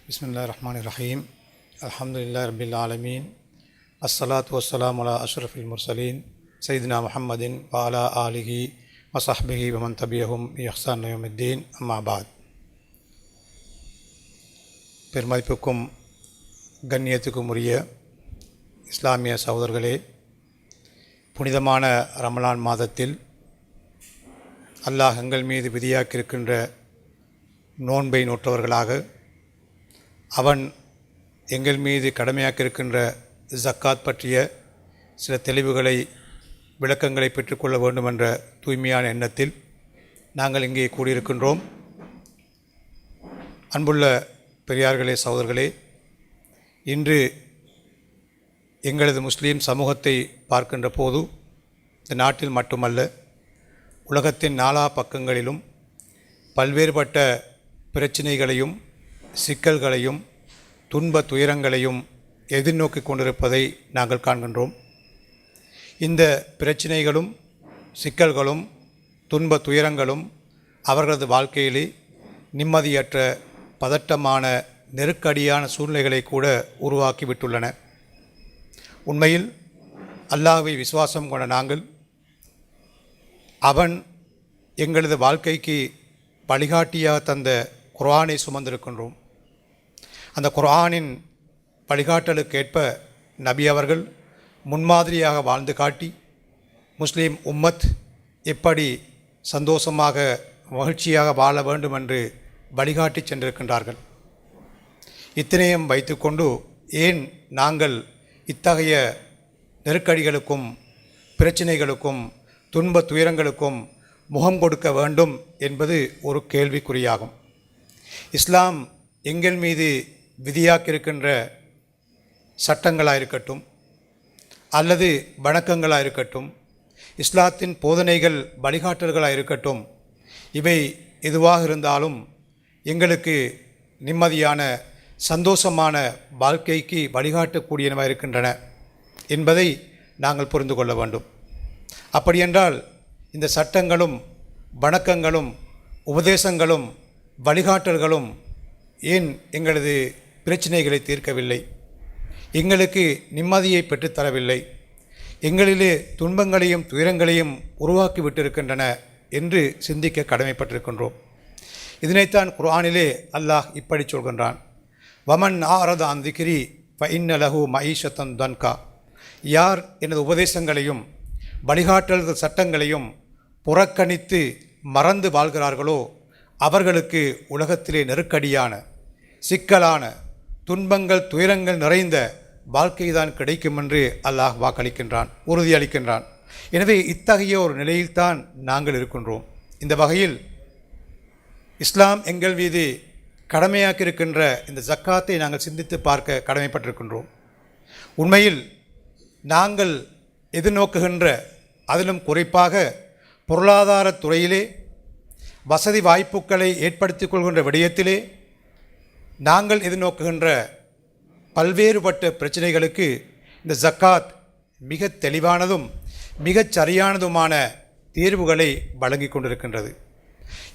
बिस्मिल्लाहिर्रहमानिर्रहीम अल्हम्दुलिल्लाहि रब्बिल आलमीन अस्सलातु वस्सलामु अला अशरफिल मुरसलीन सय्यिदिना मुहम्मदिन व अला आलिहि व सहबिहि व मन तबिअहुम बि इहसान इला यौमिद्दीन अम्मा बाद. பெருமதிப்புக்கும் கண்ணியத்துக்கும் உரிய இஸ்லாமிய சகோதரர்களே, புனிதமான ரமலான் மாதத்தில் அல்லாஹ் எங்கள் மீது விதியாக்கியிருக்கின்ற நோன்பை நோற்றவர்களாக, அவன் எங்கள் மீது கடமையாக்கியிருக்கின்ற ஜக்காத் பற்றிய சில தெளிவுகளை விளக்கங்களை பெற்றுக்கொள்ள வேண்டும் என்ற தூய்மையான எண்ணத்தில் நாங்கள் இங்கே கூடியிருக்கின்றோம். அன்புள்ள பெரியார்களே, சகோதரர்களே, இன்று எங்களது முஸ்லீம் சமூகத்தை பார்க்கின்ற போது இந்த நாட்டில் மட்டுமல்ல, உலகத்தின் நாலா பக்கங்களிலும் பல்வேறுபட்ட பிரச்சினைகளையும் சிக்கல்களையும் துன்ப துயரங்களையும் எதிர்நோக்கி கொண்டிருப்பதை நாங்கள் காண்கின்றோம். இந்த பிரச்சினைகளும் சிக்கல்களும் துன்ப துயரங்களும் அவர்களது வாழ்க்கையிலே நிம்மதியற்ற பதட்டமான நெருக்கடியான சூழ்நிலைகளை கூட உருவாக்கிவிட்டுள்ளன. உண்மையில் அல்லாஹ்வை விசுவாசம் கொண்ட நாங்கள் அவன் எங்களது வாழ்க்கைக்கு வழிகாட்டியாக தந்த குர்ஆனை சுமந்திருக்கின்றோம். அந்த குர்ஆனின் வழிகாட்டலுக்கேற்ப நபி அவர்கள் முன்மாதிரியாக வாழ்ந்து காட்டி முஸ்லீம் உம்மத் எப்படி சந்தோஷமாக மகிழ்ச்சியாக வாழ வேண்டும் என்று வழிகாட்டி சென்றிருக்கின்றார்கள். இத்தனையும் வைத்துக்கொண்டு ஏன் நாங்கள் இத்தகைய நெருக்கடிகளுக்கும் பிரச்சினைகளுக்கும் துன்ப துயரங்களுக்கும் முகம் கொடுக்க வேண்டும் என்பது ஒரு கேள்விக்குறியாகும். இஸ்லாம் எங்கள் மீது விதியாக்கியிருக்கின்ற சட்டங்களாயிருக்கட்டும் அல்லது வணக்கங்களாயிருக்கட்டும், இஸ்லாத்தின் போதனைகள் வழிகாட்டல்களாயிருக்கட்டும், இவை எதுவாக இருந்தாலும் எங்களுக்கு நிம்மதியான சந்தோஷமான வாழ்க்கைக்கு வழிகாட்டக்கூடியனவாக இருக்கின்றன என்பதை நாங்கள் புரிந்து கொள்ள வேண்டும். அப்படியென்றால் இந்த சட்டங்களும் வணக்கங்களும் உபதேசங்களும் வழிகாட்டல்களும் ஏன் எங்களது பிரச்சனைகளை தீர்க்கவில்லை, எங்களுக்கு நிம்மதியை பெற்றுத்தரவில்லை, எங்களிலே துன்பங்களையும் துயரங்களையும் உருவாக்கி விட்டிருக்கின்றன என்று சிந்திக்க கடமைப்பட்டிருக்கின்றோம். இதனைத்தான் குர்ஆனிலே அல்லாஹ் இப்படி சொல்கின்றான், வமன் ஆரத அன் திக்ரி ஃபஇன்ன லஹு மஈஷத்தன் தன்கா. யார் எனது உபதேசங்களையும் வழிகாட்டல்கள் சட்டங்களையும் புறக்கணித்து மறந்து வாழ்கிறார்களோ அவர்களுக்கு உலகத்திலே நெருக்கடியான சிக்கலான துன்பங்கள் துயரங்கள் நிறைந்த வாழ்க்கை தான் கிடைக்கும் என்று அல்லாஹ் வாக்களிக்கின்றான், உறுதியளிக்கின்றான். எனவே இத்தகைய ஒரு நிலையில்தான் நாங்கள் இருக்கின்றோம். இந்த வகையில் இஸ்லாம் எங்கள் மீது கடமையாக்கியிருக்கின்ற இந்த ஜக்காத்தை நாங்கள் சிந்தித்து பார்க்க கடமைப்பட்டிருக்கின்றோம். உண்மையில் நாங்கள் எதிர்நோக்குகின்ற, அதிலும் குறிப்பாக பொருளாதார துறையிலே வசதி வாய்ப்புகளை ஏற்படுத்திக் கொள்கின்ற விடயத்திலே நாங்கள் எதிர்நோக்குகின்ற பல்வேறுபட்ட பிரச்சனைகளுக்கு இந்த ஜக்காத் மிக தெளிவானதும் மிகச் சரியானதுமான தீர்வுகளை வழங்கி கொண்டிருக்கின்றது.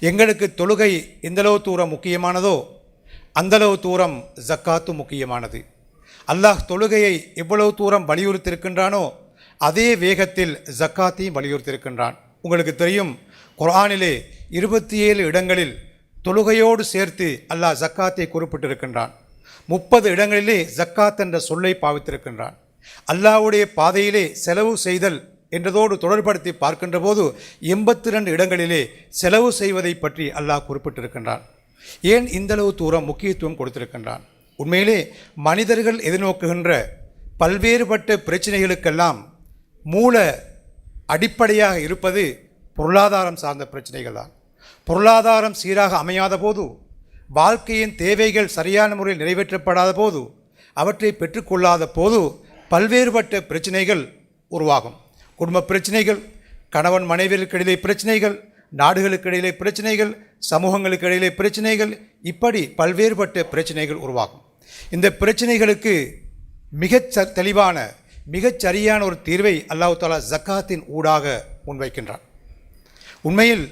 எங்களுக்கு தொழுகை எந்தளவு தூரம் முக்கியமானதோ அந்தளவு தூரம் ஜக்காத்தும் முக்கியமானது. அல்லாஹ் தொழுகையை எவ்வளவு தூரம் வலியுறுத்தியிருக்கின்றானோ அதே வேகத்தில் ஜக்காத்தையும் வலியுறுத்தியிருக்கின்றான். உங்களுக்கு தெரியும், குர்ஆனிலே 27 இடங்களில் தொழுகையோடு சேர்த்து அல்லாஹ் ஜக்காத்தை குறிப்பிட்டிருக்கின்றான். 30 இடங்களிலே ஜக்காத் என்ற சொல்லை பாவித்திருக்கின்றான். அல்லாஹ்வுடைய பாதையிலே செலவு செய்தல் என்றதோடு தொடர்படுத்தி பார்க்கின்ற போது 82 இடங்களிலே செலவு செய்வதை பற்றி அல்லாஹ் குறிப்பிட்டிருக்கின்றான். ஏன் இந்தளவு தூரம் முக்கியத்துவம் கொடுத்திருக்கின்றான்? உண்மையிலே மனிதர்கள் எதிர்நோக்குகின்ற பல்வேறுபட்ட பிரச்சனைகளுக்கெல்லாம் மூல அடிப்படையாக இருப்பது பொருளாதாரம் சார்ந்த பிரச்சனைகள் தான். பொருளாதாரம் சீராக அமையாத போது, வாழ்க்கையின் தேவைகள் சரியான முறையில் நிறைவேற்றப்படாத போது, அவற்றை பெற்றுக்கொள்ளாத போது பல்வேறுபட்ட பிரச்சனைகள் உருவாகும். குடும்ப பிரச்சனைகள், கணவன் மனைவியருக்கிடையிலே பிரச்சனைகள், நாடுகளுக்கு இடையிலே பிரச்சனைகள், சமூகங்களுக்கு இடையிலே பிரச்சனைகள், இப்படி பல்வேறுபட்ட பிரச்சனைகள் உருவாகும். இந்த பிரச்சனைகளுக்கு மிகச் தெளிவான மிகச் சரியான ஒரு தீர்வை அல்லாஹ் தஆலா ஜக்காத்தின் ஊடாக முன்வைக்கின்றான். உண்மையில்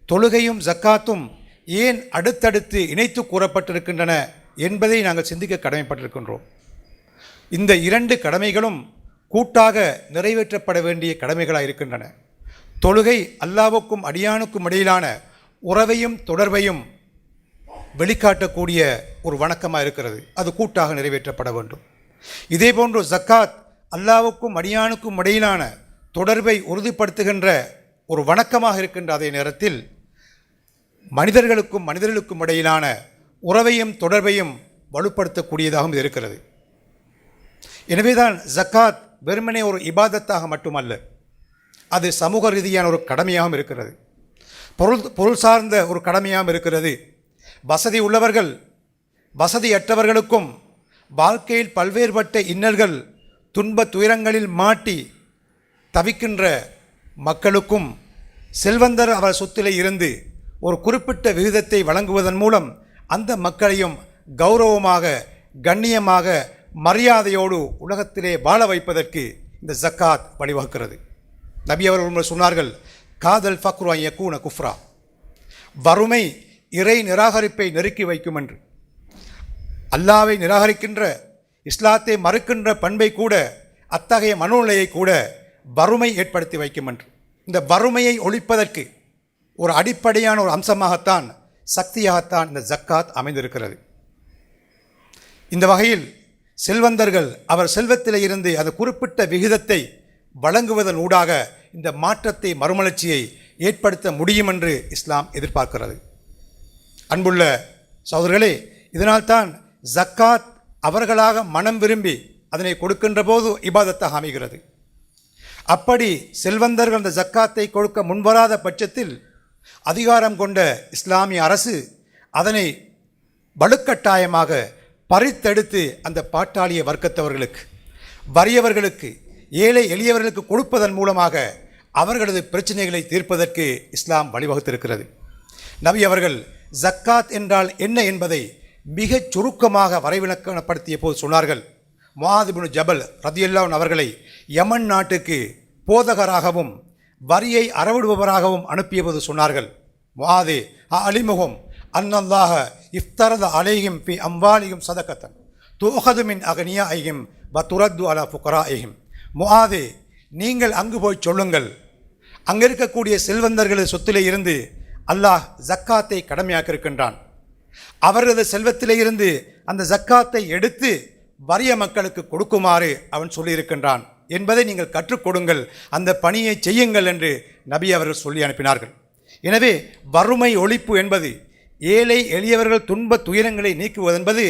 தொழுகையும் ஜக்காத்தும் ஏன் அடுத்தடுத்து இணைத்து கூறப்பட்டிருக்கின்றன என்பதை நாங்கள் சிந்திக்க கடமைப்பட்டிருக்கின்றோம். இந்த இரண்டு கடமைகளும் கூட்டாக நிறைவேற்றப்பட வேண்டிய கடமைகளாக இருக்கின்றன. தொழுகை அல்லாஹ்வுக்கும் அடியானுக்கும் இடையிலான உறவையும் தொடர்பையும் வெளிக்காட்டக்கூடிய ஒரு வணக்கமாக இருக்கிறது. அது கூட்டாக நிறைவேற்றப்பட வேண்டும். இதேபோன்று ஜக்காத் அல்லாஹ்வுக்கும் அடியானுக்கும் இடையிலான தொடர்பை உறுதிப்படுத்துகின்ற ஒரு வணக்கமாக இருக்கின்ற அதே நேரத்தில் மனிதர்களுக்கும் இடையிலான உறவையும் தொடர்பையும் வலுப்படுத்தக்கூடியதாகவும் இருக்கிறது. எனவேதான் ஜக்காத் வெறுமனே ஒரு இபாதத்தாக மட்டுமல்ல, அது சமூக ரீதியான ஒரு கடமையாகவும் இருக்கிறது. பொருள் சார்ந்த ஒரு கடமையாகவும் இருக்கிறது. வசதி உள்ளவர்கள் வசதியற்றவர்களுக்கும் வாழ்க்கையில் பல்வேறுபட்ட இன்னல்கள் துன்ப துயரங்களில் மாட்டி தவிக்கின்ற மக்களுக்கும் செல்வந்தர் அவர் சொத்திலே இருந்து ஒரு குறிப்பிட்ட விகிதத்தை வழங்குவதன் மூலம் அந்த மக்களையும் கௌரவமாக கண்ணியமாக மரியாதையோடு உலகத்திலே வாழ வைப்பதற்கு இந்த ஜக்காத் வழிவகுக்கிறது. நபி அவர்கள் சொன்னார்கள், காதல் ஃபக்ரு யக்கூன குஃப்ரா, வறுமை இறை நிராகரிப்பை நெருக்கி வைக்கும் என்று. அல்லாவை நிராகரிக்கின்ற இஸ்லாத்தை மறுக்கின்ற பண்பை கூட, அத்தகைய மனோநிலையை கூட வறுமை ஏற்படுத்தி வைக்கும் என்று. இந்த வறுமையை ஒழிப்பதற்கு ஒரு அடிப்படையான ஒரு அம்சமாகத்தான் சக்தியாகத்தான் இந்த ஜக்காத் அமைந்திருக்கிறது. இந்த வகையில் செல்வந்தர்கள் அவர் செல்வத்திலே இருந்து அந்த குறிப்பிட்ட விகிதத்தை வழங்குவதன் ஊடாக இந்த மாற்றத்தை மறுமலர்ச்சியை ஏற்படுத்த முடியும் என்று இஸ்லாம் எதிர்பார்க்கிறது. அன்புள்ள சகோதரர்களே, இதனால்தான் ஜக்காத் அவர்களாக மனம் விரும்பி அதனை கொடுக்கின்ற போது இபாதத்தாக அமைகிறது. அப்படி செல்வந்தர்கள் அந்த ஜக்காத்தை கொடுக்க முன்வராத பட்சத்தில் அதிகாரம் கொண்ட இஸ்லாமிய அரசு அதனை வலுக்கட்டாயமாக பறித்தெடுத்து அந்த பாட்டாளிய வர்க்கத்தவர்களுக்கு, வறியவர்களுக்கு, ஏழை எளியவர்களுக்கு கொடுப்பதன் மூலமாக அவர்களது பிரச்சனைகளை தீர்ப்பதற்கு இஸ்லாம் வழிவகுத்திருக்கிறது. நபி அவர்கள் ஜக்காத் என்றால் என்ன என்பதை மிகச் சுருக்கமாக வரைவிலக்கணப்படுத்திய போது சொன்னார்கள். முஆத் இப்னு ஜபல் ரதியல்லாஹு அன்ஹு அவர்களை யமன் நாட்டுக்கு போதகராகவும் வரியை அறவிடுபவராகவும் அனுப்பிய போது சொன்னார்கள், முஆதே அலிமுகும் அன்னல்லாஹ இஃப்தரத அலைஹிம் ஃபி அம்வாலிஹிம் சதகத்தன் துஅஹது மின் அக்னியாஇஹிம் வ துரத்து அலா ஃபுகராஇஹிம். முஆதே, நீங்கள் அங்கு போய் சொல்லுங்கள், அங்கே இருக்கக்கூடிய செல்வந்தர்களது சொத்திலே இருந்து அல்லாஹ் ஜக்காத்தை கடமையாக்கியிருக்கின்றான். அவர்களது செல்வத்திலே இருந்து அந்த ஜக்காத்தை எடுத்து வறிய மக்களுக்கு கொடுக்குமாறு அவன் சொல்லியிருக்கின்றான் என்பதை நீங்கள் கற்றுக் கொடுங்கள், அந்த பணியை செய்யுங்கள் என்று நபி அவர்கள் சொல்லி அனுப்பினார்கள். எனவே வறுமை ஒழிப்பு என்பது, ஏழை எளியவர்கள் துன்ப துயரங்களை நீக்குவதென்பது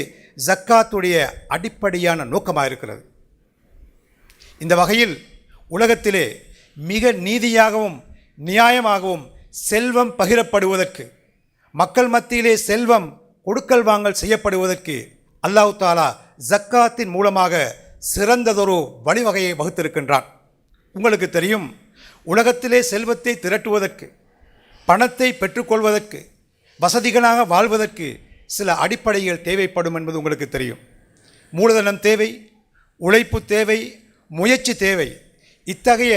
ஜக்காத்துடைய அடிப்படையான நோக்கமாக இருக்கிறது. இந்த வகையில் உலகத்திலே மிக நீதியாகவும் நியாயமாகவும் செல்வம் பகிரப்படுவதற்கு, மக்கள் மத்தியிலே செல்வம் கொடுக்கல் வாங்கல் செய்யப்படுவதற்கு அல்லாஹ் தாலா ஜக்காத்தின் மூலமாக சிறந்ததொரு வழிவகையை வகுத்திருக்கின்றான். உங்களுக்கு தெரியும், உலகத்திலே செல்வத்தை திரட்டுவதற்கு, பணத்தை பெற்றுக்கொள்வதற்கு, வசதிகளாக வாழ்வதற்கு சில அடிப்படைகள் தேவைப்படும் என்பது உங்களுக்கு தெரியும். மூலதனம் தேவை, உழைப்பு தேவை, முயற்சி தேவை. இத்தகைய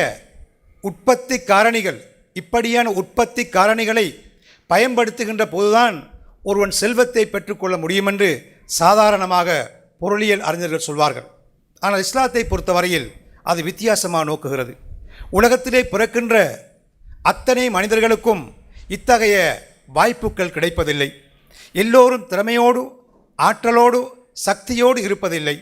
உற்பத்தி காரணிகள், இப்படியான உற்பத்தி காரணிகளை பயன்படுத்துகின்ற போதுதான் ஒருவன் செல்வத்தை பெற்றுக்கொள்ள முடியும் என்று சாதாரணமாக பொருளியல் அறிஞர்கள் சொல்வார்கள். ஆனால் இஸ்லாத்தை பொறுத்தவரையில் அது வித்தியாசமாக நோக்குகிறது. உலகத்திலே பிறக்கின்ற அத்தனை மனிதர்களுக்கும் இத்தகைய வாய்ப்புகள் கிடைப்பதில்லை. எல்லோரும் திறமையோடு, ஆற்றலோடு, சக்தியோடு இருப்பதில்லை.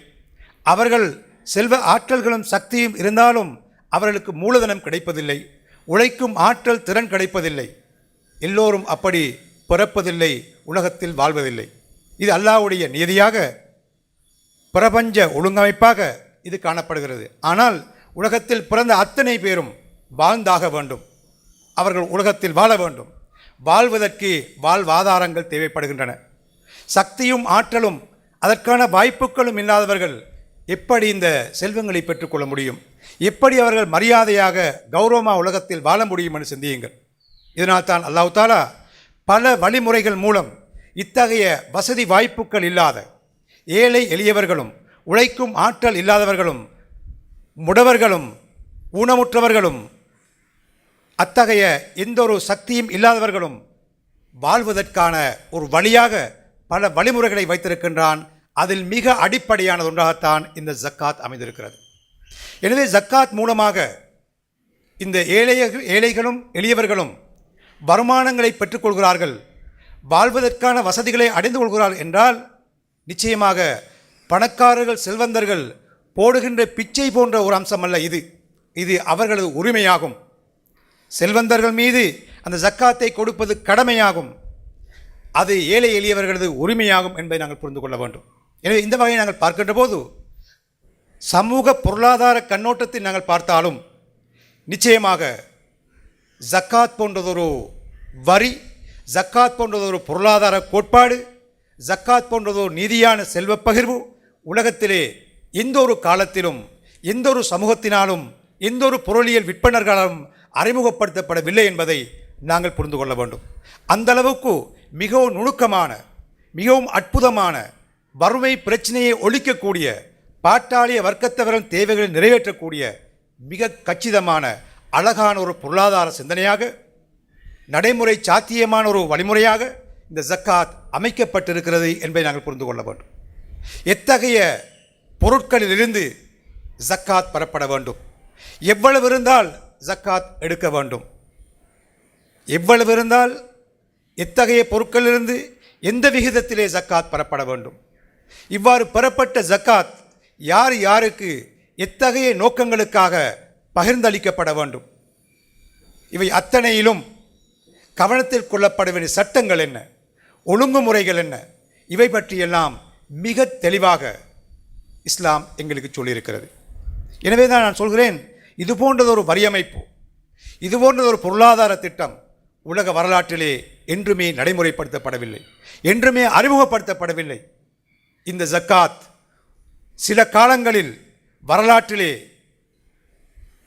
அவர்கள் செல்வ ஆற்றல்களும் சக்தியும் இருந்தாலும் அவர்களுக்கு மூலதனம் கிடைப்பதில்லை, உழைக்கும் ஆற்றல் திறன் கிடைப்பதில்லை. எல்லோரும் அப்படி பிறப்பதில்லை, உலகத்தில் வாழ்வதில்லை. இது அல்லாஹ்வுடைய நியதியாக, பிரபஞ்ச ஒழுங்கமைப்பாக இது காணப்படுகிறது. ஆனால் உலகத்தில் பிறந்த அத்தனை பேரும் வாழ்ந்தாக வேண்டும், அவர்கள் உலகத்தில் வாழ வேண்டும். வாழ்வதற்கு வாழ்வாதாரங்கள் தேவைப்படுகின்றன. சக்தியும் ஆற்றலும் அதற்கான வாய்ப்புகளும் இல்லாதவர்கள் எப்படி இந்த செல்வங்களை பெற்றுக்கொள்ள முடியும்? எப்படி அவர்கள் மரியாதையாக கௌரவமாக உலகத்தில் வாழ முடியும் என்று சிந்தியுங்கள். இதனால் தான் அல்லாஹ் தாலா பல வழிமுறைகள் மூலம் இத்தகைய வசதி வாய்ப்புகள் இல்லாத ஏழை எளியவர்களும், உழைக்கும் ஆற்றல் இல்லாதவர்களும், முடவர்களும், ஊனமுற்றவர்களும், அத்தகைய எந்த ஒரு சக்தியும் இல்லாதவர்களும் வாழ்வதற்கான ஒரு வழியாக பல வழிமுறைகளை வைத்திருக்கின்றான். அதில் மிக அடிப்படையான ஒன்றாகத்தான் இந்த ஜக்காத் அமைந்திருக்கிறது. எனவே ஜக்காத் மூலமாக இந்த ஏழைகளும் எளியவர்களும் வருமானங்களை பெற்றுக்கொள்கிறார்கள், வாழ்வதற்கான வசதிகளை அடைந்து கொள்கிறார்கள் என்றால் நிச்சயமாக பணக்காரர்கள் செல்வந்தர்கள் போடுகின்ற பிச்சை போன்ற ஒரு அம்சம் அல்ல இது. இது அவர்களது உரிமையாகும். செல்வந்தர்கள் மீது அந்த ஜக்காத்தை கொடுப்பது கடமையாகும். அது ஏழை எளியவர்களது உரிமையாகும் என்பதை நாங்கள் புரிந்து கொள்ள வேண்டும். எனவே இந்த வகையை நாங்கள் பார்க்கின்ற போது சமூக பொருளாதார கண்ணோட்டத்தில் நாங்கள் பார்த்தாலும் நிச்சயமாக ஜக்காத் போன்றதொரு வரி, ஜக்காத் போன்றதொரு பொருளாதார கோட்பாடு, ஜக்காத் போன்றதொரு நீதியான செல்வ பகிர்வு உலகத்திலே எந்த ஒரு காலத்திலும் எந்த ஒரு சமூகத்தினாலும் எந்த ஒரு பொருளியல் விற்பனர்களாலும் அறிமுகப்படுத்தப்படவில்லை என்பதை நாங்கள் புரிந்து கொள்ள வேண்டும். அந்த அளவுக்கு மிகவும் நுணுக்கமான, மிகவும் அற்புதமான, வறுமை பிரச்சனையை ஒழிக்கக்கூடிய, பாட்டாளிய வர்க்கத்தவரின் தேவைகளை நிறைவேற்றக்கூடிய மிக கச்சிதமான அழகான ஒரு பொருளாதார சிந்தனையாக, நடைமுறை சாத்தியமான ஒரு வழிமுறையாக இந்த ஜக்காத் அமைக்கப்பட்டிருக்கிறது என்பதை நாங்கள் புரிந்து கொள்ள வேண்டும். எத்தகைய பொருட்களிலிருந்து ஜக்காத் பெறப்பட வேண்டும், எவ்வளவு இருந்தால் ஜக்காத் எடுக்க வேண்டும், எவ்வளவு இருந்தால் எத்தகைய பொருட்களிலிருந்து எந்த விகிதத்திலே ஜக்காத் பெறப்பட வேண்டும், இவ்வாறு பெறப்பட்ட ஜக்காத் யார் யாருக்கு எத்தகைய நோக்கங்களுக்காக பகிர்ந்தளிக்கப்பட வேண்டும், இவை அத்தனையிலும் கவனத்தில் கொள்ளப்பட வேண்டிய சட்டங்கள் என்ன, ஒழுங்குமுறைகள் என்ன, இவை பற்றியெல்லாம் மிக தெளிவாக இஸ்லாம் எங்களுக்கு சொல்லியிருக்கிறது. எனவே தான் நான் சொல்கிறேன், இது போன்றதொரு வரியமைப்பு, இது போன்றதொரு பொருளாதார திட்டம் உலக வரலாற்றிலே என்றுமே நடைமுறைப்படுத்தப்படவில்லை, என்றுமே அறிமுகப்படுத்தப்படவில்லை. இந்த ஜக்காத் சில காலங்களில் வரலாற்றிலே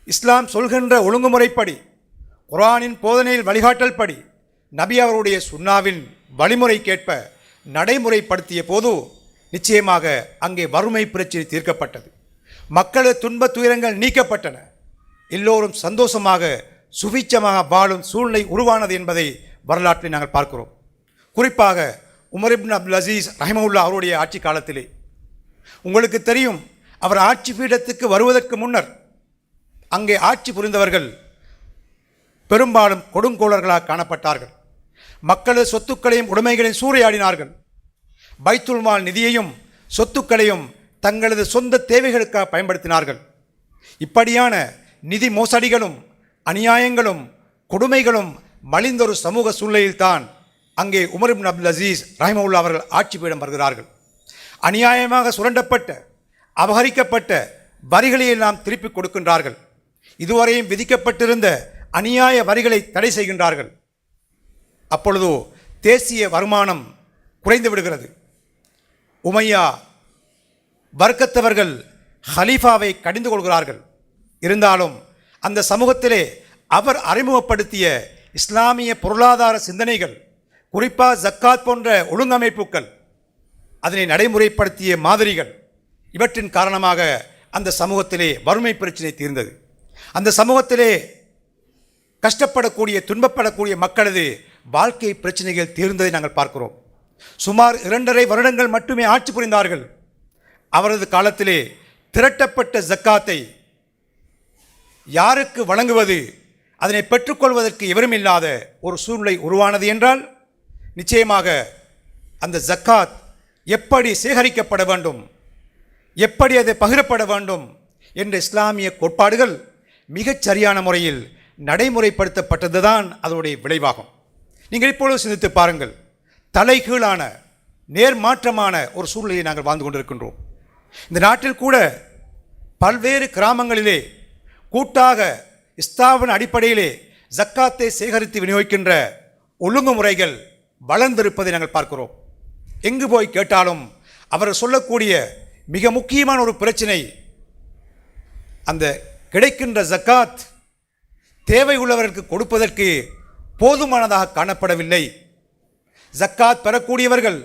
இஸ்லாம் சொல்கின்ற ஒழுங்குமுறைப்படி, குர்ஆனின் போதனையில் வழிகாட்டல் படி, நபி அவருடைய சுன்னாவின் வழிமுறைக்கேற்ப நடைமுறைப்படுத்திய போது நிச்சயமாக அங்கே வறுமை பிரச்சனை தீர்க்கப்பட்டது, மக்களது துன்ப துயரங்கள் நீக்கப்பட்டன, எல்லோரும் சந்தோஷமாக சுபிச்சமாக வாழும் சூழ்நிலை உருவானது என்பதை வரலாற்றில் நாங்கள் பார்க்கிறோம். குறிப்பாக உமர் இப்னு அப்துல் அசீஸ் ரஹிமஹுல்லா அவருடைய ஆட்சி காலத்திலே உங்களுக்கு தெரியும், அவர் ஆட்சி பீடத்துக்கு வருவதற்கு முன்னர் அங்கே ஆட்சி புரிந்தவர்கள் பெரும்பாலும் கொடுங்கோளர்களாக காணப்பட்டார்கள். மக்களது சொத்துக்களையும் உடைமைகளையும் சூறையாடினார்கள். பைத்துல் மால் நிதியையும் சொத்துக்களையும் தங்களது சொந்த தேவைகளுக்காக பயன்படுத்தினார்கள். இப்படியான நிதி மோசடிகளும் அநியாயங்களும் கொடுமைகளும் மலிந்தொரு சமூக சூழ்நிலையில்தான் அங்கே உமர் இப்னு அப்துல் அசீஸ் ரஹிமஹுல்லா அவர்கள் ஆட்சி பீடம் வருகிறார்கள். அநியாயமாக சுரண்டப்பட்ட, அபகரிக்கப்பட்ட வரிகளை எல்லாம் திருப்பிக் கொடுக்கின்றார்கள். இதுவரையும் விதிக்கப்பட்டிருந்த அநியாய வரிகளை தடை செய்கின்றார்கள். அப்பொழுது தேசிய வருமானம் குறைந்து விடுகிறது. உமையா வர்க்கத்தவர்கள் ஹலீஃபாவை கடிந்து கொள்கிறார்கள். இருந்தாலும் அந்த சமூகத்திலே அவர் அறிமுகப்படுத்திய இஸ்லாமிய பொருளாதார சிந்தனைகள், குறிப்பாக ஜக்காத் போன்ற ஒழுங்கமைப்புகள், அதனை நடைமுறைப்படுத்திய மாதிரிகள், இவற்றின் காரணமாக அந்த சமூகத்திலே வறுமை பிரச்சனை தீர்ந்தது. அந்த சமூகத்திலே கஷ்டப்படக்கூடிய, துன்பப்படக்கூடிய மக்களது வாழ்க்கை பிரச்சனைகள் தீர்ந்ததை நாங்கள் பார்க்கிறோம். சுமார் 2.5 வருடங்கள் மட்டுமே ஆட்சி புரிந்தார்கள். அவரது காலத்திலே திரட்டப்பட்ட ஜக்காத்தை யாருக்கு வழங்குவது, அதனை பெற்றுக்கொள்வதற்கு எவரும் இல்லாத ஒரு சூழ்நிலை உருவானது என்றால் நிச்சயமாக அந்த ஜக்காத் எப்படி சேகரிக்கப்பட வேண்டும், எப்படி அது பகிரப்பட வேண்டும் என்ற இஸ்லாமிய கோட்பாடுகள் மிகச் சரியான முறையில் நடைமுறைப்படுத்தப்பட்டதுதான் அதனுடைய விளைவாகும். நீங்கள் இப்பொழுது சிந்தித்து பாருங்கள், தலைகீழான நேர்மாற்றமான ஒரு சூழ்நிலையை நாங்கள் வாழ்ந்து கொண்டிருக்கின்றோம். இந்த நாட்டில் கூட பல்வேறு கிராமங்களிலே கூட்டாக ஸ்தாபன அடிப்படையிலே ஜக்காத்தை சேகரித்து விநியோகிக்கின்ற ஒழுங்குமுறைகள் வளர்ந்திருப்பதை நாங்கள் பார்க்கிறோம். எங்கு போய் கேட்டாலும் அவர் சொல்லக்கூடிய மிக முக்கியமான ஒரு பிரச்சனை, அந்த கிடைக்கின்ற ஜக்காத் தேவை உள்ளவர்களுக்கு கொடுப்பதற்கு போதுமானதாக காணப்படவில்லை. ஜக்காத் பெறக்கூடியவர்கள்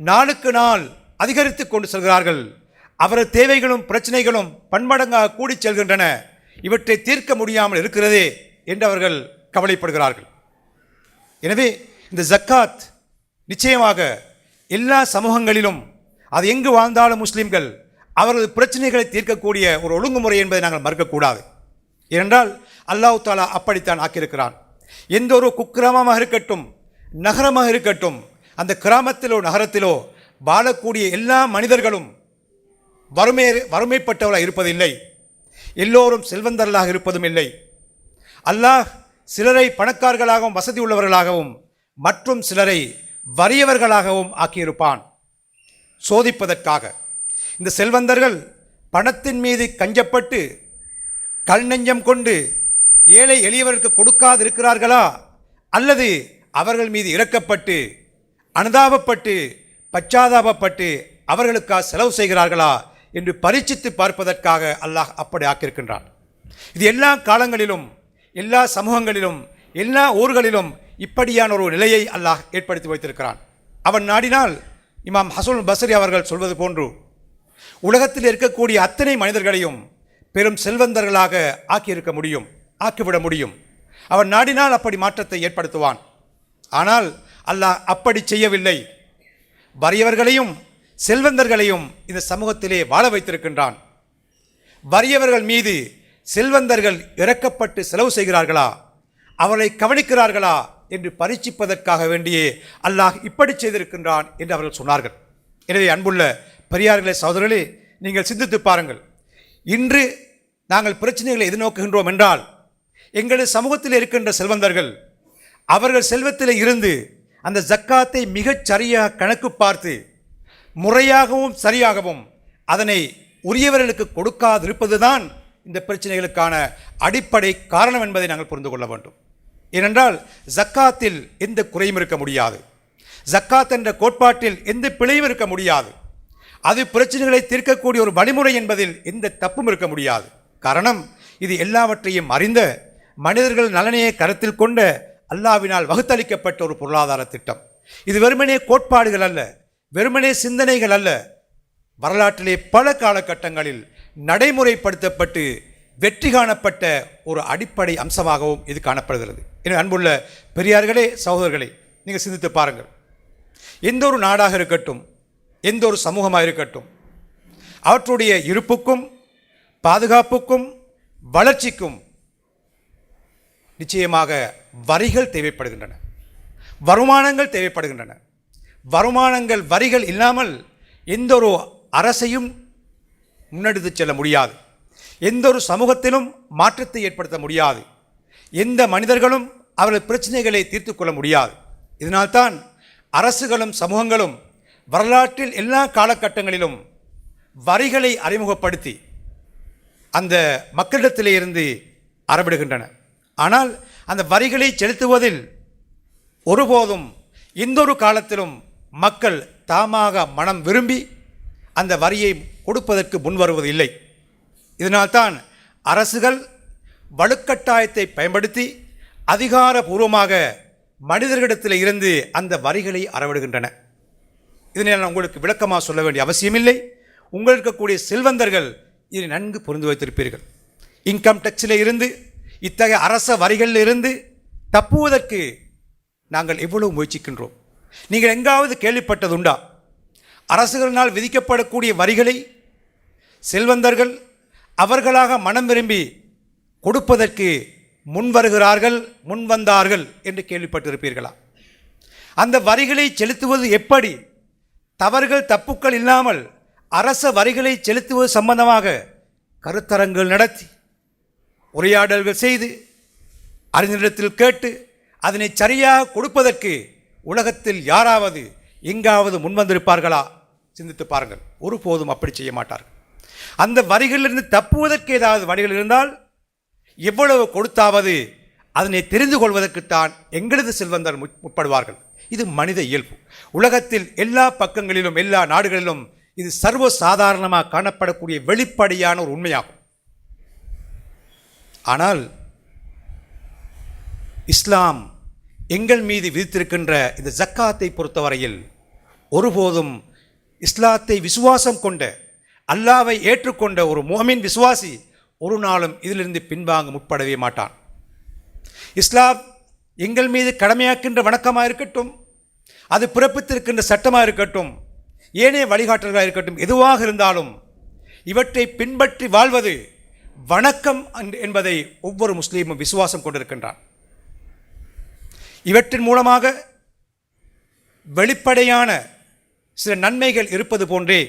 நாளுக்கு நாள் அதிகரித்து கொண்டு செல்கிறார்கள். அவரது தேவைகளும் பிரச்சனைகளும் பன்மடங்காக கூடி செல்கின்றன. இவற்றை தீர்க்க முடியாமல் இருக்கிறதே என்று அவர்கள் கவலைப்படுகிறார்கள். எனவே இந்த ஜக்காத் நிச்சயமாக எல்லா சமூகங்களிலும் அது எங்கு வாழ்ந்தாலும் முஸ்லிம்கள் அவரது பிரச்சனைகளை தீர்க்கக்கூடிய ஒரு ஒழுங்குமுறை என்பதை நாங்கள் மறுக்கக்கூடாது. ஏனென்றால் அல்லாஹ் தாலா அப்படித்தான் ஆக்கியிருக்கிறான். எந்த ஒரு குக்கிராமமாக இருக்கட்டும், நகரமாக இருக்கட்டும், அந்த கிராமத்திலோ நகரத்திலோ வாழக்கூடிய எல்லா மனிதர்களும் வறுமைப்பட்டவர்களாக இருப்பதில்லை, எல்லோரும் செல்வந்தர்களாக இருப்பதும் இல்லை. அல்லாஹ் சிலரை பணக்காரர்களாகவும் வசதி உள்ளவர்களாகவும் மற்றும் சிலரை வறியவர்களாகவும் ஆக்கியிருப்பான் சோதிப்பதற்காக. இந்த செல்வந்தர்கள் பணத்தின் மீது கஞ்சப்பட்டு கல் நெஞ்சம் கொண்டு ஏழை எளியவர்களுக்கு கொடுக்காதிருக்கிறார்களா, அல்லது அவர்கள் மீது இரக்கப்பட்டு அனுதாபப்பட்டு பச்சாதாபப்பட்டு அவர்களுக்காக செலவு செய்கிறார்களா என்று பரீட்சித்து பார்ப்பதற்காக அல்லாஹ் அப்படி ஆக்கியிருக்கின்றான். இது எல்லா காலங்களிலும், எல்லா சமூகங்களிலும், எல்லா ஊர்களிலும் இப்படியான ஒரு நிலையை அல்லாஹ் ஏற்படுத்தி வைத்திருக்கிறான். அவன் நாடினால் இமாம் ஹசன் பஸ்ரி அவர்கள் சொல்வது போன்று உலகத்தில் இருக்கக்கூடிய அத்தனை மனிதர்களையும் பெரும் செல்வந்தர்களாக ஆக்கிவிட முடியும். அவன் நாடினால் அப்படி மாற்றத்தை ஏற்படுத்துவான். ஆனால் அல்லாஹ் அப்படி செய்யவில்லை. வறியவர்களையும் செல்வந்தர்களையும் இந்த சமூகத்திலே வாழ வைத்திருக்கின்றான். வறியவர்கள் மீது செல்வந்தர்கள் இறக்கப்பட்டு செலவு செய்கிறார்களா, அவர்களை கவனிக்கிறார்களா என்று பரீட்சிப்பதற்காக வேண்டியே அல்லாஹ் இப்படி செய்திருக்கின்றான் என்று அவர்கள் சொன்னார்கள். எனவே அன்புள்ள பெரியார்களே, சகோதரர்களே, நீங்கள் சிந்தித்து பாருங்கள். இன்று நாங்கள் பிரச்சனைகளை எதிர்நோக்குகின்றோம் என்றால் எங்களது சமூகத்தில் இருக்கின்ற செல்வந்தர்கள் அவர்கள் செல்வத்தில் இருந்து அந்த ஜக்காத்தை மிகச் சரியாக கணக்கு பார்த்து முறையாகவும் சரியாகவும் அதனை உரியவர்களுக்கு கொடுக்காதிருப்பதுதான் இந்த பிரச்சனைகளுக்கான அடிப்படை காரணம் என்பதை நாங்கள் புரிந்து கொள்ள வேண்டும். ஏனென்றால் ஜக்காத்தில் எந்த குறையும் இருக்க முடியாது, ஜக்காத் என்ற கோட்பாட்டில் எந்த பிழையும் இருக்க முடியாது, அது பிரச்சனைகளை தீர்க்கக்கூடிய ஒரு வழிமுறை என்பதில் எந்த தப்பும் இருக்க முடியாது. காரணம், இது எல்லாவற்றையும் அறிந்த மனிதர்கள் நலனையை கருத்தில் கொண்ட அல்லாஹ்வினால் வகுத்தளிக்கப்பட்ட ஒரு பொருளாதார திட்டம். இது வெறுமனே கோட்பாடுகள் அல்ல, வெறுமனே சிந்தனைகள் அல்ல, வரலாற்றிலே பல காலகட்டங்களில் நடைமுறைப்படுத்தப்பட்டு வெற்றி காணப்பட்ட ஒரு அடிப்படை அம்சமாகவும் இது காணப்படுகிறது. எனவே அன்புள்ள பெரியார்களே, சகோதரர்களே, நீங்கள் சிந்தித்து பாருங்கள். எந்த ஒரு நாடாக இருக்கட்டும், எந்த ஒரு சமூகமாக இருக்கட்டும், அவற்றுடைய இருப்புக்கும் பாதுகாப்புக்கும் வளர்ச்சிக்கும் நிச்சயமாக வரிகள் தேவைப்படுகின்றன, வருமானங்கள் தேவைப்படுகின்றன. வருமானங்கள், வரிகள் இல்லாமல் எந்த ஒரு அரசையும் முன்னெடுத்து செல்ல முடியாது, எந்த ஒரு சமூகத்திலும் மாற்றத்தை ஏற்படுத்த முடியாது, எந்த மனிதர்களும் அவர்கள் பிரச்சனைகளை தீர்த்து கொள்ள முடியாது. இதனால்தான் அரசுகளும் சமூகங்களும் வரலாற்றில் எல்லா காலகட்டங்களிலும் வரிகளை அறிமுகப்படுத்தி அந்த மக்களிடத்திலே இருந்து அறவிடுகின்றன. ஆனால் அந்த வரிகளை செலுத்துவதில் ஒருபோதும் எந்த ஒரு காலத்திலும் மக்கள் தாமாக மனம் விரும்பி அந்த வரியை கொடுப்பதற்கு முன்வருவது இல்லை. இதனால்தான் அரசுகள் வலுக்கட்டாயத்தை பயன்படுத்தி அதிகாரபூர்வமாக மனிதர்களிடத்தில் இருந்து அந்த வரிகளை அறவிடுகின்றன. இதனை நான் உங்களுக்கு விளக்கமாக சொல்ல வேண்டிய அவசியமில்லை. உங்களுக்கு இருக்கக்கூடிய செல்வந்தர்கள் இதை நன்கு புரிந்து வைத்திருப்பீர்கள். இன்கம் டேக்ஸில் இருந்து, இத்தகைய அரச வரிகளில் இருந்து தப்புவதற்கு நாங்கள் எவ்வளவு முயற்சிக்கின்றோம். நீங்கள் எங்காவது கேள்விப்பட்டதுண்டா? அரசுகளினால் விதிக்கப்படக்கூடிய வரிகளை செல்வந்தர்கள் அவர்களாக மனம் விரும்பி கொடுப்பதற்கு முன்வந்தார்கள் என்று கேள்விப்பட்டிருப்பீர்களா? அந்த வரிகளை செலுத்துவது எப்படி? தவறுகள் தப்புக்கள் இல்லாமல் அரச வரிகளை செலுத்துவது சம்பந்தமாக கருத்தரங்குகள் நடத்தி, உரையாடல்கள் செய்து, அறிஞரிடத்தில் கேட்டு அதனை சரியாக கொடுப்பதற்கு உலகத்தில் யாராவது எங்காவது முன்வந்திருப்பார்களா? சிந்தித்து பாருங்கள். ஒருபோதும் அப்படி செய்ய மாட்டார்கள். அந்த வரிகளிலிருந்து தப்புவதற்கு ஏதாவது வழிகள் இருந்தால் எவ்வளவு கொடுத்தாவது அதனை தெரிந்து கொள்வதற்குத்தான் எங்களது செல்வந்தர் முற்படுவார்கள். இது மனித இயல்பு. உலகத்தில் எல்லா பக்கங்களிலும், எல்லா நாடுகளிலும் இது சர்வ சாதாரணமாக காணப்படக்கூடிய வெளிப்படையான ஒரு உண்மையாகும். ஆனால் இஸ்லாம் எங்கள் மீது விதித்திருக்கின்ற இந்த ஜக்காத்தை பொறுத்தவரையில் ஒருபோதும் இஸ்லாத்தை விசுவாசம் கொண்ட, அல்லாவை ஏற்றுக்கொண்ட ஒரு முஃமின் விசுவாசி ஒரு நாளும் இதிலிருந்து பின்வாங்க முற்படவே மாட்டான். இஸ்லாம் எங்கள் மீது கடமையாக்கின்ற வணக்கமாக இருக்கட்டும், அது பிறப்பித்திருக்கின்ற சட்டமாக இருக்கட்டும், ஏனைய வழிகாட்டல்களாக இருக்கட்டும், எதுவாக இருந்தாலும் இவற்றை பின்பற்றி வாழ்வது வணக்கம் என்பதை ஒவ்வொரு முஸ்லீமும் விசுவாசம் கொண்டிருக்கின்றான். இவற்றின் மூலமாக வெளிப்படையான சில நன்மைகள் இருப்பது போன்றே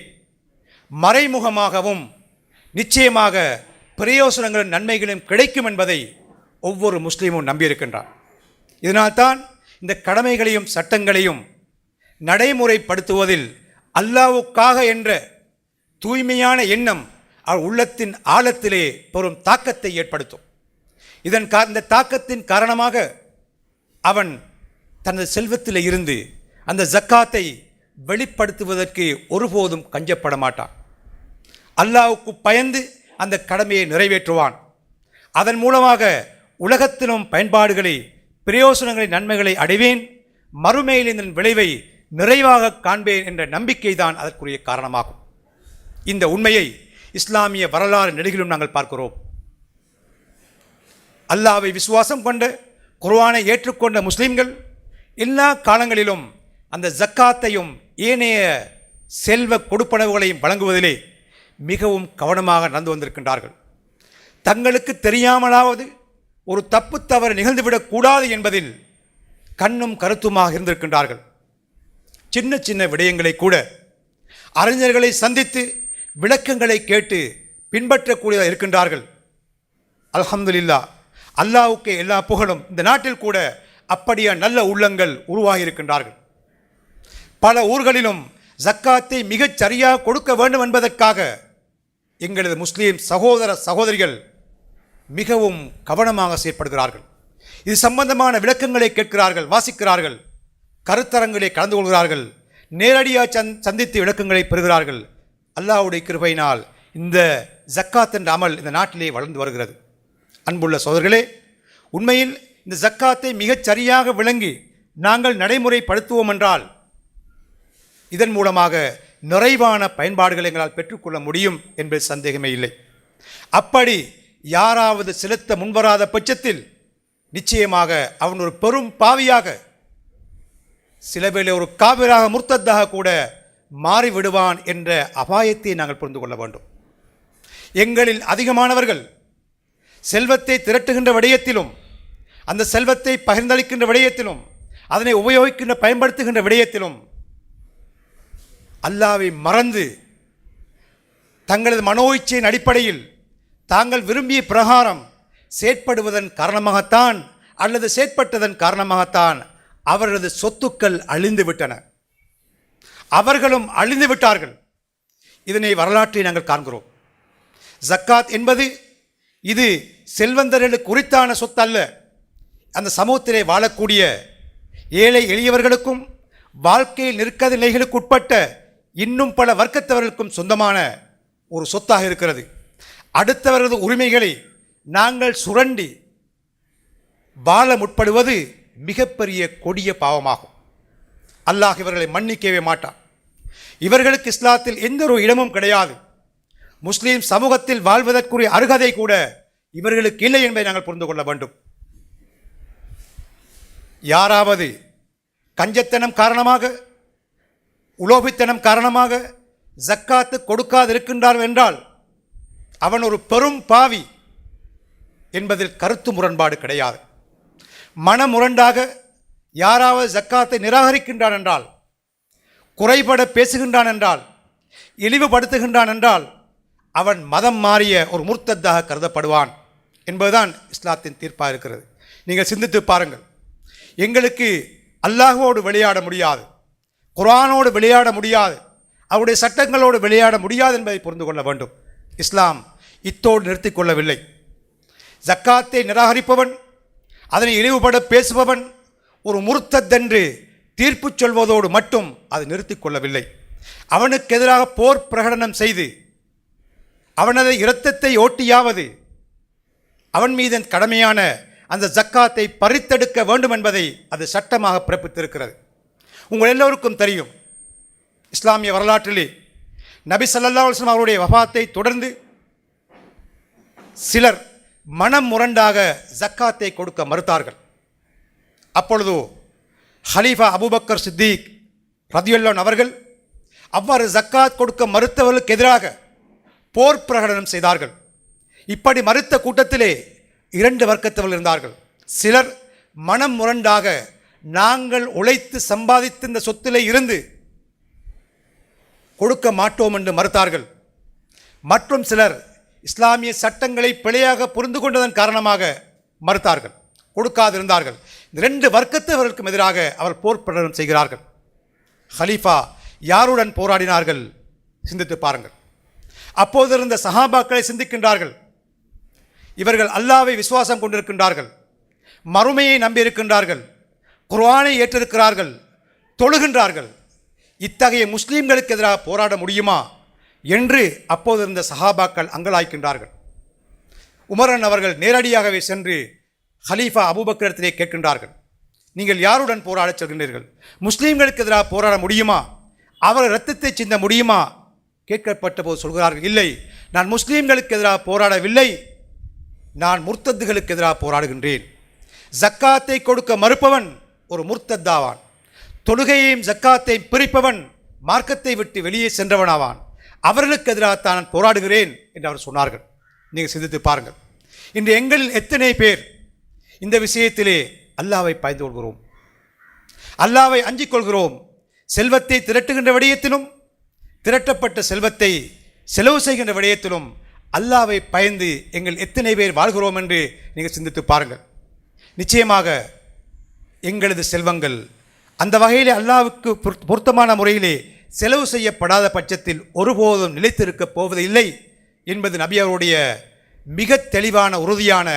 மறைமுகமாகவும் நிச்சயமாக பிரயோசனங்களும் நன்மைகளும் கிடைக்கும் என்பதை ஒவ்வொரு முஸ்லீமும் நம்பியிருக்கின்றார். இதனால்தான் இந்த கடமைகளையும் சட்டங்களையும் நடைமுறைப்படுத்துவதில் அல்லாஹ்வுக்காக என்ற தூய்மையான எண்ணம் அவர் உள்ளத்தின் ஆழத்திலே பெரும் தாக்கத்தை ஏற்படுத்தும். இந்த தாக்கத்தின் காரணமாக அவன் தனது செல்வத்தில் இருந்து அந்த ஜக்காத்தை வெளிப்படுத்துவதற்கு ஒருபோதும் கஞ்சப்பட மாட்டான். அல்லாஹ்வுக்கு பயந்து அந்த கடமையை நிறைவேற்றுவான். அதன் மூலமாக உலகத்திலும் பயன்பாடுகளை, பிரயோசனங்களை, நன்மைகளை அடைவேன், மறுமையில் இந்த விளைவை நிறைவாக காண்பேன் என்ற நம்பிக்கை தான் அதற்குரிய காரணமாகும். இந்த உண்மையை இஸ்லாமிய வரலாறு நெடுகிலும் நாங்கள் பார்க்கிறோம். அல்லாஹ்வை விசுவாசம் கொண்ட, குர்ஆனை ஏற்றுக்கொண்ட முஸ்லிம்கள் எல்லா காலங்களிலும் அந்த ஜக்காத்தையும் ஏனைய செல்வ கொடுப்பனவுகளையும் வழங்குவதிலே மிகவும் கவனமாக நடந்து வந்திருக்கின்றார்கள். தங்களுக்கு தெரியாமலாவது ஒரு தப்பு தவறு நிகழ்ந்துவிடக்கூடாது என்பதில் கண்ணும் கருத்துமாக இருந்திருக்கின்றார்கள். சின்ன சின்ன விடயங்களை கூட அறிஞர்களை சந்தித்து விளக்கங்களை கேட்டு பின்பற்றக்கூடியதாக இருக்கின்றார்கள். அல்ஹம்துலில்லாஹ், அல்லாஹ்வுக்கு எல்லா புகழும். இந்த நாட்டில் கூட அப்படியே நல்ல உள்ளங்கள் உருவாகி இருக்கின்றார்கள். பல ஊர்களிலும் ஜக்காத்தை மிகச் சரியாக கொடுக்க வேண்டும் என்பதற்காக எங்களது முஸ்லீம் சகோதர சகோதரிகள் மிகவும் கவனமாக செயற்படுகிறார்கள். இது சம்பந்தமான விளக்கங்களை கேட்கிறார்கள், வாசிக்கிறார்கள், கருத்தரங்களை கலந்து கொள்கிறார்கள், நேரடியாக சந்தித்து விளக்கங்களை பெறுகிறார்கள். அல்லாஹ்வுடைய கிருபையினால் இந்த ஜக்காத் என்ற அமல் இந்த நாட்டிலே வளர்ந்து வருகிறது. அன்புள்ள சகோதரர்களே, உண்மையில் இந்த ஜக்காத்தை மிகச் சரியாக விளங்கி நாங்கள் நடைமுறைப்படுத்துவோம் என்றால் இதன் மூலமாக நிறைவான பயன்பாடுகளை எங்களால் பெற்றுக்கொள்ள முடியும் என்பது சந்தேகமே இல்லை. அப்படி யாராவது செலுத்த முன்வராத பட்சத்தில் நிச்சயமாக அவன் ஒரு பெரும் பாவியாக, சில வேளை ஒரு காபிராக, முர்த்தத்தாக கூட மாறிவிடுவான் என்ற அபாயத்தை நாங்கள் புரிந்து கொள்ள வேண்டும். எங்களில் அதிகமானவர்கள் செல்வத்தை திரட்டுகின்ற விடயத்திலும், அந்த செல்வத்தை பகிர்ந்தளிக்கின்ற விடயத்திலும், அதனை உபயோகிக்கின்ற பயன்படுத்துகின்ற விடயத்திலும் அல்லாஹ்வை மறந்து தங்களது மனோ இச்சையின் அடிப்படையில் தாங்கள் விரும்பிய பிரகாரம் செயற்படுவதன் காரணமாகத்தான் அல்லது செயற்பட்டதன் காரணமாகத்தான் அவர்களது சொத்துக்கள் அழிந்து விட்டன. அவர்களும் அழிந்து விட்டார்கள். இதனை வரலாற்றை நாங்கள் காண்கிறோம். ஜக்காத் என்பது இது செல்வந்தர்களுக்கு குறித்தான சொத்து அல்ல. அந்த சமூகத்திலே வாழக்கூடிய ஏழை எளியவர்களுக்கும் வாழ்க்கையில் நெருக்கடி நிலைகளுக்கு உட்பட்ட இன்னும் பல வர்க்கத்தவர்களுக்கும் சொந்தமான ஒரு சொத்தாக இருக்கிறது. அடுத்தவர்களது உரிமைகளை நாங்கள் சுரண்டி வாழ முற்படுவது மிகப்பெரிய கொடிய பாவமாகும். அல்லாஹ் இவர்களை மன்னிக்கவே மாட்டான். இவர்களுக்கு இஸ்லாத்தில் எந்த ஒரு இடமும் கிடையாது. முஸ்லீம் சமூகத்தில் வாழ்வதற்குரிய அருகதை கூட இவர்களுக்கு இல்லை என்பதை நாங்கள் புரிந்து கொள்ள வேண்டும். யாராவது கஞ்சத்தனம் காரணமாக, உலோபித்தனம் காரணமாக ஜக்காத்து கொடுக்காது இருக்கின்றார் என்றால் அவன் ஒரு பெரும் பாவி என்பதில் கருத்து முரண்பாடு கிடையாது. மனமுரண்டாக யாராவது ஜக்காத்தை நிராகரிக்கின்றான் என்றால், குறைபட பேசுகின்றான் என்றால், இழிவுபடுத்துகின்றான் என்றால் அவன் மதம் மாறிய ஒரு முர்த்தத்தாக கருதப்படுவான் என்பதுதான் இஸ்லாத்தின் தீர்ப்பாக இருக்கிறது. நீங்கள் சிந்தித்து பாருங்கள். எங்களுக்கு அல்லாஹ்வோடு விளையாட முடியாது, குர்ஆனோடு விளையாட முடியாது, அவருடைய சட்டங்களோடு விளையாட முடியாது என்பதை புரிந்து கொள்ள வேண்டும். இஸ்லாம் இத்தோடு நிறுத்திக் கொள்ளவில்லை. ஜக்காத்தை நிராகரிப்பவன், அதனை இழிவுபட பேசுபவன் ஒரு முர்த்தத் தீர்ப்பு சொல்வதோடு மட்டும் அது நிறுத்திக் கொள்ளவில்லை. அவனுக்கு எதிராக போர் பிரகடனம் செய்து அவனது இரத்தத்தை ஓட்டியாவது அவன் மீது கடமையான அந்த ஜக்காத்தை பறித்தெடுக்க வேண்டும் என்பதை அது சட்டமாக பிறப்பித்திருக்கிறது. உங்கள் எல்லோருக்கும் தெரியும், இஸ்லாமிய வரலாற்றிலே நபி ஸல்லல்லாஹு அலைஹி வஸல்லம் அவருடைய வஃபாத்தை தொடர்ந்து சிலர் மனம் முரண்டாக ஜக்காத்தை கொடுக்க மறுத்தார்கள். அப்பொழுது ஹலீஃபா அபூபக்கர் சித்திக் ரதியல்லாஹு அவர்கள் அவ்வாறு ஜக்காத் கொடுக்க மறுத்தவர்களுக்கு எதிராக போர் பிரகடனம் செய்தார்கள். இப்படி மறுத்த கூட்டத்திலே 2 வர்க்கத்தவர்கள் இருந்தார்கள். சிலர் மனம் முரண்டாக நாங்கள் உழைத்து சம்பாதித்த இந்த சொத்திலே இருந்து கொடுக்க மாட்டோம் என்று மறுத்தார்கள். மற்றும் சிலர் இஸ்லாமிய சட்டங்களை பிழையாக புரிந்து கொண்டதன் காரணமாக மறுத்தார்கள், கொடுக்காதிருந்தார்கள். இந்த 2 வர்க்கத்தவர்களுக்கும் எதிராக அவர் போர் பிரகடனம் செய்கிறார்கள். ஹலீஃபா யாருடன் போராடினார்கள் சிந்தித்து பாருங்கள். அப்போது இருந்த சஹாபாக்களை சிந்திக்கின்றார்கள். இவர்கள் அல்லாஹ்வை விசுவாசம் கொண்டிருக்கின்றார்கள், மறுமையை நம்பியிருக்கின்றார்கள், குர்ஆனை ஏற்றிருக்கிறார்கள், தொழுகின்றார்கள். இத்தகைய முஸ்லீம்களுக்கு எதிராக போராட முடியுமா என்று அப்போது இருந்த சஹாபாக்கள் அங்கலாய்க்கின்றார்கள். உமரன் அவர்கள் நேரடியாகவே சென்று ஹலீஃபா அபூபக்கரிடத்திலே கேட்கின்றார்கள், நீங்கள் யாருடன் போராடச் செல்கின்றீர்கள்? முஸ்லீம்களுக்கு எதிராக போராட முடியுமா? அவர் இரத்தத்தை சிந்த முடியுமா? கேட்கப்பட்ட போது சொல்கிறார்கள், இல்லை, நான் முஸ்லீம்களுக்கு எதிராக போராடவில்லை, நான் முர்த்தத்துகளுக்கு எதிராக போராடுகின்றேன். ஜக்காத்தை கொடுக்க மறுப்பவன் ஒரு முர்த்தத்தாவான், தொழுகையையும் ஜக்காத்தையும் பிரிப்பவன் மார்க்கத்தை விட்டு வெளியே சென்றவனாவான். அவர்களுக்கு எதிராக நான் போராடுகிறேன் என்று அவர் சொன்னார்கள். நீங்கள் சிந்தித்து பாருங்கள், இன்று எங்களில் எத்தனை பேர் இந்த விஷயத்திலே அல்லாஹ்வை பயந்து கொள்கிறோம், அல்லாஹ்வை அஞ்சிக் கொள்கிறோம்? செல்வத்தை திரட்டுகின்ற விடயத்திலும் திரட்டப்பட்ட செல்வத்தை செலவு செய்கின்ற விடயத்திலும் அல்லாஹ்வை பயந்து எங்கள் எத்தனை பேர் வாழ்கிறோம் என்று நீங்கள் சிந்தித்து பாருங்கள். நிச்சயமாக எங்களது செல்வங்கள் அந்த வகையிலே அல்லாஹ்வுக்கு பொருத்தமான முறையிலே செலவு செய்யப்படாத பட்சத்தில் ஒருபோதும் நிலைத்திருக்கப் போவதில்லை என்பது நபி அவருடைய மிக தெளிவான உறுதியான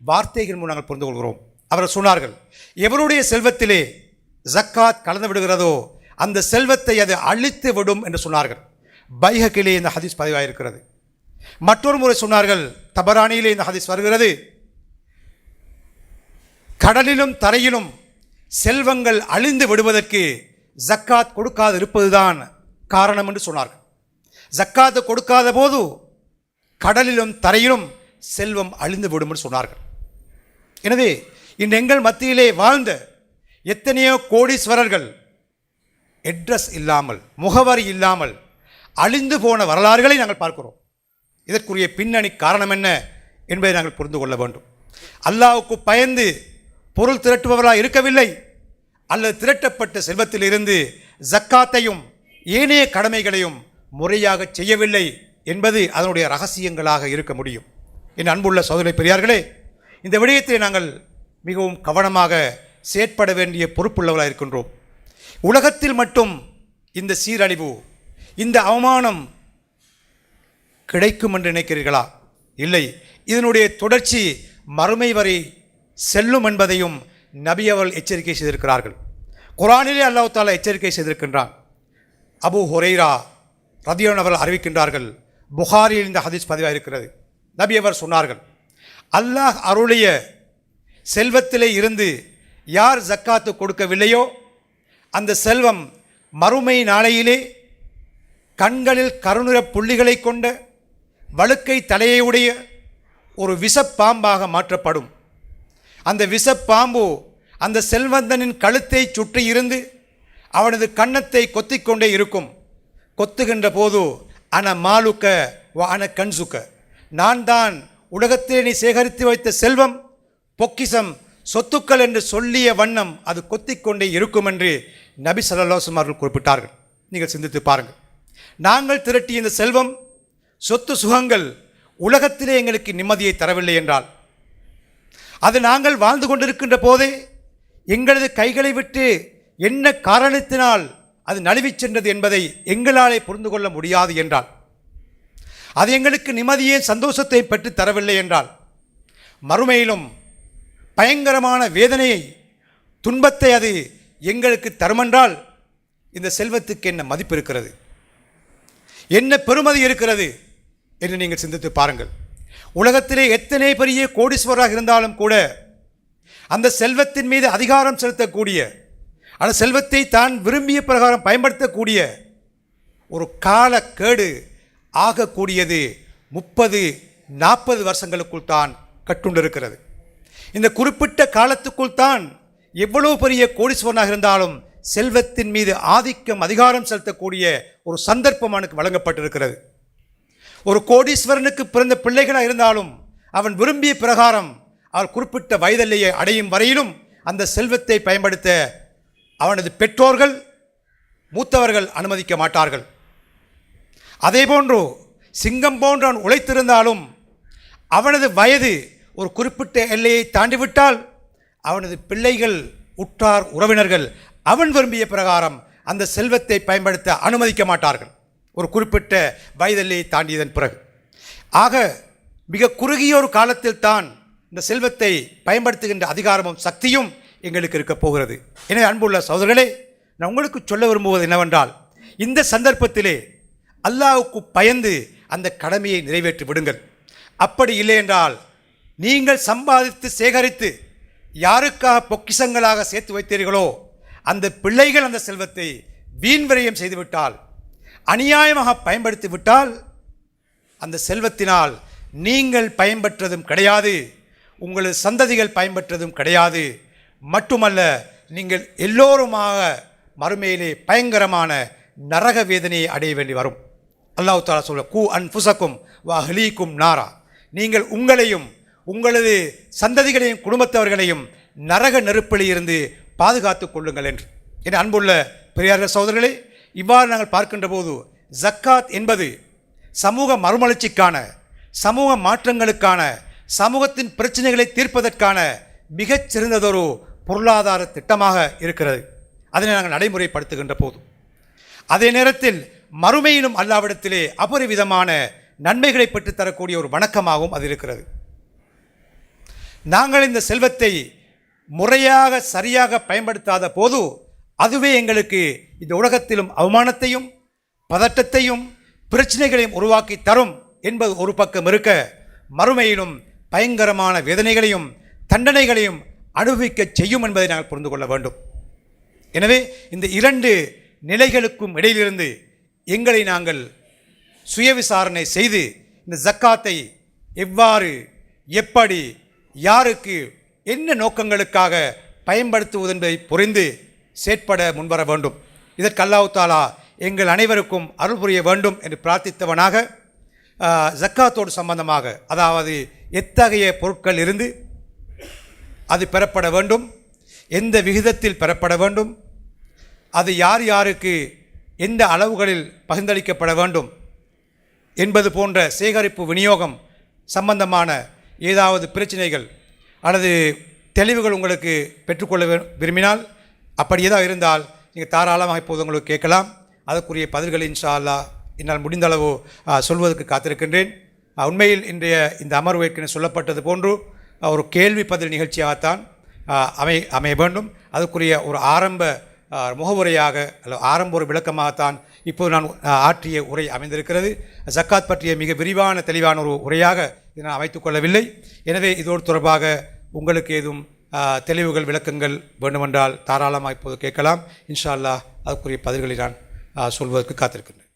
வார்த்தைகள் மூலம் நாங்கள் புரிந்து கொள்கிறோம். அவர் சொன்னார்கள், எவருடைய செல்வத்திலே ஜக்காத் கலந்து விடுகிறதோ அந்த செல்வத்தை அது அழித்து விடும் என்று சொன்னார்கள். பைஹக்கிலே இந்த ஹதீஸ் பதிவாயிருக்கிறது. மற்றொரு முறை சொன்னார்கள், தபரானியிலே இந்த ஹதீஸ் வருகிறது, கடலிலும் தரையிலும் செல்வங்கள் அழிந்து விடுவதற்கு ஜக்காத் கொடுக்காது இருப்பதுதான் காரணம் என்று சொன்னார்கள். ஜக்காத்து கொடுக்காத போது கடலிலும் தரையிலும் செல்வம் அழிந்து விடும் என்று சொன்னார்கள். எனவே இன்று எங்கள் மத்தியிலே வாழ்ந்த எத்தனையோ கோடீஸ்வரர்கள் அட்ரஸ் இல்லாமல், முகவரி இல்லாமல் அழிந்து போன வரலாறுகளை நாங்கள் பார்க்கிறோம். இதற்குரிய பின்னணி காரணம் என்ன என்பதை நாங்கள் புரிந்து கொள்ள வேண்டும். அல்லாஹ்வுக்கு பயந்து பொருள் திரட்டுபவர்களாக இருக்கவில்லை, அல்லது திரட்டப்பட்ட செல்வத்திலிருந்து ஜக்காத்தையும் ஏனைய கடமைகளையும் முறையாக செய்யவில்லை என்பது அதனுடைய ரகசியங்களாக இருக்க முடியும். என் அன்புள்ள சகோதர பெரியார்களே, இந்த விடயத்தை நாங்கள் மிகவும் கவனமாக செயற்பட வேண்டிய பொறுப்புள்ளவர்களாக இருக்கின்றோம். உலகத்தில் மட்டும் இந்த சீரழிவு, இந்த அவமானம் கிடைக்கும் என்று நினைக்கிறீர்களா? இல்லை, இதனுடைய தொடர்ச்சி மறுமை வரை செல்லும் என்பதையும் நபி அவர்கள் எச்சரிக்கை செய்திருக்கிறார்கள். குர்ஆனிலே அல்லாஹ் தஆலா எச்சரிக்கை செய்திருக்கின்றான். அபூ ஹுரைரா ரதியல்லாஹு அவர்கள் அறிவிக்கின்றார்கள், புகாரியில் இந்த ஹதீஸ் பதிவாயிருக்கிறது. நபி அவர் சொன்னார்கள், அல்லாஹ் அருளிய செல்வத்திலே இருந்து யார் ஜக்காத்து கொடுக்கவில்லையோ அந்த செல்வம் மறுமை நாளையிலே கண்களில் கருநிற புள்ளிகளை கொண்ட வழுக்கை தலையுடைய ஒரு விஷப்பாம்பாக மாற்றப்படும். அந்த விஷப்பாம்பு அந்த செல்வந்தனின் கழுத்தை சுற்றி இருந்து அவனது கன்னத்தை கொத்திக்கொண்டே இருக்கும். கொத்துகின்ற போது அன மாலுக்க வ அன கன்சுக்க, நான் தான் உலகத்திலே நீ சேகரித்து வைத்த செல்வம், பொக்கிசம், சொத்துக்கள் என்று சொல்லிய வண்ணம் அது கொத்திக்கொண்டே இருக்கும் என்று நபி ஸல்லல்லாஹு அலைஹி வஸல்லம் அவர்கள் குறிப்பிட்டார்கள். நீங்கள் சிந்தித்து பாருங்கள், நாங்கள் திரட்டிய இந்த செல்வம், சொத்து சுகங்கள் உலகத்திலே எங்களுக்கு நிம்மதியை தரவில்லை என்றால், அது நாங்கள் வாழ்ந்து கொண்டிருக்கின்ற போதே எங்களது கைகளை விட்டு என்ன காரணத்தினால் அது நழுவிச் சென்றது என்பதை எங்களாலே புரிந்து கொள்ள முடியாது என்றால், அது எங்களுக்கு நிம்மதியே சந்தோஷத்தை பெற்று தரவில்லை என்றால், மறுமையிலும் பயங்கரமான வேதனையை, துன்பத்தை அது எங்களுக்கு தருமென்றால் இந்த செல்வத்துக்கு என்ன மதிப்பு இருக்கிறது, என்ன பெருமதி இருக்கிறது என்று நீங்கள் சிந்தித்து பாருங்கள். உலகத்திலே எத்தனை பெரிய கோடீஸ்வரராக இருந்தாலும் கூட அந்த செல்வத்தின் மீது அதிகாரம் செலுத்தக்கூடிய, அந்த செல்வத்தை தான் விரும்பிய பிரகாரம் பயன்படுத்தக்கூடிய ஒரு காலக்கேடு ஆகக்கூடியது 30-40 வருஷங்களுக்குள் தான் கட்டுண்டிருக்கிறது. இந்த குறிப்பிட்ட காலத்துக்குள் தான் எவ்வளவு பெரிய கோடீஸ்வரனாக இருந்தாலும் செல்வத்தின் மீது ஆதிக்கம் அதிகாரம் செலுத்தக்கூடிய ஒரு சந்தர்ப்பம் அவனுக்கு வழங்கப்பட்டிருக்கிறது. ஒரு கோடீஸ்வரனுக்கு பிறந்த பிள்ளைகளாக இருந்தாலும் அவன் விரும்பிய பிரகாரம் அவர் குறிப்பிட்ட வயதெல்லையை அடையும் வரையிலும் அந்த செல்வத்தை பயன்படுத்த அவனது பெற்றோர்கள் மூத்தவர்கள் அனுமதிக்க மாட்டார்கள். அதேபோன்று சிங்கம் போன்று அவன் உழைத்திருந்தாலும் அவனது வயது ஒரு குறிப்பிட்ட எல்லையை தாண்டிவிட்டால் அவனது பிள்ளைகள் உற்றார் உறவினர்கள் அவன் விரும்பிய பிரகாரம் அந்த செல்வத்தை பயன்படுத்த அனுமதிக்க மாட்டார்கள் ஒரு குறிப்பிட்ட வயதெல்லையை தாண்டியதன் பிறகு. ஆக மிக குறுகிய ஒரு காலத்தில் தான் இந்த செல்வத்தை பயன்படுத்துகின்ற அதிகாரமும் சக்தியும் எங்களுக்கு இருக்க போகிறது. எனவே அன்புள்ள சகோதரர்களே, நான் உங்களுக்கு சொல்ல விரும்புவது என்னவென்றால், இந்த சந்தர்ப்பத்திலே அல்லாஹ்வுக்கு பயந்து அந்த கடமையை நிறைவேற்றி விடுங்கள். அப்படி இல்லை என்றால் நீங்கள் சம்பாதித்து சேகரித்து யாருக்காக பொக்கிஷங்களாக சேர்த்து வைத்தீர்களோ அந்த பிள்ளைகள் அந்த செல்வத்தை வீண் விரயம் செய்துவிட்டால், அநியாயமாக பயன்படுத்தி விட்டால், அந்த செல்வத்தினால் நீங்கள் பயன்பெற்றதும் கிடையாது, உங்களது சந்ததிகள் பயன்பெற்றதும் கிடையாது. மட்டுமல்ல, நீங்கள் எல்லோருமாக மறுமையிலே பயங்கரமான நரக வேதனையை அடைய வேண்டி வரும். அல்லாஹ் தஆலா சொல்ல, கூ அன்ஃபுஸக்கும் வ அஹ்லீக்கும் நாரா, நீங்கள் உங்களையும் உங்களது சந்ததிகளையும் குடும்பத்தவர்களையும் நரக நெருப்பில் இருந்து பாதுகாத்து கொள்ளுங்கள் என்று. என் அன்புள்ள பெரியார் சகோதரர்களே, இவ்வாறு நாங்கள் பார்க்கின்ற போது ஜக்காத் என்பது சமூக மறுமலர்ச்சிக்கான, சமூக மாற்றங்களுக்கான, சமூகத்தின் பிரச்சனைகளை தீர்ப்பதற்கான மிகச் சிறந்ததொரு பொருளாதார திட்டமாக இருக்கிறது. அதனை நாங்கள் நடைமுறைப்படுத்துகின்ற போது அதே நேரத்தில் மறுமையிலும் அல்லாவிடத்திலே அபரிவிதமான நன்மைகளை பெற்றுத்தரக்கூடிய ஒரு வணக்கமாகவும் அது இருக்கிறது. நாங்கள் இந்த செல்வத்தை முறையாக சரியாக பயன்படுத்தாத போது அதுவே எங்களுக்கு இந்த உலகத்திலும் அவமானத்தையும் பதட்டத்தையும் பிரச்சனைகளையும் உருவாக்கி தரும் என்பது ஒரு பக்கம் இருக்க, மறுமையிலும் பயங்கரமான வேதனைகளையும் தண்டனைகளையும் அனுபவிக்க செய்யும் என்பதை நாங்கள் புரிந்து கொள்ள வேண்டும். எனவே இந்த இரண்டு நிலைகளுக்கும் இடையிலிருந்து எங்களை நாங்கள் சுய விசாரணை செய்து இந்த ஜக்காத்தை எவ்வாறு, எப்படி, யாருக்கு, என்ன நோக்கங்களுக்காக பயன்படுத்துவது என்பதை புரிந்து செயற்பட முன்வர வேண்டும். இதற்கு அல்லாஹ் தஆலா எங்கள் அனைவருக்கும் அருள் புரிய வேண்டும் என்று பிரார்த்தித்தவனாக, ஜக்காத்தோடு சம்பந்தமாக, அதாவது எத்தகைய பொருட்கள் இருந்து அது பெறப்பட வேண்டும், எந்த விகிதத்தில் பெறப்பட வேண்டும், அது யார் யாருக்கு எந்த அளவுகளில் பகிர்ந்தளிக்கப்பட வேண்டும் என்பது போன்ற சேகரிப்பு விநியோகம் சம்பந்தமான ஏதாவது பிரச்சனைகள் அல்லது தெளிவுகள் உங்களுக்கு பெற்றுக்கொள்ள விரும்பினால், அப்படி ஏதாவது இருந்தால் நீங்கள் தாராளமாக இப்போது உங்களுக்கு கேட்கலாம். அதற்குரிய பதில்களை இன்ஷா அல்லாஹ் என்னால் முடிந்தளவு சொல்வதற்கு காத்திருக்கின்றேன். உண்மையில் இன்றைய இந்த அமர்வு ஏற்கனவே சொல்லப்பட்டது போன்று ஒரு கேள்வி பதில் நிகழ்ச்சியாகத்தான் அமைய வேண்டும். அதுக்குரிய ஒரு ஆரம்ப முகவுரையாக அல்லது ஆரம்ப ஒரு விளக்கமாகத்தான் இப்போது நான் ஆற்றிய உரை அமைந்திருக்கிறது. ஜக்காத் பற்றிய மிக விரிவான தெளிவான ஒரு உரையாக இதை நான் அமைத்துக் கொள்ளவில்லை. எனவே இதோடு தொடர்பாக உங்களுக்கு ஏதும் தெளிவுகள் விளக்கங்கள் வேண்டுமென்றால் தாராளமாக இப்போது கேட்கலாம். இன்ஷா அல்லாஹ் அதுக்குரிய பதில்களை நான் சொல்வதற்கு காத்திருக்கின்றேன்.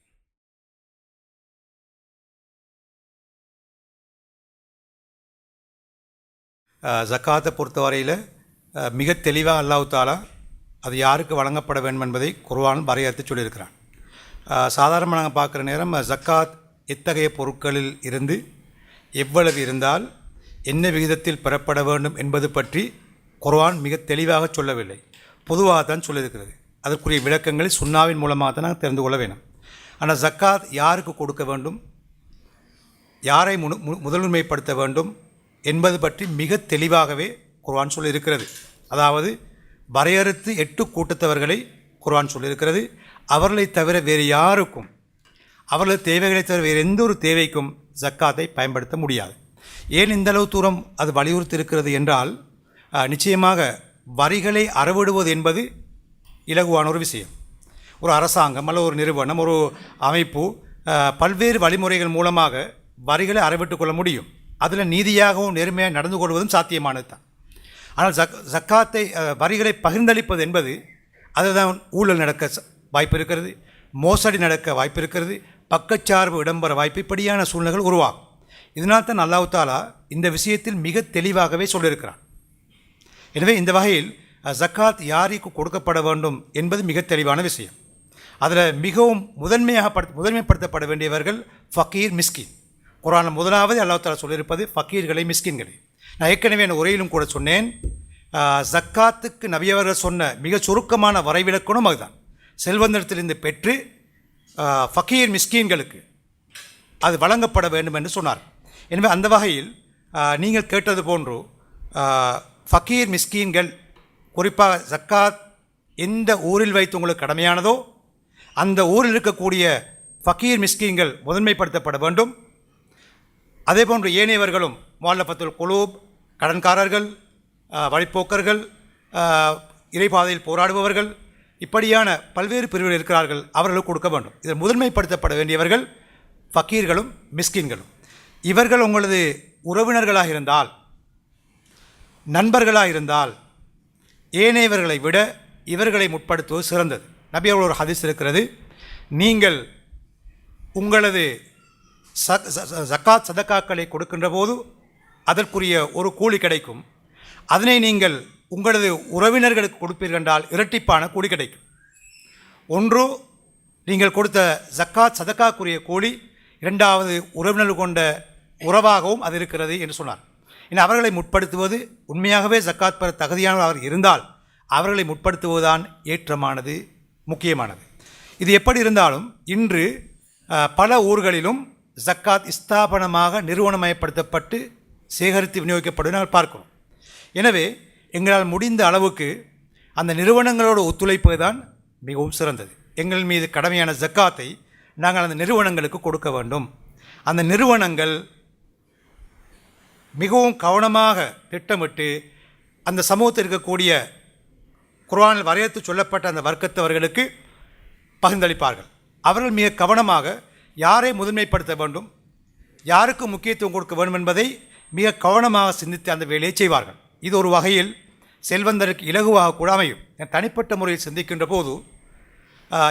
ஜக்காத்தை பொறுத்தவரையில் மிக தெளிவாக அல்லாஹ் தஆலா அது யாருக்கு வழங்கப்பட வேண்டும் என்பதை குர்ஆன் வரையறுத்து சொல்லியிருக்கிறான். சாதாரணமாக நாங்கள் பார்க்குற நேரம் ஜக்காத் எத்தகைய பொருட்களில் இருந்து எவ்வளவு இருந்தால் என்ன விகிதத்தில் பெறப்பட வேண்டும் என்பது பற்றி குர்ஆன் மிக தெளிவாக சொல்லவில்லை, பொதுவாக தான் சொல்லியிருக்கிறது. அதற்குரிய விளக்கங்களை சுன்னாவின் மூலமாக தான் நாங்கள் தெரிந்து கொள்ள வேண்டும். ஆனால் ஜக்காத் யாருக்கு கொடுக்க வேண்டும், யாரை முதன்மைப்படுத்த வேண்டும் என்பது பற்றி மிக தெளிவாகவே குர்ஆன் சொல்லியிருக்கிறது. அதாவது வரையறுத்து 8 கூட்டத்தவர்களை குர்ஆன் சொல்லியிருக்கிறது. அவர்களை தவிர வேறு யாருக்கும், அவர்களது தேவைகளை தவிர வேறு எந்த ஒரு தேவைக்கும் ஜக்காத்தை பயன்படுத்த முடியாது. ஏன் இந்தளவு தூரம் அது வலியுறுத்தி இருக்கிறது என்றால், நிச்சயமாக வரிகளை அறவிடுவது என்பது இலகுவான ஒரு விஷயம். ஒரு அரசாங்கம் அல்ல ஒரு நிறுவனம், ஒரு அமைப்பு பல்வேறு வழிமுறைகள் மூலமாக வரிகளை அறவிட்டுக் கொள்ள முடியும். அதில் நீதியாகவும் நேர்மையாக நடந்து கொள்வதும் சாத்தியமானது தான். ஆனால் ஜக்காத்தை வரிகளை பகிர்ந்தளிப்பது என்பது அதுதான் ஊழல் நடக்க வாய்ப்பு இருக்கிறது, மோசடி நடக்க வாய்ப்பு இருக்கிறது, பக்கச்சார்பு இடம்பெற வாய்ப்பு, இப்படியான சூழ்நிலைகள் உருவாகும். இதனால் தான் அல்லாஹ் தஆலா இந்த விஷயத்தில் மிக தெளிவாகவே சொல்லியிருக்கிறான். எனவே இந்த வகையில் ஜக்காத் யாருக்கு கொடுக்கப்பட வேண்டும் என்பது மிக தெளிவான விஷயம். அதில் மிகவும் முதன்மைப்படுத்தப்பட வேண்டியவர்கள் ஃபக்கீர், மிஸ்கின். குர்ஆனில் முதலாவது அல்லாஹ் தஆலா சொல்லியிருப்பது ஃபக்கீர்களை, மிஸ்கின்களை. நான் ஏற்கனவே என் உரையிலும் கூட சொன்னேன், ஜக்காத்துக்கு நபி அவர்கள் சொன்ன மிக சுருக்கமான வரைவிலக்கணம் அதுதான். செல்வந்தத்திலிருந்து பெற்று ஃபக்கீர், மிஸ்கீன்களுக்கு அது வழங்கப்பட வேண்டும் என்று சொன்னார். எனவே அந்த வகையில் நீங்கள் கேட்டது போன்று ஃபக்கீர், மிஸ்கீன்கள், குறிப்பாக ஜக்காத் எந்த ஊரில் வைத்து உங்களுக்கு கடமையானதோ அந்த ஊரில் இருக்கக்கூடிய ஃபக்கீர், மிஸ்கீன்கள் முதன்மைப்படுத்தப்பட வேண்டும். அதே போன்று ஏனையவர்களும் முஅல்லஃபத்துல் குலூப், கடன்காரர்கள், வழிப்போக்கர்கள், இறைபாதையில் போராடுபவர்கள், இப்படியான பல்வேறு பிரிவுகள் இருக்கிறார்கள், அவர்களுக்கு கொடுக்க வேண்டும். இதில் முதன்மைப்படுத்தப்பட வேண்டியவர்கள் ஃபக்கீர்களும், மிஸ்கின்களும். இவர்கள் உங்களது உறவினர்களாக இருந்தால், நண்பர்களாக இருந்தால், ஏனையவர்களை விட இவர்களை முற்படுத்துவது சிறந்தது. நபி அவர்கள் ஒரு ஹதீஸ் இருக்கிறது, நீங்கள் உங்களது ஜக்காத் சதக்காக்களை கொடுக்கின்ற போது அதற்குரிய ஒரு கூலி கிடைக்கும். அதனை நீங்கள் உங்களது உறவினர்களுக்கு கொடுப்பீர்கள் என்றால் இரட்டிப்பான கூலி கிடைக்கும். ஒன்று, நீங்கள் கொடுத்த ஜக்காத் சதக்காக்குரிய கூலி, இரண்டாவது உறவினர்கள் கொண்ட உறவாகவும் அது இருக்கிறது என்று சொன்னார். ஏன்னா அவர்களை முற்படுத்துவது, உண்மையாகவே ஜக்காத் பெற தகுதியானவர் இருந்தால் அவர்களை முற்படுத்துவதுதான் ஏற்றமானது, முக்கியமானது. இது எப்படி இருந்தாலும் இன்று பல ஊர்களிலும் ஜக்காத் ஸ்தாபனமாக நிறுவனமயப்படுத்தப்பட்டு சேகரித்து விநியோகிக்கப்படுவதை நாங்கள் பார்க்கிறோம். எனவே எங்களால் முடிந்த அளவுக்கு அந்த நிறுவனங்களோடு ஒத்துழைப்பது தான் மிகவும் சிறந்தது. எங்கள் மீது கடமையான ஜக்காத்தை நாங்கள் அந்த நிறுவனங்களுக்கு கொடுக்க வேண்டும். அந்த நிறுவனங்கள் மிகவும் கவனமாக திட்டமிட்டு அந்த சமூகத்தில் இருக்கக்கூடிய குர்ஆனில் வரையறுத்து சொல்லப்பட்ட அந்த வர்க்கத்தவர்களுக்கு பகிர்ந்தளிப்பார்கள். அவர்கள் மிக கவனமாக யாரை முதன்மைப்படுத்த வேண்டும், யாருக்கு முக்கியத்துவம் கொடுக்க வேண்டும் என்பதை மிக கவனமாக சிந்தித்து அந்த வேலையை செய்வார்கள். இது ஒரு வகையில் செல்வந்தருக்கு இலகுவாக கூட அமையும். தனிப்பட்ட முறையில் சிந்திக்கின்ற போது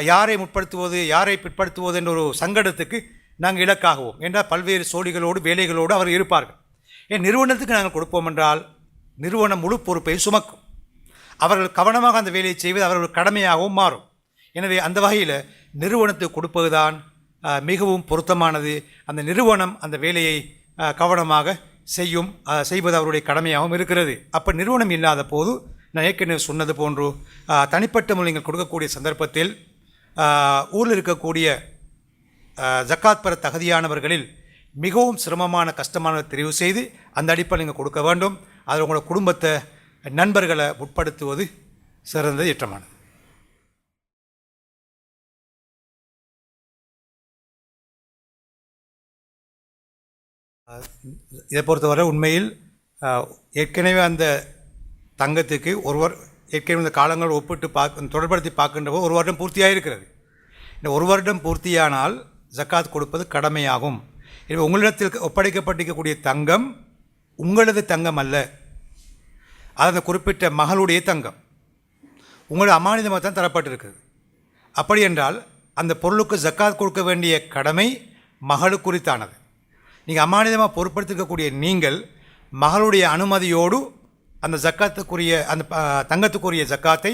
யாரை முற்படுத்துவது, யாரை பிற்படுத்துவது என்ற ஒரு சங்கடத்துக்கு நாங்கள் இலக்காகுவோம். என்றால் பல்வேறு சோழிகளோடு வேலைகளோடு அவர் இருப்பார்கள். ஏன் நிறுவனத்துக்கு நாங்கள் கொடுப்போம் என்றால் நிறுவனம் முழு பொறுப்பை சுமக்கும். அவர்கள் கவனமாக அந்த வேலையை செய்வது அவர்கள் கடமையாகவும் மாறும். எனவே அந்த வகையில் நிறுவனத்துக்கு கொடுப்பது தான் மிகவும் பொருத்தமானது. அந்த நிறுவனம் அந்த வேலையை கவனமாக செய்வது அவருடைய கடமையாகவும் இருக்கிறது. அப்போ நிறுவனம் இல்லாத போது நான் ஏற்கனவே சொன்னது போன்று தனிப்பட்ட முறையில் நீங்கள் கொடுக்கக்கூடிய சந்தர்ப்பத்தில் ஊரில் இருக்கக்கூடிய ஜக்காத் பெற தகுதியானவர்களில் மிகவும் சிரமமான, கஷ்டமான தெரிவு செய்து அந்த அடிப்படையில் நீங்கள் கொடுக்க வேண்டும். அதில் உங்களோட குடும்பத்தை, நண்பர்களை உட்படுத்துவது சிறந்தது, ஏற்றமானது. இதை பொறுத்தவரை உண்மையில் ஏற்கனவே அந்த தங்கத்துக்கு ஏற்கனவே இந்த காலங்கள் ஒப்பிட்டு தொடர்படுத்தி பார்க்கின்ற போது 1 வருடம் பூர்த்தியாக இருக்கிறது. இந்த 1 வருடம் பூர்த்தியானால் ஜக்காத் கொடுப்பது கடமையாகும். எனவே உங்களிடத்தில் ஒப்படைக்கப்பட்டிருக்கக்கூடிய தங்கம் உங்களது தங்கம் அல்ல, அது அந்த குறிப்பிட்ட மகளுடைய தங்கம், உங்களது அமானிதமாக தான் தரப்பட்டிருக்கிறது. அப்படி என்றால் அந்த பொருளுக்கு ஜக்காத் கொடுக்க வேண்டிய கடமை மகளுக்குரித்தானது. நீங்கள் அமானிதமாக பொறுப்படுத்திருக்கக்கூடிய நீங்கள் மகளுடைய அனுமதியோடு அந்த ஜக்காத்துக்குரிய அந்த தங்கத்துக்குரிய ஜக்காத்தை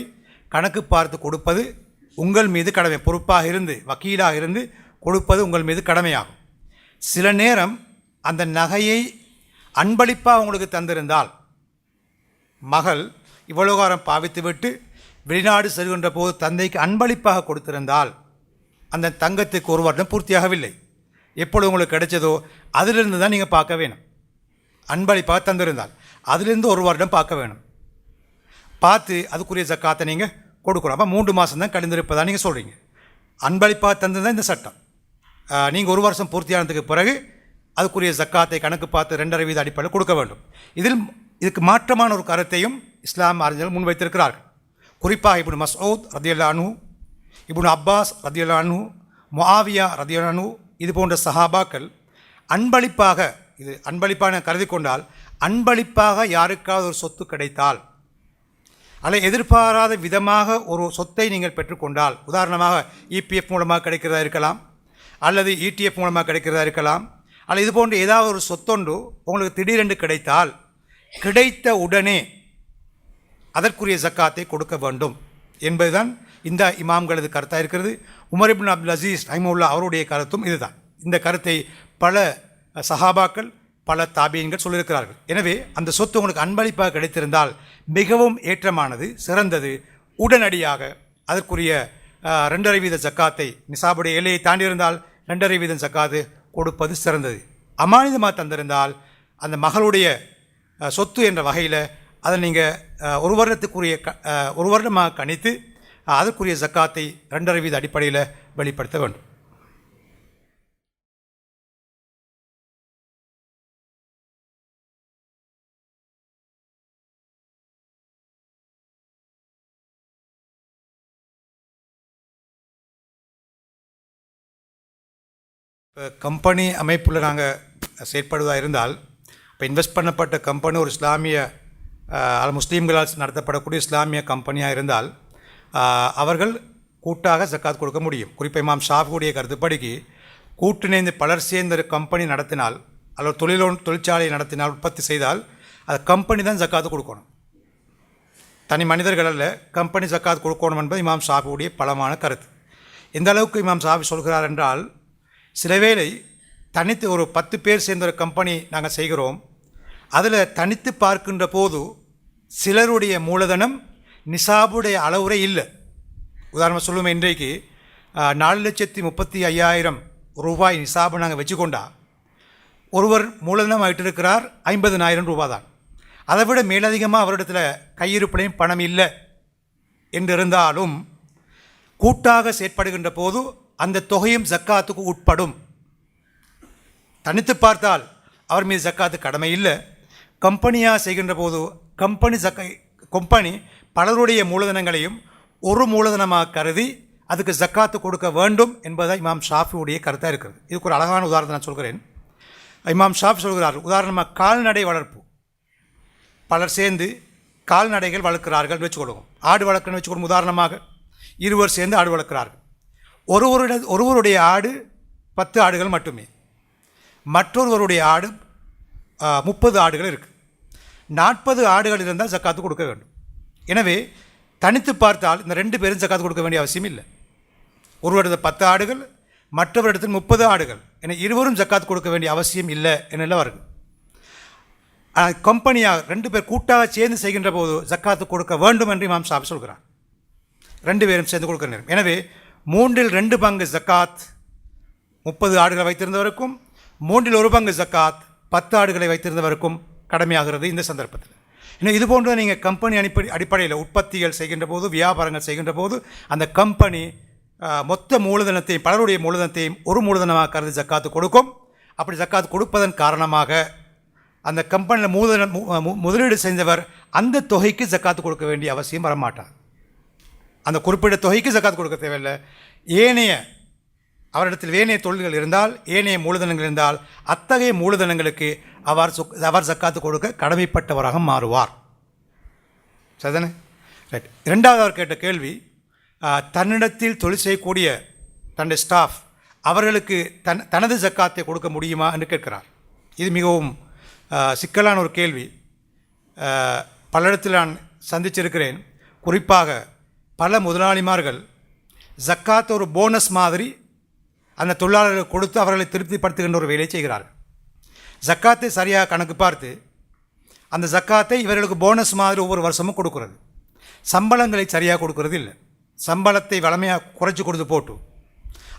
கணக்கு பார்த்து கொடுப்பது உங்கள் மீது கடமை. பொறுப்பாக இருந்து, வக்கீலாக இருந்து கொடுப்பது உங்கள் மீது கடமையாகும். சில நேரம் அந்த நகையை அன்பளிப்பாக உங்களுக்கு தந்திருந்தால், மகள் இவ்வளவு காலம் பாவித்துவிட்டு வெளிநாடு செல்கின்ற போது தந்தைக்கு அன்பளிப்பாக கொடுத்திருந்தால் அந்த தங்கத்துக்கு 1 வருடம் பூர்த்தியாகவில்லை. எப்பொழுது உங்களுக்கு கிடைச்சதோ அதிலிருந்து தான் நீங்கள் பார்க்க வேணும். அன்பளிப்பாக தந்திருந்தால் அதிலிருந்து 1 வருடம் பார்க்க வேணும். பார்த்து அதுக்குரிய ஜக்காத்தை நீங்கள் கொடுக்கணும். அப்போ 3 மாதம் தான் கழிந்திருப்பதாக நீங்கள் சொல்கிறீங்க. அன்பளிப்பாக தந்திருந்தால் இந்த சட்டம். நீங்கள் 1 வருஷம் பூர்த்தியானதுக்கு பிறகு அதுக்குரிய ஜக்காத்தை கணக்கு பார்த்து 2.5% அடிப்படையில் கொடுக்க வேண்டும். இதுக்கு மாற்றமான ஒரு கருத்தையும் இஸ்லாம் அறிஞர்கள் முன்வைத்திருக்கிறார்கள். குறிப்பாக இப்னு மஸ்ஊத் ரதியல்லாஹு அன்ஹு, இப்னு அப்பாஸ் ரதியல்லாஹு அன்ஹு, முஆவியா ரதியல்லாஹு அன்ஹு, இது போன்ற சஹாபாக்கள் அன்பளிப்பாக, இது அன்பளிப்பான கருதி கொண்டால், அன்பளிப்பாக யாருக்காவது ஒரு சொத்து கிடைத்தால், அல்லது எதிர்பாராத விதமாக ஒரு சொத்தை நீங்கள் பெற்றுக்கொண்டால், உதாரணமாக இபிஎஃப் மூலமாக கிடைக்கிறதா இருக்கலாம், அல்லது இடிஎஃப் மூலமாக கிடைக்கிறதா இருக்கலாம், அல்லது இது போன்ற ஏதாவது ஒரு சொத்தொன்று உங்களுக்கு திடீரென்று கிடைத்தால், கிடைத்த உடனே அதற்குரிய ஜக்காத்தை கொடுக்க வேண்டும் என்பதுதான் இந்த இமாம்களது கருத்தாக இருக்கிறது. உமர் இப்னு அப்துல் அசீஸ் ரஹிமஹுல்லாஹ் அவருடைய கருத்தும் இதுதான். இந்த கருத்தை பல சஹாபாக்கள் பல தாபியன்கள் சொல்லியிருக்கிறார்கள். எனவே அந்த சொத்து உங்களுக்கு அன்பளிப்பாக கிடைத்திருந்தால் மிகவும் ஏற்றமானது, சிறந்தது. உடனடியாக அதற்குரிய 2.5% ஜக்காத்தை, நிசாபுடைய எல்லையை தாண்டியிருந்தால் 2.5% ஜக்காத்து கொடுப்பது சிறந்தது. அமானிதமாக தந்திருந்தால் அந்த மகளுடைய சொத்து என்ற வகையில் அதை நீங்கள் ஒரு வருடமாக கணித்து அதற்குரிய ஜக்காத்தை 2.5% அடிப்படையில் வெளிப்படுத்த வேண்டும். இப்போ கம்பெனி அமைப்பில் நாங்கள் செயற்படுவதாக இருந்தால், இப்போ இன்வெஸ்ட் பண்ணப்பட்ட கம்பெனி ஒரு இஸ்லாமிய முஸ்லீம்களால் நடத்தப்படக்கூடிய இஸ்லாமிய கம்பெனியாக இருந்தால் அவர்கள் கூட்டாக ஜக்காத் கொடுக்க முடியும். குறிப்பாக இமாம் ஷாஃபியுடைய கருத்துப்படிக்கு கூட்டிணைந்து பலர் சேர்ந்த ஒரு கம்பெனி நடத்தினால் அல்லது தொழிற்சாலையை நடத்தினால், உற்பத்தி செய்தால் அது கம்பெனி தான் ஜக்காத்து கொடுக்கணும், தனி மனிதர்கள் அல்ல. கம்பெனி ஜக்காத் கொடுக்கணும் என்பது இமாம் ஷாஃபியுடைய பலமான கருத்து. எந்த அளவுக்கு இமாம் ஷாஃபி சொல்கிறார் என்றால், சில வேளை தனித்து ஒரு 10 பேர் சேர்ந்த ஒரு கம்பெனி நாங்கள் செய்கிறோம், அதில் தனித்து பார்க்கின்ற போது சிலருடைய மூலதனம் நிசாபுடைய அளவுரை இல்லை. உதாரணமாக சொல்லுவோம், இன்றைக்கு 4,35,000 ரூபாய் நிசாபு நாங்கள் வச்சுக்கொண்டா ஒருவர் மூலதனம் ஆகிட்டிருக்கிறார் 50,000 ரூபா தான். அதை விட மேலதிகமாக அவரிடத்தில் கையிருப்பிலையும் பணம் இல்லை என்றிருந்தாலும் கூட்டாக செயற்படுகின்ற போது அந்த தொகையும் ஜக்காத்துக்கு உட்படும். தனித்து பார்த்தால் அவர் மீது ஜக்காத்து கடமை இல்லை. கம்பெனியாக செய்கின்ற போது கம்பெனி பலருடைய மூலதனங்களையும் ஒரு மூலதனமாக கருதி அதுக்கு ஜக்காத்து கொடுக்க வேண்டும் என்பதை இமாம் ஷாஃபியுடைய கருத்தாக இருக்கிறது. இதுக்கு ஒரு அழகான உதாரணத்தை நான் சொல்கிறேன். இமாம் ஷாஃபி சொல்கிறார், உதாரணமாக கால்நடை வளர்ப்பு, பலர் சேர்ந்து கால்நடைகள் வளர்க்கிறார்கள் வச்சுக்கொள்வோம். ஆடு வளர்க்கணும்னு வச்சுக்கொள்ளும். உதாரணமாக 20 சேர்ந்து ஆடு வளர்க்கிறார்கள். ஒருவருடைய ஆடு 10 ஆடுகள் மட்டுமே, மற்றொருவருடைய ஆடு 30 ஆடுகள் இருக்குது. 40 ஆடுகள் இருந்தால் ஜக்காத்து கொடுக்க வேண்டும். எனவே தனித்து பார்த்தால் இந்த 2 பேரும் ஜக்காத்து கொடுக்க வேண்டிய அவசியம் இல்லை. ஒருவரிடத்தில் 10 ஆடுகள், மற்றவரிடத்தில் 30 ஆடுகள் என இருவரும் ஜக்காத்து கொடுக்க வேண்டிய அவசியம் இல்லை என்னெல்லாம் வருது. ஆனால் கம்பெனியாக 2 பேர் கூட்டாக சேர்ந்து செய்கின்ற போது ஜக்காத்து கொடுக்க வேண்டும் என்று இமாம் ஷாஃபி சொல்கிறார். 2 பேரும் சேர்ந்து கொடுக்க நேரம். எனவே 3/2 பங்கு ஜக்காத் 30 ஆடுகளை வைத்திருந்தவருக்கும், 1/3 ஜக்காத் 10 ஆடுகளை வைத்திருந்தவருக்கும் கடமையாகிறது இந்த சந்தர்ப்பத்தில். இன்னும் இது போன்ற நீங்கள் கம்பெனி அடிப்படையில் உற்பத்திகள் செய்கின்ற போது, வியாபாரங்கள் செய்கின்ற போது அந்த கம்பெனி மொத்த மூலதனத்தையும் பலருடைய மூலதனத்தையும் ஒரு மூலதனமாக கருதி ஜக்காத்து கொடுக்கும். அப்படி ஜக்காத்து கொடுப்பதன் காரணமாக அந்த கம்பெனியில் முதலீடு செய்தவர் அந்த தொகைக்கு ஜக்காத்து கொடுக்க வேண்டிய அவசியம் வரமாட்டார். அந்த குறிப்பிட்ட தொகைக்கு ஜக்காத்து கொடுக்க தேவையில்லை. அவரிடத்தில் ஏனைய தொழில்கள் இருந்தால், ஏனைய மூலதனங்கள் இருந்தால் அத்தகைய மூலதனங்களுக்கு அவர் ஜக்காத்து கொடுக்க கடமைப்பட்டவராக மாறுவார். சரிதானே? ரைட். 2வது அவர் கேட்ட கேள்வி, தன்னிடத்தில் தொழில் செய்யக்கூடிய தன்னுடைய ஸ்டாஃப் அவர்களுக்கு தனது ஜக்காத்தை கொடுக்க முடியுமா என்று கேட்கிறார். இது மிகவும் சிக்கலான ஒரு கேள்வி. பல இடத்தில் நான் சந்திச்சிருக்கிறேன். குறிப்பாக பல முதலாளிமார்கள் ஜக்காத் ஒரு போனஸ் மாதிரி அந்த தொழிலாளர்கள் கொடுத்து அவர்களை திருப்திப்படுத்துகின்ற ஒரு வேலையை செய்கிறார்கள். ஜக்காத்தை சரியாக கணக்கு பார்த்து அந்த ஜக்காத்தை இவர்களுக்கு போனஸ் மாதிரி ஒவ்வொரு வருஷமும் கொடுக்குறது. சம்பளங்களை சரியாக கொடுக்கறது இல்லை. சம்பளத்தை வளமையாக குறைச்சி கொடுத்து போட்டு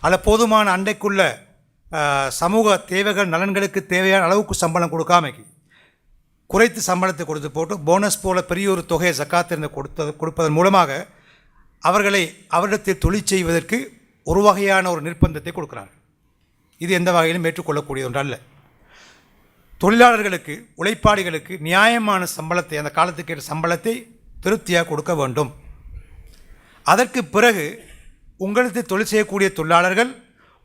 அல்ல போதுமான அண்டைக்குள்ள சமூக தேவைகள் நலன்களுக்கு தேவையான அளவுக்கு சம்பளம் கொடுக்காமைக்கு குறைத்து சம்பளத்தை கொடுத்து போட்டு போனஸ் போல பெரிய ஒரு தொகையை ஜக்காத்திலிருந்து கொடுப்பதன் மூலமாக அவரிடத்தில் தொழில் செய்வதற்கு ஒரு வகையான ஒரு நிர்பந்தத்தை கொடுக்கிறார்கள். இது எந்த வகையிலும் ஏற்றுக்கொள்ளக்கூடிய ஒன்றல்ல. தொழிலாளர்களுக்கு, உழைப்பாளிகளுக்கு நியாயமான சம்பளத்தை, அந்த காலத்துக்கு ஏற்ற சம்பளத்தை திருப்தியாக கொடுக்க வேண்டும். அதற்கு பிறகு உங்களுக்கு தொழில் செய்யக்கூடிய தொழிலாளர்கள்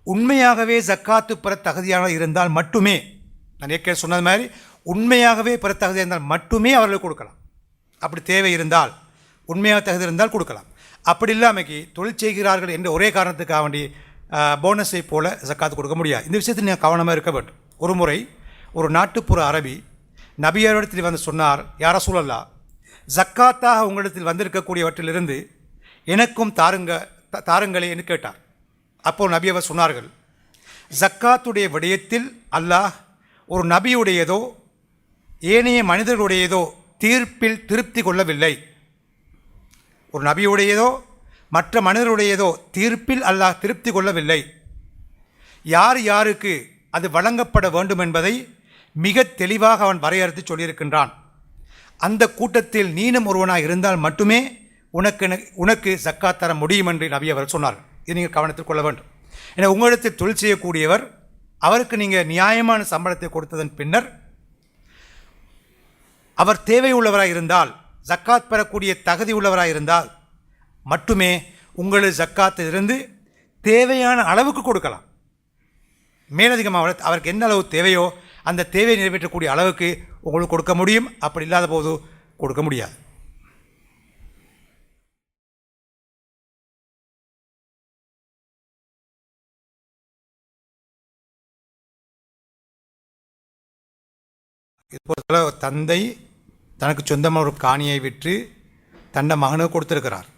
உண்மையாகவே ஜக்காத்து பெற தகுதியாக இருந்தால் மட்டுமே, நான் ஏற்கனவே சொன்னது மாதிரி உண்மையாகவே பெற தகுதியாக இருந்தால் மட்டுமே அவர்களுக்கு கொடுக்கலாம். அப்படி தேவை இருந்தால், உண்மையாக தகுதி இருந்தால் கொடுக்கலாம். அப்படி இல்லாமைக்கு தொழில் செய்கிறார்கள் என்ற ஒரே காரணத்துக்காக வேண்டி போனஸை போல ஜக்காத்து கொடுக்க முடியாது. இந்த விஷயத்தில் நீங்கள் கவனமாக இருக்க வேண்டும். ஒரு முறை ஒரு நாட்டுப்புற அரபி நபியாரிடத்தில் வந்து சொன்னார், யா ரசூலல்லாஹ், ஜக்காத்தாக உங்களிடத்தில் வந்திருக்கக்கூடியவற்றிலிருந்து எனக்கும் தாருங்களே என்று கேட்டார். அப்போது நபி அவர் சொன்னார்கள், ஜக்காத்துடைய விடயத்தில் அல்லாஹ் ஒரு நபியுடையதோ ஏனைய மனிதர்களுடையதோ தீர்ப்பில் திருப்தி கொள்ளவில்லை. ஒரு நபியுடையதோ மற்ற மனிதருடையதோ தீர்ப்பில் அல்லாஹ் திருப்தி கொள்ளவில்லை. யார் யாருக்கு அது வழங்கப்பட வேண்டும் என்பதை மிக தெளிவாக அவன் வரையறுத்து சொல்லியிருக்கின்றான். அந்த கூட்டத்தில் நீனும் ஒருவனாக இருந்தால் மட்டுமே உனக்கு ஜக்காத் தர முடியும் என்று நபி அவர் சொன்னார். இது நீங்கள் கவனத்தில் கொள்ள வேண்டும். ஏன்னா உங்களிடத்தில் தொழில் செய்யக்கூடியவர், அவருக்கு நீங்கள் நியாயமான சம்பளத்தை கொடுத்ததன் பின்னர் அவர் தேவை உள்ளவராக இருந்தால், ஜக்காத் பெறக்கூடிய தகுதி உள்ளவராக இருந்தால் மட்டுமே உங்களது ஜக்காத்திலிருந்து தேவையான அளவுக்கு கொடுக்கலாம். மேலதிகமாக அவருக்கு என்ன அளவு தேவையோ அந்த தேவையை நிறைவேற்றக்கூடிய அளவுக்கு உங்களுக்கு கொடுக்க முடியும். அப்படி இல்லாத போது கொடுக்க முடியாது. இதுபோல தந்தை தனக்கு சொந்தமான ஒரு காணியை விற்று தன்னை மகனுக்கு கொடுத்துருக்கிறார்.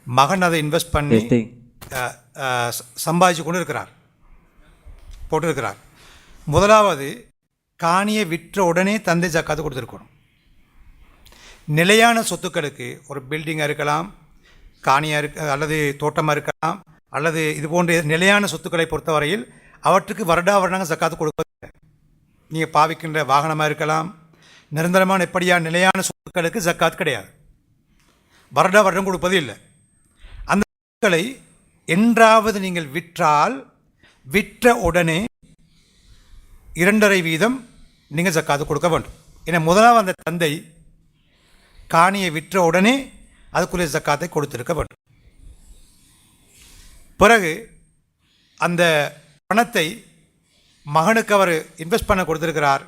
மகன் அதை இன்வெஸ்ட் பண்ணி சம்பாதிச்சு கொண்டு இருக்கிறார், போட்டிருக்கிறார். முதலாவது காணியை விற்ற உடனே தந்தை ஜக்காத்து கொடுத்துருக்கணும். நிலையான சொத்துக்களுக்கு ஒரு பில்டிங்காக இருக்கலாம், காணியாக அல்லது தோட்டமாக இருக்கலாம், அல்லது இது போன்ற நிலையான சொத்துக்களை பொறுத்தவரையில் அவற்றுக்கு வருடாவரணங்க ஜக்காத்து கொடுப்பதில்லை. நீங்கள் பாவிக்கின்ற வாகனமாக இருக்கலாம், நிரந்தரமான எப்படியான நிலையான சொத்துக்களுக்கு ஜக்காத் கிடையாது, வருடம் கொடுப்பது இல்லை. அந்த சொத்துக்களை என்றாவது நீங்கள் விற்றால் விற்ற உடனே 2.5% நீங்கள் ஜக்காத்து கொடுக்க வேண்டும். ஏன்னா முதலாவது அந்த தந்தை காணியை விற்ற உடனே அதுக்குரிய ஜக்காத்தை கொடுத்திருக்க வேண்டும். பிறகு அந்த பணத்தை மகனுக்கு அவர் இன்வெஸ்ட் பண்ண கொடுத்திருக்கிறார்.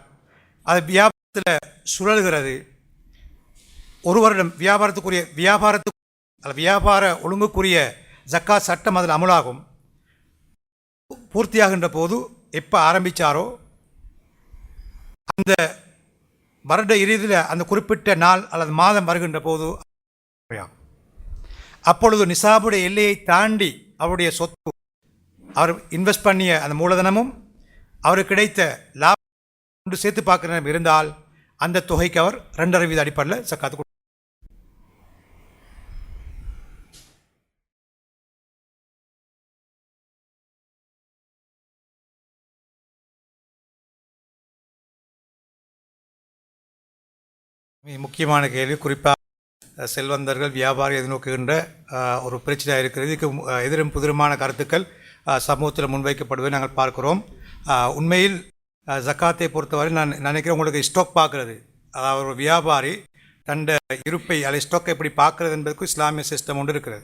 அது வியாபாரத்தில் சுழல்கிறது. ஒரு வருடம் வியாபார ஒழுங்குக்குரிய ஜக்காத் சட்டம் அதில் அமலாகும். பூர்த்தியாகின்ற போது எப்போ ஆரம்பித்தாரோ அந்த வருட இறுதியில் அந்த குறிப்பிட்ட நாள் அல்லது மாதம் வருகின்ற போது அப்பொழுது நிசாபுடைய எல்லையை தாண்டி அவருடைய சொத்து, அவர் இன்வெஸ்ட் பண்ணிய அந்த மூலதனமும் அவருக்கு கிடைத்த லாபம் சேர்த்து பார்க்குற இருந்தால் அந்த தொகைக்கு அவர் 2.5% அடிப்படையில் ஜக்காத்து. முக்கியமான கேள்வி, குறிப்பாக செல்வந்தர்கள் வியாபாரி எதிர்நோக்குகின்ற ஒரு பிரச்சனையாக இருக்கிறது. இதுக்கு எதிரும் புதிருமான கருத்துக்கள் சமூகத்தில் முன்வைக்கப்படுவதை நாங்கள் பார்க்கிறோம். உண்மையில் ஜக்காத்தை பொறுத்தவரை நான் நினைக்கிறேன், உங்களுக்கு ஸ்டாக் பார்க்குறது, அதாவது ஒரு வியாபாரி தண்ட இருப்பை அல்லது ஸ்டாக்கை எப்படி பார்க்குறது என்பதற்கு இஸ்லாமிய சிஸ்டம் ஒன்று இருக்கிறது.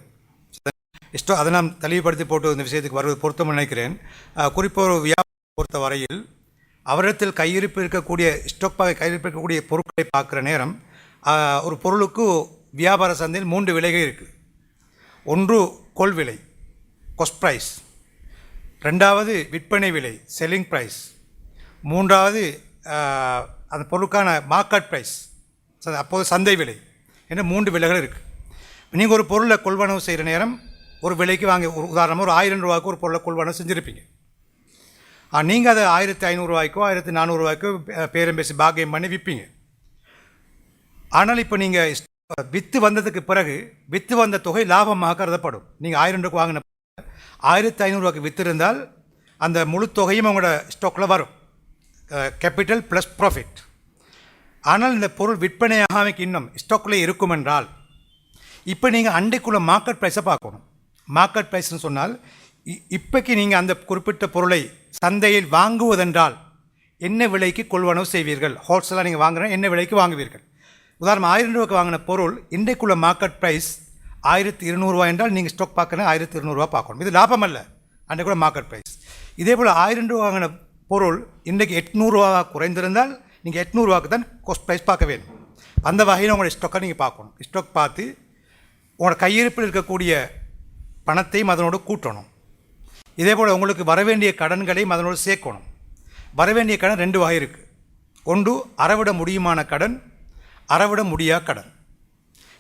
அதை நான் தெளிவுபடுத்தி போட்டு இந்த விஷயத்துக்கு வருவது பொருத்தம் நினைக்கிறேன். குறிப்பாக ஒரு வியாபாரி பொறுத்த வரையில் அவரிடத்தில் கையிருப்பு இருக்கக்கூடிய கையிருப்பு இருக்கக்கூடிய பொருட்களை பார்க்குற நேரம், ஒரு பொருளுக்கு வியாபார சந்தையில் 3 விலைகள் இருக்குது. ஒன்று கொள் விலை, கொஸ்ட் ப்ரைஸ். ரெண்டாவது விற்பனை விலை, செல்லிங் ப்ரைஸ். மூன்றாவது அந்த பொருளுக்கான மார்க்கெட் ப்ரைஸ், அப்போது சந்தை விலை என்ற 3 விலைகள் இருக்குது. நீங்கள் ஒரு பொருளை கொள்வனவு செய்கிற நேரம் ஒரு விலைக்கு ஒரு உதாரணமாக ஒரு 1000 ரூபாய்க்கு ஒரு பொருளை கொள்வனவு செஞ்சுருப்பீங்க. நீங்கள் அதை 1500 ரூபாய்க்கோ 1400 ரூபாய்க்கோ பேரம் பேசி பாக்கியம் பண்ணி விற்பீங்க. ஆனால் இப்போ நீங்கள் விற்று வந்ததுக்கு பிறகு விற்று வந்த தொகை லாபமாக கருதப்படும். நீங்கள் 1000 ரூபாய்க்கு வாங்கின 1500 ரூபாய்க்கு விற்றுருந்தால் அந்த முழு தொகையும் உங்களோட ஸ்டாக்கில் வரும், கேபிட்டல் ப்ளஸ் ப்ராஃபிட். ஆனால் இந்த பொருள் விற்பனையாக இன்னும் ஸ்டாக்கில் இருக்கும் என்றால் இப்போ நீங்கள் அண்டைக்குள்ள மார்க்கெட் ப்ரைஸை பார்க்கணும். மார்க்கெட் ப்ரைஸ்னு சொன்னால் இப்போக்கு நீங்கள் அந்த குறிப்பிட்ட பொருளை சந்தையில் வாங்குவதென்றால் என்ன விலைக்கு கொள்வனவு செய்வீர்கள்? ஹோல்சேலாக நீங்கள் வாங்குற என்ன விலைக்கு வாங்குவீர்கள்? உதாரணம் 1000 ரூபாய்க்கு வாங்கின பொருள் இன்றைக்குள்ள மார்க்கெட் ப்ரைஸ் 1200 ரூபாய் என்றால் நீங்கள் ஸ்டாக் பார்க்கணும் 1200 ரூபா பார்க்கணும். இது லாபம் அல்ல, அன்றைக்குள்ள மார்க்கெட் ப்ரைஸ். இதே போல் 1000 ரூபா வாங்கின பொருள் இன்றைக்கு 800 ரூபா குறைந்திருந்தால் நீங்கள் 800 ரூபாய்க்கு தான் கோஸ்ட் ப்ரைஸ் பார்க்க வேண்டும். அந்த வகையில் உங்களோட ஸ்டாக்கை நீங்கள் பார்க்கணும். ஸ்டாக் பார்த்து உங்களோட கையிருப்பில் இருக்கக்கூடிய பணத்தையும் அதனோடு கூட்டணும். இதே போல் உங்களுக்கு வரவேண்டிய கடன்களையும் அதனோடு சேர்க்கணும். வரவேண்டிய கடன் 2 வகை இருக்குது. ஒன்று அறவிட முடியுமான கடன், அறவிட முடியா கடன்.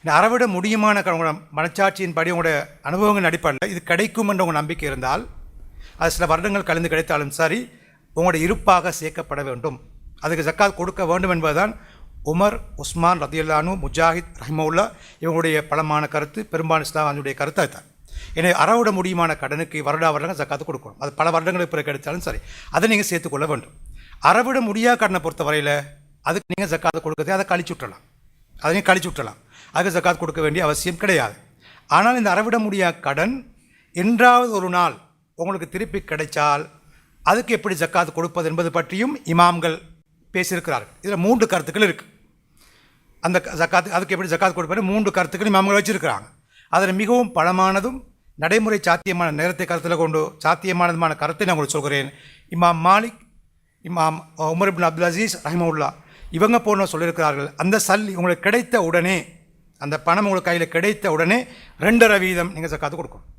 இந்த அறவிட முடியுமான கடன் உங்களோட மனச்சாட்சியின் படி உங்களோட அனுபவங்கள் அடிப்படையில் இது கிடைக்கும் என்ற உங்கள் நம்பிக்கை இருந்தால் அது சில வருடங்கள் கலந்து கிடைத்தாலும் சரி உங்களோட இருப்பாக சேர்க்கப்பட வேண்டும். அதுக்கு ஜக்காத் கொடுக்க வேண்டும் என்பதுதான் உமர், உஸ்மான் ரதியுல்லானு, முஜாஹித் ரஹிமவுல்லா இவங்களுடைய பலமான கருத்து, பெரும்பாலும் இஸ்லாமியுடைய கருத்து அதுதான். எனவே அறவிட முடியுமான கடனுக்கு வருடங்கள் ஜக்காத்து கொடுக்கணும். அது பல வருடங்களுக்கு பிறகு கிடைத்தாலும் சரி அதை நீங்கள் சேர்த்துக்கொள்ள வேண்டும். அறவிட முடியாத கடனை பொறுத்த வரையில் அதுக்கு நீங்கள் ஜக்காத்து கொடுக்கறதே அதை கழிச்சு விட்டலாம், அதையும் கழிச்சு விட்டலாம். அதுக்கு ஜக்காத் கொடுக்க வேண்டிய அவசியம் கிடையாது. ஆனால் இந்த அறவிட முடியாத கடன் என்றாவது ஒரு நாள் உங்களுக்கு திருப்பி கிடைச்சால் அதுக்கு எப்படி ஜக்காத்து கொடுப்பது என்பது பற்றியும் இமாம்கள் பேசியிருக்கிறார்கள். இதில் 3 கருத்துக்கள் இருக்குது. அந்த ஜக்காத்து அதுக்கு எப்படி ஜக்காத் கொடுப்பது 3 கருத்துக்கள் இமாம்கள் வச்சுருக்கிறாங்க. அதில் மிகவும் பலமானதும் நடைமுறை சாத்தியமான நேரத்தை கருத்தில் கொண்டு சாத்தியமானதுமான கருத்தை நான் உங்களுக்கு சொல்கிறேன். இமாம் மாலிக், இமாம் உமர் இப்னு அப்துல் அசீஸ் ரஹிமவுல்லா இவங்க போன சொல்லியிருக்கிறார்கள், அந்த சல்லி உங்களுக்கு கிடைத்த உடனே, அந்த பணம் உங்களுக்கு கையில் கிடைத்த உடனே 2.5% நீங்கள் ஜக்காத்து கொடுக்கணும்.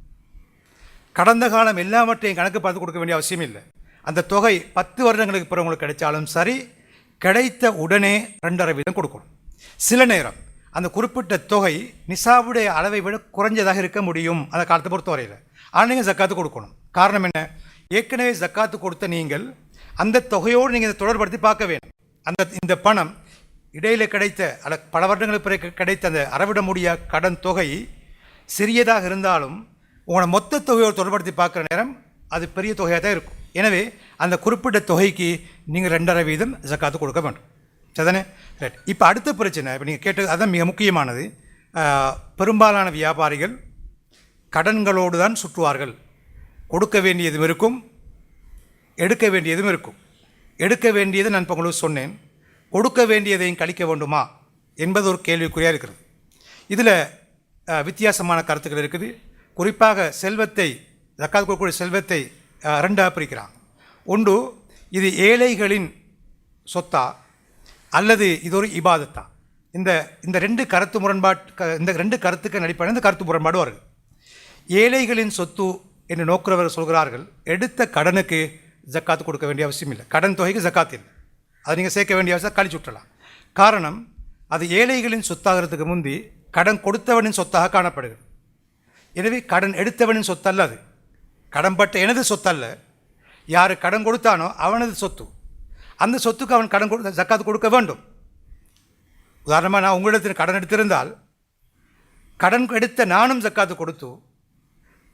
கடந்த காலம் எல்லாவற்றையும் கணக்கு பார்த்து கொடுக்க வேண்டிய அவசியம் இல்லை. அந்த தொகை 10 வருடங்களுக்கு பிறகு உங்களுக்கு கிடைச்சாலும் சரி கிடைத்த உடனே 2.5% கொடுக்கணும். சில நேரம் அந்த குறிப்பிட்ட தொகை நிசாவுடைய அளவை விட குறைஞ்சதாக இருக்க முடியும் அந்த காலத்தை பொறுத்தவரையில். ஆனால் நீங்கள் ஜக்காத்து கொடுக்கணும். காரணம் என்ன? ஏற்கனவே ஜக்காத்து கொடுத்த நீங்கள் அந்த தொகையோடு நீங்கள் தொடர்படுத்தி பார்க்க வேண்டும். இந்த பணம் இடையில் கிடைத்த பல வருடங்களுக்கு பிறகு கிடைத்த அந்த அறவிட முடியாத கடன் தொகை சிறியதாக இருந்தாலும் உங்களோட மொத்த தொகையோடு தொடர்படுத்தி பார்க்குற நேரம் அது பெரிய தொகையாக தான் இருக்கும். எனவே அந்த குறிப்பிட்ட தொகைக்கு நீங்கள் 2.5% ஜக்காத்து கொடுக்க வேண்டும். சரிதானே? ரைட். இப்போ அடுத்த பிரச்சனை, இப்போ நீங்கள் கேட்டது அதுதான் மிக முக்கியமானது. பெரும்பாலான வியாபாரிகள் கடன்களோடு தான் சுற்றுவார்கள். கொடுக்க வேண்டியதும் இருக்கும், எடுக்க வேண்டியதும் இருக்கும். எடுக்க வேண்டியதை நான் இப்போ உங்களுக்கு சொன்னேன், கொடுக்க வேண்டியதையும் கழிக்க வேண்டுமா என்பது ஒரு கேள்விக்குறியாக இருக்கிறது. இதில் வித்தியாசமான கருத்துக்கள் இருக்குது. குறிப்பாக செல்வத்தை, ஜக்காத் கொடுக்கக்கூடிய செல்வத்தை 2ஆக பிரிக்கிறாங்க. ஒன்று, இது ஏழைகளின் சொத்தா அல்லது இது ஒரு இபாதத்தா? இந்த 2 கருத்து இந்த 2 கருத்துக்கள் அடிப்படையில் இந்த கருத்து முரண்பாடு வருது. ஏழைகளின் சொத்து என்று நோக்கிறவர்கள் சொல்கிறார்கள், எடுத்த கடனுக்கு ஜக்காத்து கொடுக்க வேண்டிய அவசியம் இல்லை, கடன் தொகைக்கு ஜக்காத் இல்லை, அதை நீங்கள் சேர்க்க வேண்டிய அவசியம் கழிச்சு விட்டலாம். காரணம், அது ஏழைகளின் சொத்தாகிறதுக்கு முந்தி கடன் கொடுத்தவனின் சொத்தாக காணப்படுகிறது. எனவே கடன் எடுத்தவனின் சொத்து அல்ல, அது கடன்பட்ட எனது சொத்து அல்ல, யார் கடன் கொடுத்தானோ அவனது சொத்து. அந்த சொத்துக்கு அவன் கடன் ஜக்காத்து கொடுக்க வேண்டும். உதாரணமாக நான் உங்களிடத்தில் கடன் எடுத்திருந்தால் கடன் எடுத்த நானும் ஜக்காத்து கொடுத்து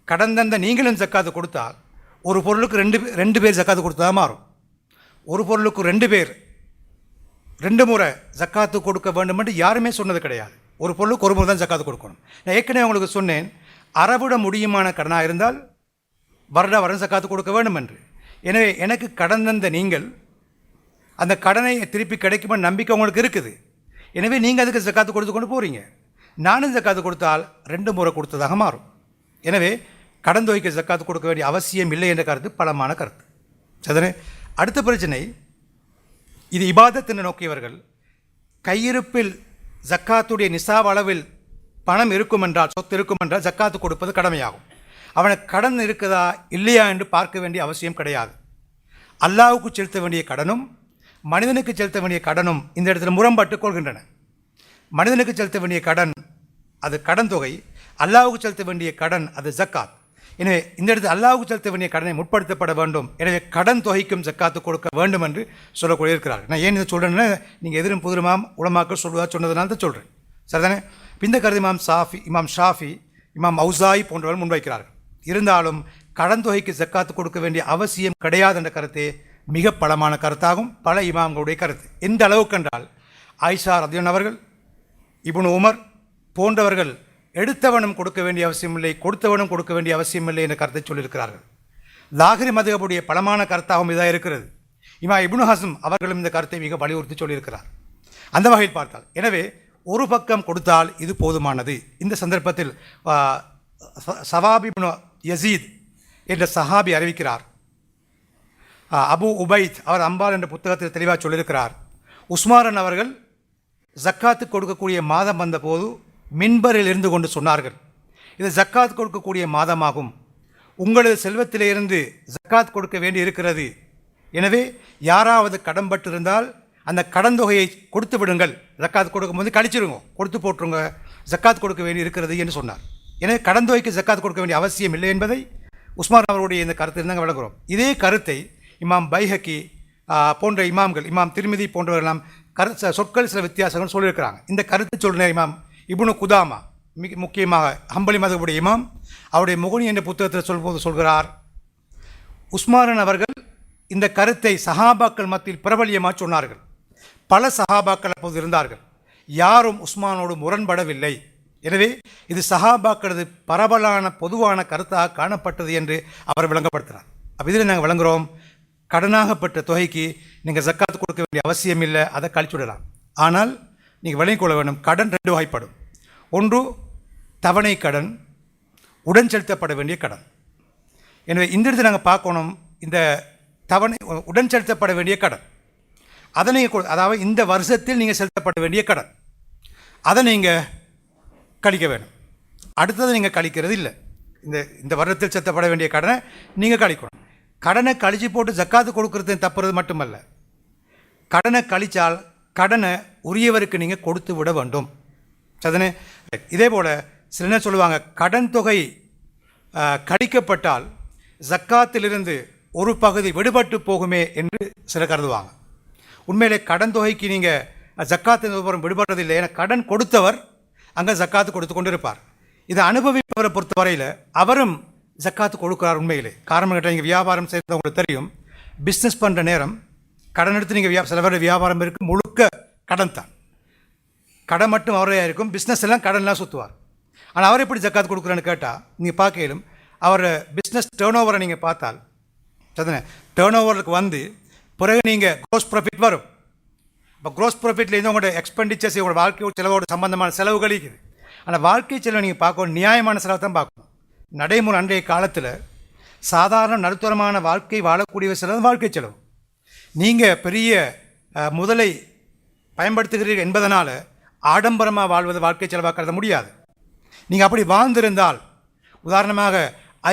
கடன் தந்த நீங்களும் ஜக்காத்து கொடுத்தால் ஒரு பொருளுக்கு 2 பேர் ஜக்காத்து கொடுத்ததாக மாறும். ஒரு பொருளுக்கு 2 பேர் 2 முறை ஜக்காத்து கொடுக்க வேண்டும் என்று யாருமே சொன்னது கிடையாது. ஒரு பொருளுக்கு ஒரு முறை தான் ஜக்காத்து கொடுக்கணும். நான் ஏற்கனவே உங்களுக்கு சொன்னேன், அறவிட முடியுமான கடனாக இருந்தால் வருடம் ஜக்காத்து கொடுக்க வேண்டும் என்று. எனவே எனக்கு கடன் தந்த நீங்கள் அந்த கடனை திருப்பி கிடைக்குமென்னு நம்பிக்கை உங்களுக்கு இருக்குது. எனவே நீங்கள் அதுக்கு ஜக்காத்து கொடுத்து கொண்டு போகிறீங்க. நானும் ஜக்காத்து கொடுத்தால் 2 முறை கொடுத்ததாக மாறும். எனவே கடன் தொகைக்கு ஜக்காத்து கொடுக்க வேண்டிய அவசியம் இல்லை என்ற கருத்து பலமான கருத்து. சரிதானே? அடுத்த பிரச்சனை, இது இபாதத்தினை நோக்கியவர்கள் கையிருப்பில் ஜக்காத்துடைய நிசாப் அளவில் பணம் இருக்கும் என்றால், சொத்து இருக்கும் என்றால் ஜக்காத்து கொடுப்பது கடமையாகும். அவனுக்கு கடன் இருக்குதா இல்லையா என்று பார்க்க வேண்டிய அவசியம் கிடையாது. அல்லாஹ்வுக்கு செலுத்த வேண்டிய கடனும் மனிதனுக்கு செலுத்த வேண்டிய கடனும் இந்த இடத்துல முரண்பட்டு கொள்கின்றன. மனிதனுக்கு செலுத்த வேண்டிய கடன் அது கடன் தொகை, அல்லாஹ்வுக்கு செலுத்த வேண்டிய கடன் அது ஜக்காத். எனவே இந்த இடத்துல அல்லாஹ்வுக்கு செலுத்த வேண்டிய கடனை முற்படுத்தப்பட வேண்டும். எனவே கடன் தொகைக்கும் ஜக்காத்து கொடுக்க வேண்டும் என்று சொல்லக்கூடிய இருக்கிறார்கள். நான் ஏன் இதை சொல்கிறேன்னா, நீங்கள் எதிரும் புதிருமாம் உலமாக்கள் சொன்னதுனால தான் சொல்கிறேன். சரிதானே? இந்த கருத்து இமாம் ஷாஃபி, இமாம் அவுசாயி போன்றவர்கள் முன்வைக்கிறார்கள். இருந்தாலும் கடன் தொகைக்கு ஜக்காத்து கொடுக்க வேண்டிய அவசியம் கிடையாது என்ற கருத்தே மிக பலமான கருத்தாகும், பல இமாம்களுடைய கருத்து. எந்த அளவுக்கு என்றால், ஆயிஷா ரதியல்லாஹு அவர்கள், இப்னு உமர் போன்றவர்கள் எடுத்தவனும் கொடுக்க வேண்டிய அவசியமில்லை, கொடுத்தவனும் கொடுக்க வேண்டிய அவசியமில்லை என்ற கருத்தை சொல்லியிருக்கிறார்கள். லாகிரி மதுஹபுடைய பலமான கருத்தாகவும் இதாக இருக்கிறது. இமாம் இப்னு ஹஸ்ம் அவர்களும் இந்த கருத்தை மிக வலியுறுத்தி சொல்லியிருக்கிறார். அந்த வகையில் பார்த்தால், எனவே ஒரு பக்கம் கொடுத்தால் இது போதுமானது. இந்த சந்தர்ப்பத்தில் சவாப் இப்னு யசீத் என்ற சஹாபி அறிவிக்கிறார், அபு உபைத் அவர் அம்பால் என்ற புத்தகத்தில் தெளிவாக சொல்லியிருக்கிறார், உஸ்மாரன் அவர்கள் ஜக்காத்து கொடுக்கக்கூடிய மாதம் வந்தபோது மின்பரில் இருந்து கொண்டு சொன்னார்கள், இது ஜக்காத் கொடுக்கக்கூடிய மாதமாகும், உங்களது செல்வத்திலிருந்து ஜக்காத் கொடுக்க வேண்டி இருக்கிறது. எனவே யாராவது கடன்பட்டிருந்தால் அந்த கடன் தொகையை கொடுத்து விடுங்கள், ஜக்காத் கொடுக்கும்போது கழிச்சிருங்க, கொடுத்து போட்டுருங்க, ஜக்காத் கொடுக்க வேண்டி இருக்கிறது என்று சொன்னார். எனவே கடன் தொகைக்கு ஜக்காத் கொடுக்க வேண்டிய அவசியம் இல்லை என்பதை உஸ்மான் அவருடைய இந்த கருத்தில் நாங்கள் விளங்குகிறோம். இதே கருத்தை இமாம் பைஹக்கி போன்ற இமாம்கள், இமாம் திருமிதி போன்றவர்களெல்லாம் சொற்கள் சில வித்தியாசங்கள் சொல்லியிருக்கிறாங்க. இந்த கருத்தை சொல்கிற இமாம் இப்னு குதாமா, மிக முக்கியமாக ஹம்பலி மதகுடைய இமாம், அவருடைய முகனி என்ற புத்தகத்தில் சொல்போது சொல்கிறார், உஸ்மான் அவர்கள் இந்த கருத்தை சஹாபாக்கள் மத்தியில் பிரபலியமாக சொன்னார்கள். பல சஹாபாக்கள் அப்போது இருந்தார்கள், யாரும் உஸ்மானோடு முரண்படவில்லை. எனவே இது சஹாபாக்களது பரவலான பொதுவான கருத்தாக காணப்பட்டது என்று அவர் விளங்கப்படுத்துகிறார். அப்போ இதில் நாங்கள் விளங்குகிறோம், கடனாகப்பட்ட தொகைக்கு நீங்கள் ஜக்காத் கொடுக்க வேண்டிய அவசியம் இல்லை, அதை கழிச்சுடலாம். ஆனால் நீங்கள் விளங்கிக் கொள்ள வேண்டும், கடன் ரெண்டு வகைப்படும். ஒன்று தவணை கடன், உடன் செலுத்தப்பட வேண்டிய கடன். எனவே இந்த இடத்துல நாங்கள் பார்க்கணும், இந்த தவணை உடன் செலுத்தப்பட வேண்டிய கடன், அதை நீங்கள் அதாவது இந்த வருஷத்தில் நீங்கள் செலுத்தப்பட வேண்டிய கடன், அதை நீங்கள் கழிக்க வேணும். அடுத்தது நீங்கள் கழிக்கிறது இல்லை. இந்த வருடத்தில் செலுத்தப்பட வேண்டிய கடனை நீங்கள் கழிக்கணும். கடனை கழிச்சு போட்டு ஜக்காத்து கொடுக்கறது தப்புறது மட்டுமல்ல, கடனை கழித்தால் கடனை உரியவருக்கு நீங்கள் கொடுத்து விட வேண்டும். சரிதானே? இதே போல் சில என்ன சொல்லுவாங்க, கடன் தொகை கழிக்கப்பட்டால் ஜக்காத்திலிருந்து ஒரு பகுதி விடுபட்டு போகுமே என்று சில கருதுவாங்க. உண்மையிலே கடன் தொகைக்கு நீங்கள் ஜக்காத்தின் விடுபடுறதில்லை. ஏன்னா கடன் கொடுத்தவர் அங்கே ஜக்காத்து கொடுத்து கொண்டு இருப்பார். இதை அனுபவிப்பவரை பொறுத்தவரையில் அவரும் ஜக்காத்து கொடுக்குறார். உண்மையிலே காரணம் கேட்டால் நீங்கள் வியாபாரம் செய்கிறது உங்களுக்கு தெரியும், பிஸ்னஸ் பண்ணுற நேரம் கடன் எடுத்து நீங்கள் சில பேர் வியாபாரம் இருக்குது முழுக்க கடன் தான், கடன் மட்டும் அவரே இருக்கும், பிஸ்னஸ் எல்லாம் கடன்லாம் சுற்றுவார். ஆனால் அவர் எப்படி ஜக்காத்து கொடுக்குறான்னு கேட்டால் நீங்கள் பார்க்கலும் அவர் பிஸ்னஸ் டேர்ன் ஓவரை நீங்கள் பார்த்தால் சரிதானே, டேர்ன் ஓவருக்கு வந்து பிறகு நீங்கள் க்ரோஸ் ப்ராஃபிட் வரும். இப்போ க்ரோஸ் ப்ராஃபிட்லேருந்து உங்களோட எக்ஸ்பெண்டிச்சர்ஸ், உங்களோட வாழ்க்கை செலவோட சம்பந்தமான செலவுகள் இருக்குது. ஆனால் வாழ்க்கை செலவு நீங்கள் பார்க்கணும், நியாயமான செலவு தான் பார்க்கணும். நடைமுறை அன்றைய காலத்தில் சாதாரண நடுத்தரமான வாழ்க்கை வாழக்கூடிய செலவு வாழ்க்கை செலவு. நீங்கள் பெரிய முதலை பயன்படுத்துகிறீர்கள் என்பதனால் ஆடம்பரமாக வாழ்வது வாழ்க்கை செலவாக கருத முடியாது. நீங்கள் அப்படி வாழ்ந்திருந்தால், உதாரணமாக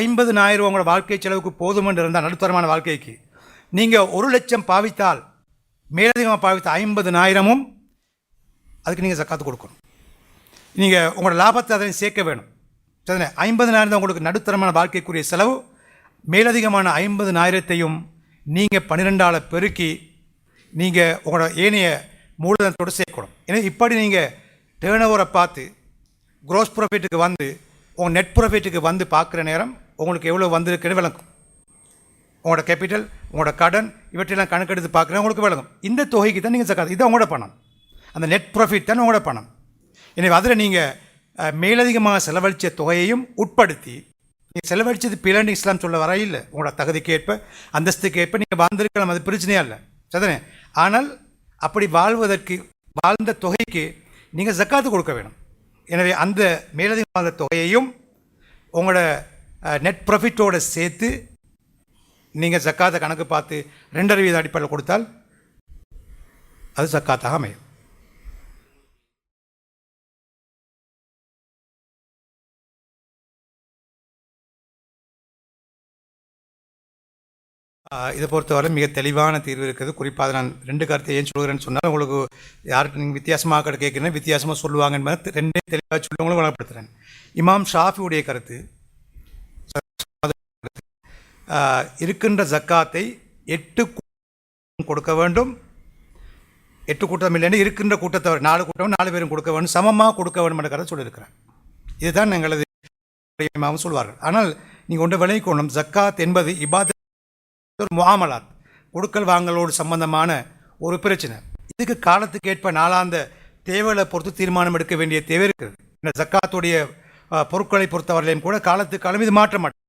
50,000 உங்களோட வாழ்க்கை செலவுக்கு போதும் என்று இருந்தால் நடுத்தரமான வாழ்க்கைக்கு நீங்கள் 1,00,000 பாவித்தால், மேலதிகமாக பாவித்த 50,000ம் அதுக்கு நீங்கள் ஜக்காத்து கொடுக்கணும். நீங்கள் உங்களோட லாபத்தை அதை சேர்க்க வேணும். சரிதானே? 50,000 தான் உங்களுக்கு நடுத்தரமான வாழ்க்கைக்குரிய செலவு. மேலதிகமான 50,000த்தையும் நீங்கள் 12ஆல் பெருக்கி நீங்கள் உங்களோட ஏனைய மூலதனத்தோடு சேர்க்கணும். ஏன்னா இப்படி நீங்கள் டேர்ன் ஓவரை பார்த்து க்ரோஸ் ப்ராஃபிட்டுக்கு வந்து உங்கள் நெட் ப்ராஃபிட்டுக்கு வந்து பார்க்குற நேரம் உங்களுக்கு எவ்வளோ வந்திருக்குன்னு விளங்கும். உங்களோட கேபிட்டல், உங்களோட கடன், இவற்றெல்லாம் கணக்கெடுத்து பார்க்குறேன் உங்களுக்கு விளங்கும். இந்த தொகைக்கு தான் நீங்கள் ஜக்காத், இது உங்களோட பணம், அந்த நெட் ப்ராஃபிட் தான் உங்களோட பணம். எனவே அதில் நீங்கள் மேலதிகமாக செலவழித்த தொகையையும் உட்படுத்தி, நீங்கள் செலவழித்தது பிறன்னு இஸ்லாம் சொல்ல வர இல்லை, உங்களோட தகுதிக்கு ஏற்ப அந்தஸ்துக்கு ஏற்ப நீங்கள் வாழ்ந்திருக்கலாம், அது பிரச்சனையாக இல்லை. சரிதானே? ஆனால் அப்படி வாழ்ந்த தொகைக்கு நீங்கள் ஜக்காத்து கொடுக்க வேணும். எனவே அந்த மேலதிகமான தொகையையும் உங்களோட நெட் ப்ராஃபிட்டோடு சேர்த்து நீங்கள் ஜக்காத்தை கணக்கு பார்த்து 2.5% அடிப்படையில் கொடுத்தால் அது ஜக்காத்தாக அமையும். இதை பொறுத்தவரை மிக தெளிவான தீர்வு இருக்குது. குறிப்பாக நான் 2 கருத்தை ஏன் சொல்கிறேன்னு சொன்னால், உங்களுக்கு யாருக்கு நீங்கள் வித்தியாசமாக கேட்குறேன், வித்தியாசமாக சொல்லுவாங்க என்பதை 2 தெளிவாக சொல்லுவங்களும் வளப்படுத்துகிறேன். இமாம் ஷாஃபியுடைய கருத்து, இருக்கின்ற ஜக்காத்தை 8 கொடுக்க வேண்டும். 8 கூட்டம் இல்லைன்னு இருக்கின்ற கூட்டத்தவர் 4 கூட்டம் 4 பேரும் கொடுக்க வேண்டும், சமமாக கொடுக்க வேண்டும் என்ற கருத்தை சொல்லியிருக்கிறேன். இதுதான் எங்களது இமாமும் சொல்வார்கள். ஆனால் நீங்கள் ஒன்று விளைவிக்கணும், ஜக்காத் என்பது இபாதத், ஒரு முஆமலாத், கொடுக்கல் வாங்கலோடு சம்பந்தமான ஒரு பிரச்சனை. இதுக்கு காலத்துக்கு ஏற்ப நாளாந்த தேவைகளை பொறுத்து தீர்மானம் எடுக்க வேண்டிய தேவை இருக்குது. இந்த ஜக்காத்துடைய பொருட்களை பொறுத்தவரையிலையும் கூட காலத்துக்கு காலம் இது மாற்ற மாட்டோம்.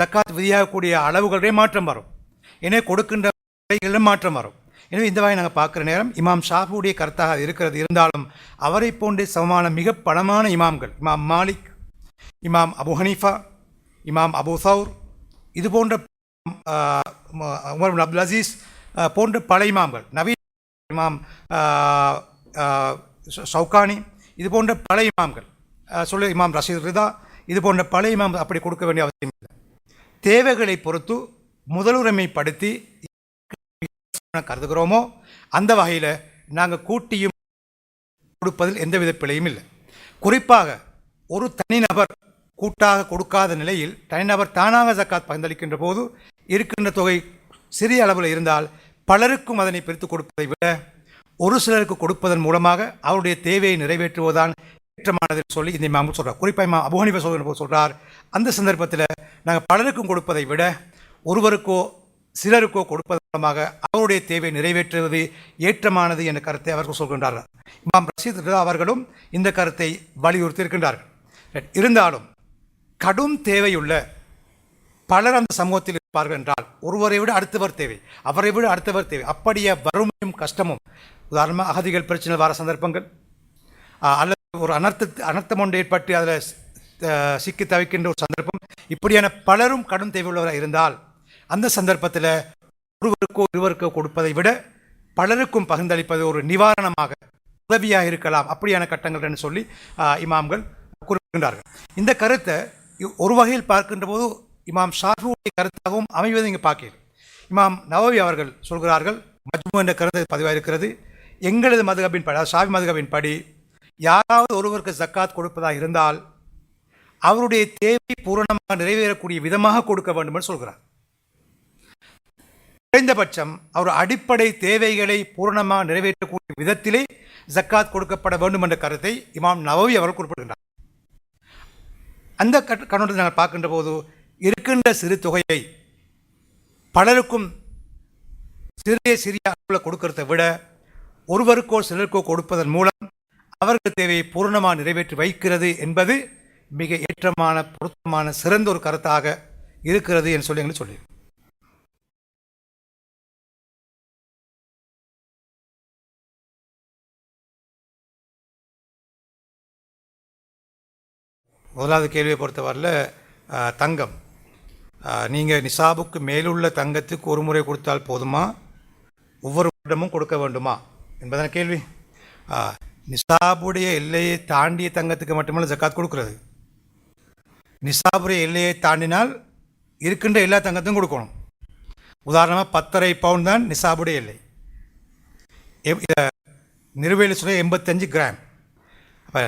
ஜக்காத் விதியாகக்கூடிய அளவுகளே மாற்றம் வரும், எனவே கொடுக்கின்ற விலைகளிலும் மாற்றம் வரும். எனவே இந்த வகை நாங்கள் பார்க்குற நேரம் இமாம் ஷாஃபியுடைய கருத்தாக இருக்கிறது. இருந்தாலும் அவரை போன்றே சமமான மிக பலமான இமாம்கள், இமாம் மாலிக், இமாம் அபு ஹனீஃபா, இமாம் அபு சௌர், இது போன்ற உமர் பின் அப்துல் அசீஸ் போன்ற பல இமாம்கள், நவீன் இமாம் ஷவுகானி, இது போன்ற பல இமாம்கள் இமாம் ரஷீத் ரிதா, இது போன்ற பல இமாம் அப்படி கொடுக்க வேண்டிய அவசியம் இல்லை. தேவைகளை பொறுத்து முதலுரிமைப்படுத்தி கருதுகிறோமோ அந்த வகையில் நாங்கள் கூட்டியும் கொடுப்பதில் எந்தவித பிழையும் இல்லை. குறிப்பாக ஒரு தனிநபர் கூட்டாக கொடுக்காத நிலையில் தனிநபர் தானாக ஜக்காத் பகிர்ந்தளிக்கின்ற போது இருக்கின்ற தொகை சிறிய அளவில் இருந்தால் பலருக்கும் அதனை பிரித்து கொடுப்பதை விட ஒரு சிலருக்கு கொடுப்பதன் மூலமாக அவருடைய தேவையை நிறைவேற்றுவதுதான் ஏற்றமானது சொல்லி இந்த இமாம் சொல்கிறார். குறிப்பாக இமாம் அபூ ஹனீஃபா சொல்கிற போது சொல்கிறார், அந்த சந்தர்ப்பத்தில் நாங்கள் பலருக்கும் கொடுப்பதை விட ஒருவருக்கோ சிலருக்கோ கொடுப்பதன் மூலமாக அவருடைய தேவை நிறைவேற்றுவது ஏற்றமானது என்ற கருத்தை அவர்கள் சொல்கின்றார்கள். இமாம் ரஷீத் ரிதா அவர்களும் இந்த கருத்தை வலியுறுத்தி இருக்கின்றார்கள். இருந்தாலும் கடும் தேவையுள்ள பலர் அந்த சமூகத்தில் இருப்பார்கள் என்றால் ஒருவரை விட அடுத்தவர் தேவை, அவரை விட அடுத்தவர் தேவை, அப்படியே வறுமையும் கஷ்டமும், உதாரணமாக அகதிகள் பிரச்சனை வர சந்தர்ப்பங்கள் அல்லது ஒரு அனர்த்தம் ஒன்று ஏற்பட்டு அதில் சிக்கி தவிக்கின்ற ஒரு சந்தர்ப்பம், இப்படியான பலரும் கடும் தேவையுள்ளவராக இருந்தால் அந்த சந்தர்ப்பத்தில் ஒருவருக்கோ இருவருக்கோ கொடுப்பதை விட பலருக்கும் பகிர்ந்தளிப்பது ஒரு நிவாரணமாக உதவியாக இருக்கலாம், அப்படியான கட்டங்கள் என்று சொல்லி இமாம்கள் குறிப்பிடுகின்றார்கள். இந்த கருத்தை ஒரு வகையில் பார்க்கின்ற போது இமாம் ஷாஃபியுடைய கருத்தாகவும் அமைவதை இங்கே பார்க்கிறோம். இமாம் நவவி அவர்கள் சொல்கிறார்கள், மஜ்மு என்ற கருத்து பதிவாக இருக்கிறது, எங்களது மதுகபின் படி, அதாவது ஷாஃபி மதுகபின் படி யாராவது ஒருவருக்கு ஜக்காத் கொடுப்பதாக இருந்தால் அவருடைய தேவை பூரணமாக நிறைவேறக்கூடிய விதமாக கொடுக்க வேண்டும் என்று சொல்கிறார். குறைந்தபட்சம் அவர் அடிப்படை தேவைகளை பூரணமாக நிறைவேற்றக்கூடிய விதத்திலே ஜக்காத் கொடுக்கப்பட வேண்டும் என்ற கருத்தை இமாம் நவவி அவர்கள் குறிப்பிடுகின்றார். அந்த கண்ணோட்டத்தை நாங்கள் பார்க்கின்ற போது இருக்கின்ற சிறு தொகையை பலருக்கும் சிறிய அளவில் கொடுக்கறதை விட ஒருவருக்கோ சிலருக்கோ கொடுப்பதன் மூலம் அவர்கள் தேவையை பூர்ணமாக நிறைவேற்றி வைக்கிறது என்பது மிக ஏற்றமான பொருத்தமான சிறந்த ஒரு கருத்தாக இருக்கிறது என்று சொல்லி முதலாவது கேள்வியை பொறுத்தவரையில் தங்கம், நீங்கள் நிசாபுக்கு மேலுள்ள தங்கத்துக்கு ஒரு முறை கொடுத்தால் போதுமா, ஒவ்வொரு வருடமும் கொடுக்க வேண்டுமா என்பதான கேள்வி. நிசாபுடைய எல்லையை தாண்டிய தங்கத்துக்கு மட்டுமல்ல ஜக்காத் கொடுக்கிறது. நிசாபுடைய எல்லையை தாண்டினால் இருக்கின்ற எல்லா தங்கத்தையும் கொடுக்கணும். உதாரணமாக 10.5 பவுண்ட் தான் நிசாபுடைய எல்லை. நிறுவையில் சொல்ல 85 கிராம். அப்போ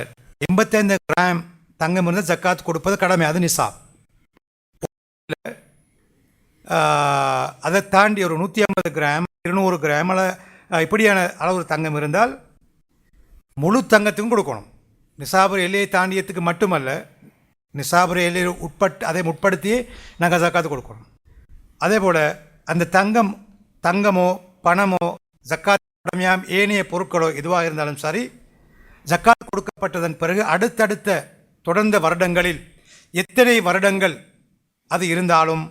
85 கிராம் தங்கம் இருந்தால் ஜக்காத் கொடுப்பது கடமை, அது நிசாப். அதை தாண்டி ஒரு 150 கிராம் 200 கிராம் இப்படியான அளவு தங்கம் இருந்தால் முழு தங்கத்துக்கும் கொடுக்கணும். நிசாபுர எல்லையை தாண்டியத்துக்கு மட்டுமல்ல, நிசாபுர எல்லையை அதை உட்படுத்தியே நாங்கள் ஜக்காத்து கொடுக்கணும். அதே போல் அந்த தங்கமோ பணமோ ஜக்காத் கடமையாம் ஏனைய பொருட்களோ எதுவாக இருந்தாலும் சரி, ஜக்காத் கொடுக்கப்பட்டதன் பிறகு அடுத்தடுத்த தொடர்ந்த வருடங்களில் எத்தனை வருடங்கள் அது இருந்தாலும்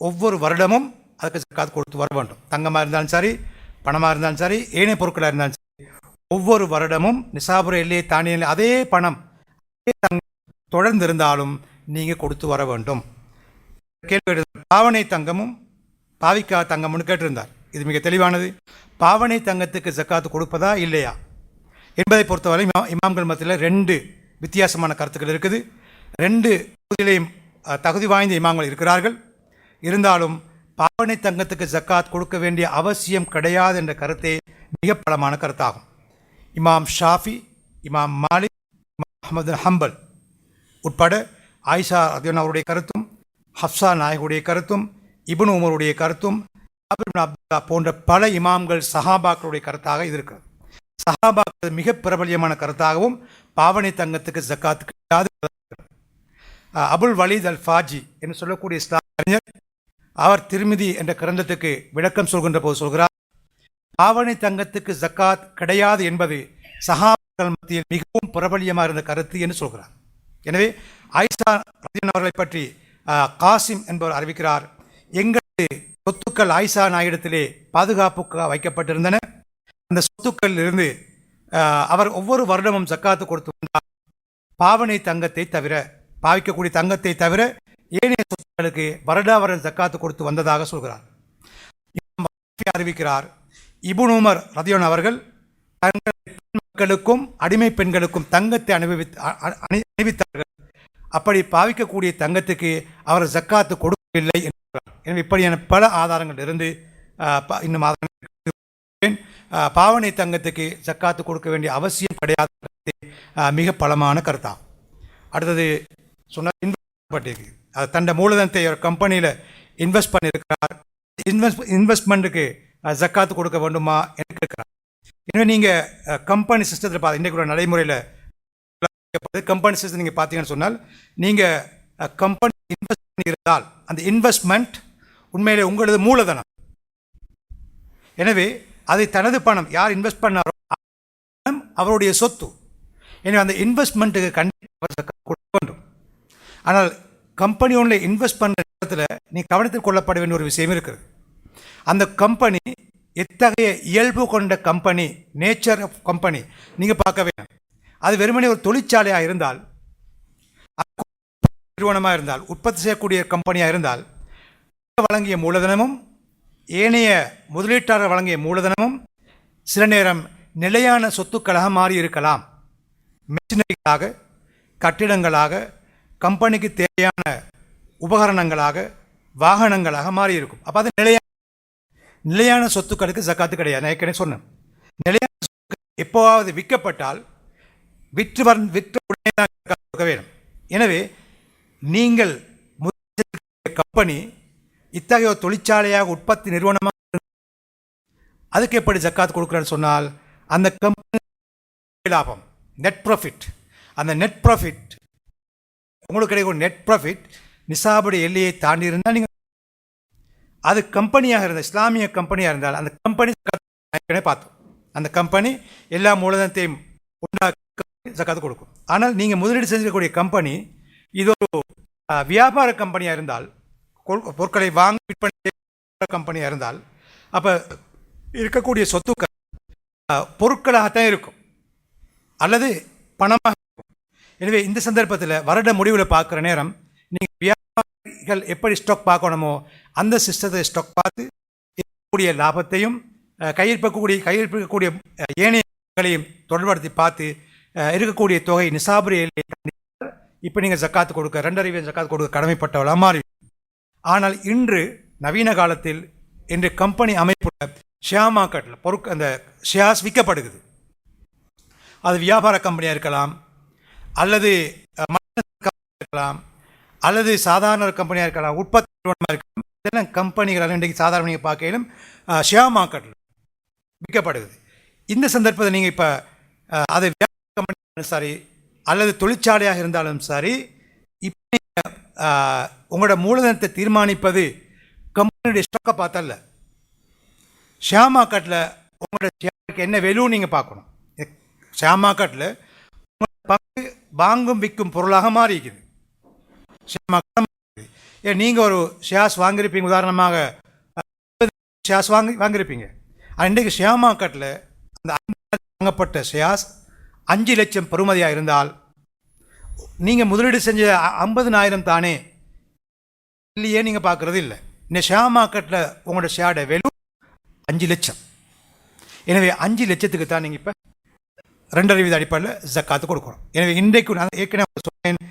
ஒவ்வொரு வருடமும் அதுக்கு ஜக்காத் கொடுத்து வர வேண்டும். தங்கமாக இருந்தாலும் சரி, பணமாக இருந்தாலும் சரி, ஏனைய பொருட்களாக இருந்தாலும் சரி, ஒவ்வொரு வருடமும் நிசாபுர எல்லையை தாண்டிய அதே பணம் அதே தங்கம் தொடர்ந்து இருந்தாலும் நீங்கள் கொடுத்து வர வேண்டும். கேள்வி, பாவனை தங்கமும் பாவிக்கா தங்கம்னு கேட்டிருந்தார். இது மிக தெளிவானது. பாவனை தங்கத்துக்கு ஜக்காத்து கொடுப்பதா இல்லையா என்பதை பொறுத்தவரை இமாம்கள் மத்தியில் 2 வித்தியாசமான கருத்துக்கள் இருக்குது. 2 பகுதியிலையும் தகுதி வாய்ந்த இமாம்கள் இருக்கிறார்கள். இருந்தாலும் பாவனை தங்கத்துக்கு ஜக்காத் கொடுக்க வேண்டிய அவசியம் கிடையாது என்ற கருத்தே மிக பலமான கருத்தாகும். இமாம் ஷாஃபி, இமாம் மாலிக், இமாம் அஹ்மது ஹம்பல் உட்பட ஆயிஷா ரதியல்லாஹு அவருடைய கருத்தும், ஹப்சா நாயகுடைய கருத்தும், இப்னு உமருடைய கருத்தும், அப்துல்லா போன்ற பல இமாம்கள் சஹாபாக்களுடைய கருத்தாக இது இருக்கிறது. சஹாபாக்கள் மிக பிரபலியமான கருத்தாகவும் பாவனை தங்கத்துக்கு ஜக்காத் கிடையாது. அபுல் வலீத் அல் ஃபாஜி என்று சொல்லக்கூடிய இஸ்லாம் அறிஞர், அவர் திருமிதி என்ற கிரந்தத்துக்கு விளக்கம் சொல்கின்ற போது சொல்கிறார், பாவனை தங்கத்துக்கு ஜக்காத் கிடையாது என்பது சஹாபாக்கள் மத்தியில் மிகவும் பிரபலியமாக இருந்த கருத்து என்று சொல்கிறார். எனவே ஆயிஷா ரலியல்லாஹு அவர்களை பற்றி காசிம் என்பவர் அறிவிக்கிறார், எங்களது சொத்துக்கள் ஆயிஷா நாயிடத்திலே பாதுகாப்புக்காக வைக்கப்பட்டிருந்தன. அந்த சொத்துக்களில் இருந்து அவர் ஒவ்வொரு வருடமும் ஜக்காத்து கொடுத்து வந்தார். பாவனை தங்கத்தை தவிர, பாவிக்கக்கூடிய தங்கத்தை தவிர ஏனைய சொத்துக்களுக்கு வருட ஜக்காத்து கொடுத்து வந்ததாக சொல்கிறார். அறிவிக்கிறார், இப்னு உமர் ரலியல்லாஹு அவர்கள் தங்கள் மக்களுக்கும் அடிமை பெண்களுக்கும் தங்கத்தை அணிவித்தார்கள். அப்படி பாவிக்கக்கூடிய தங்கத்துக்கு அவர் ஜக்காத்து கொடுக்கவில்லை என்கிறார். எனவே இப்படியான பல ஆதாரங்கள் இருந்து இன்னும் பாவனை தங்கத்துக்கு ஜக்காத்து கொடுக்க வேண்டிய அவசியம் கிடையாது. மிக பலமான கருத்தாகும். அடுத்தது சொன்ன அது தண்ட மூலதனத்தை ஒரு கம்பெனியில் இன்வெஸ்ட் பண்ணியிருக்கிறார். இன்வெஸ்ட்மெண்ட்டுக்கு ஜக்காத்து கொடுக்க வேண்டுமா என்று கேட்கிறார். எனவே நீங்கள் கம்பெனி சிஸ்டத்தில் பார்த்து இன்றைக்கு நடைமுறையில் கம்பெனி சிஸ்டம் நீங்கள் பார்த்தீங்கன்னு சொன்னால் நீங்கள் கம்பெனி இன்வெஸ்ட் பண்ணியிருந்தால் அந்த இன்வெஸ்ட்மெண்ட் உண்மையிலே உங்களது மூலதனம். எனவே அதை தனது பணம் யார் இன்வெஸ்ட் பண்ணாரோ அவருடைய சொத்து. எனவே அந்த இன்வெஸ்ட்மெண்ட்டுக்கு கண்டிப்பாக கொடுக்க வேண்டும். ஆனால் கம்பெனி ஒன்றில் இன்வெஸ்ட் பண்ணுற இடத்துல நீ கவனத்தில் கொள்ளப்பட வேண்டிய ஒரு விஷயம் இருக்குது. அந்த கம்பெனி எத்தகைய இயல்பு கொண்ட கம்பெனி, நேச்சர் ஆஃப் கம்பெனி நீங்கள் பார்க்க வேணும். அது வெறுமனே ஒரு தொழிற்சாலையாக இருந்தால், நிறுவனமாக இருந்தால், உற்பத்தி செய்யக்கூடிய கம்பெனியாக இருந்தால், வழங்கிய மூலதனமும் ஏனைய முதலீட்டாளர் வழங்கிய மூலதனமும் சில நேரம் நிலையான சொத்துக்களாக மாறி இருக்கலாம். மெஷினரிகளாக, கட்டிடங்களாக, கம்பெனிக்கு தேவையான உபகரணங்களாக, வாகனங்களாக மாறி இருக்கும். அப்போ அது நிலையான சொத்துக்களுக்கு ஜக்காத்து கிடையாது. நான் ஏற்கனவே சொன்னேன், நிலையான சொத்துக்கள் எப்போவாவது விற்கப்பட்டால் விற்ற உடனே தான் கொடுக்க வேண்டும். எனவே நீங்கள் கம்பெனி இத்தகைய தொழிற்சாலையாக உற்பத்தி நிறுவனமாக அதுக்கு எப்படி ஜக்காத் கொடுக்குறேன்னு சொன்னால், அந்த கம்பெனி லாபம், நெட் ப்ராஃபிட், அந்த நெட் ப்ராஃபிட் உங்களுக்கு கிடைக்கும் நெட் ப்ராஃபிட் நிசாபுடைய எல்லையை தாண்டி இருந்தால் நீங்கள் அது கம்பெனியாக இருந்தால், இஸ்லாமிய கம்பெனியாக இருந்தால் அந்த கம்பெனி பார்த்தோம், அந்த கம்பெனி எல்லா மூலதனத்தையும் உண்டாக்கி ஜக்காத்து கொடுக்கும். ஆனால் நீங்கள் முதலீடு செஞ்சிருக்கக்கூடிய கம்பெனி இது ஒரு வியாபார கம்பெனியாக இருந்தால், பொருட்களை வாங்கி விற்பனை கம்பெனியாக இருந்தால், அப்போ இருக்கக்கூடிய சொத்துக்கள் பொருட்களாகத்தான் இருக்கும் அல்லது பணமாக இருக்கும். எனவே இந்த சந்தர்ப்பத்தில் வருட முடிவில் பார்க்குற நேரம் நீங்கள் வியாபாரிகள் எப்படி ஸ்டாக் பார்க்கணுமோ அந்த சிஸ்டத்தை ஸ்டாக் பார்த்து இருக்கக்கூடிய லாபத்தையும் கையிருக்கக்கூடிய ஏனையங்களையும் தொடர்படுத்தி பார்த்து இருக்கக்கூடிய தொகை நிசாபுரி இப்போ நீங்கள் ஜக்காத்து கொடுக்க 2.5 ஜக்காத்து கொடுக்க கடமைப்பட்டவளாக மாறி. ஆனால் இன்று நவீன காலத்தில் இன்று கம்பெனி அமைப்புள்ள ஷேர் மார்க்கெட்டில் அந்த ஷேர்ஸ் விற்கப்படுகிறது. அது வியாபார கம்பெனியாக இருக்கலாம், அல்லது இருக்கலாம், அல்லது சாதாரண கம்பெனியாக இருக்கலாம், உற்பத்தி நிறுவனமாக இருக்கலாம். இதெல்லாம் கம்பெனிகள் இன்றைக்கு சாதாரண நீங்கள் பார்க்கலும் ஷேர் மார்க்கெட்டில் விற்கப்படுகிறது. இந்த சந்தர்ப்பத்தில் நீங்கள் இப்போ அது வியாபார கம்பெனி சரி அல்லது தொழிற்சாலையாக இருந்தாலும் சரி, இப்போ உங்களோட மூலதனத்தை தீர்மானிப்பது கம்பெனியுடைய ஸ்டாக்கை பார்த்தல்ல, ஷேர் மார்க்கெட்டில் உங்களோட ஷேருக்கு என்ன வேல்யூ நீங்கள் பார்க்கணும். ஷேர் மார்க்கெட்டில் உங்களோட பங்கு வாங்கும் விற்கும் பொருளாக மாறிக்குது. ஷேர் மார்க்கெட் நீங்கள் ஒரு ஷேர்ஸ் வாங்கியிருப்பீங்க, உதாரணமாக ஷேர்ஸ் வாங்கியிருப்பீங்க. இன்றைக்கு ஷேர் மார்க்கெட்டில் அந்த வாங்கப்பட்ட ஷேர்ஸ் 5 லட்சம் பெறுமதியாக இருந்தால் நீங்கள் முதலீடு செஞ்ச 50,000 தானே இல்லையே நீங்கள் பார்க்குறது இல்லை. இந்த ஷேர் மார்க்கெட்டில் உங்களோட ஷேரோட வேல்யூ 5 லட்சம். எனவே 5 லட்சத்துக்கு தான் நீங்கள் இப்போ 2.5 அடிப்படையில் ஜக்காத்து கொடுக்கணும். எனவே இன்றைக்கு நான் ஏற்கனவே சொன்னேன்,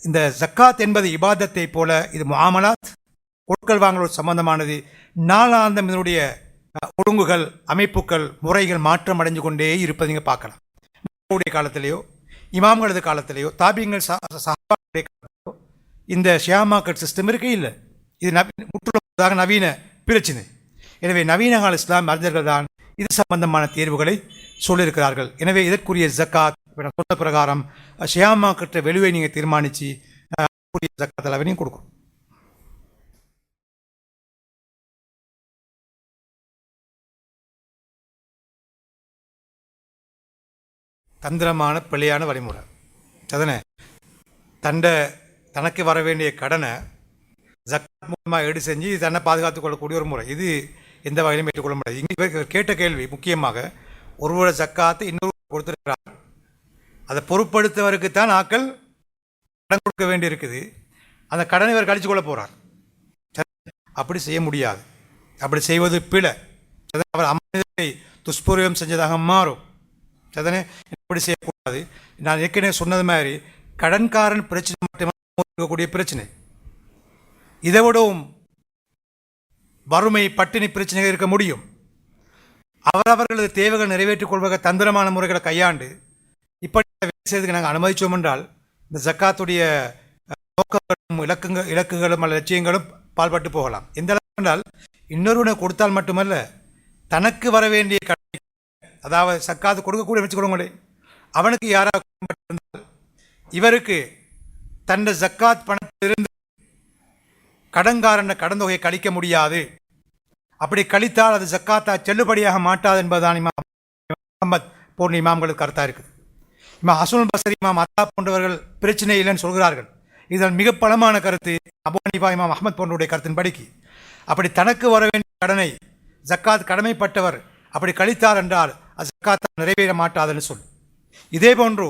இந்த ஜக்காத் என்பது இபாதத்தை போல இது முஆமலாத், பொருட்கள் வாங்கல் சம்பந்தமானது. நாளாந்தம் இதனுடைய ஒழுங்குகள், அமைப்புகள், முறைகள் மாற்றம் அடைஞ்சு கொண்டே இருப்பதை நீங்கள் பார்க்கலாம். காலத்திலேயோ இமாம்களது காலத்திலேயோ தாபியங்கள் சஹாபாவுடைய காலத்திலேயோ இந்த ஷேர் மார்க்கெட் சிஸ்டம் இருக்கே இல்லை. இது முற்றுமுழுதாக நவீன பிரச்சனை. எனவே நவீன கால இஸ்லாம் அறிஞர்கள் தான் இது சம்பந்தமான தேர்வுகளை சொல்லியிருக்கிறார்கள். எனவே இதற்குரிய ஜக்காத் சொன்ன பிரகாரம் ஷேர் மார்க்கெட்டை வெளியே நீங்கள் தீர்மானித்து ஜக்காத் அளவையும் கொடுக்கும். தந்திரமான பிழையான வழிமுறை அதனை தனக்கு வர வேண்டிய கடனை ஜக்காத் மூலமாக ஈடு செஞ்சு தன்னை பாதுகாத்துக் கொள்ளக்கூடிய ஒரு முறை. இது எந்த வகையிலும் ஏற்றுக்கொள்ள முடியாது. இங்கே கேட்ட கேள்வி முக்கியமாக, ஒருவர ஜக்காத்து இன்னொரு கொடுத்துருக்கிறார், அதை பொருட்படுத்துவதற்குத்தான் ஆக்கள் கடன் கொடுக்க வேண்டி இருக்குது. அந்த கடனை இவர் கழிச்சு கொள்ள போகிறார். அப்படி செய்ய முடியாது. அப்படி செய்வது பிழை. அவர் அமைதியை துஷ்பிரயோகம் செஞ்சதாக மாறும். அதனை எப்படி செய்யக்கூடாது. நான் ஏற்கனவே சொன்னது மாதிரி கடன்காரன் பிரச்சனை மட்டுமே இருக்கக்கூடிய பிரச்சனை, இதை விடவும் வறுமை பட்டினி பிரச்சனைகள் இருக்க முடியும். அவரவர்களது தேவைகள் நிறைவேற்றிக் கொள்வதற்கு தந்திரமான முறைகளை கையாண்டு இப்படி வேலை செய்வதற்கு நாங்கள் அனுமதித்தோம் என்றால் இந்த ஜக்காத்துடைய நோக்கங்களும் இலக்குகளும் அல்ல லட்சியங்களும் பால்பட்டு போகலாம். எந்த அளவுக்கு என்றால் இன்னொருவனை கொடுத்தால் மட்டுமல்ல, தனக்கு வர வேண்டிய கடனை, அதாவது ஜக்காத்து கொடுக்கக்கூடிய வச்சுக்கொள்ளுங்களே, அவனுக்கு யாராவது இவருக்கு தன் ஜக்காத் பணத்திலிருந்து கடன்காரன் கடன் தொகையை கழிக்க முடியாது. அப்படி கழித்தால் அது ஜக்காத்தா செல்லுபடியாக மாட்டாது என்பதுதான் இமாம் முஹம்மத் போன்ற இமாம்களுக்கு கருத்தா இருக்குது. இமாம் ஹசனுல் பஸ்ரி, இமாம் அத்தா போன்றவர்கள் பிரச்சனை இல்லைன்னு சொல்கிறார்கள். இதன் மிக பலமான கருத்து அபூ ஹனீஃபா, இமாம் அஹ்மத் போன்றவருடைய கருத்தின்படிக்கு அப்படி தனக்கு வர வேண்டிய கடனை ஜக்காத் கடமைப்பட்டவர் அப்படி கழித்தார் என்றால் அது ஜக்காத்தா நிறைவேற மாட்டாதுன்னு சொல். இதே போன்று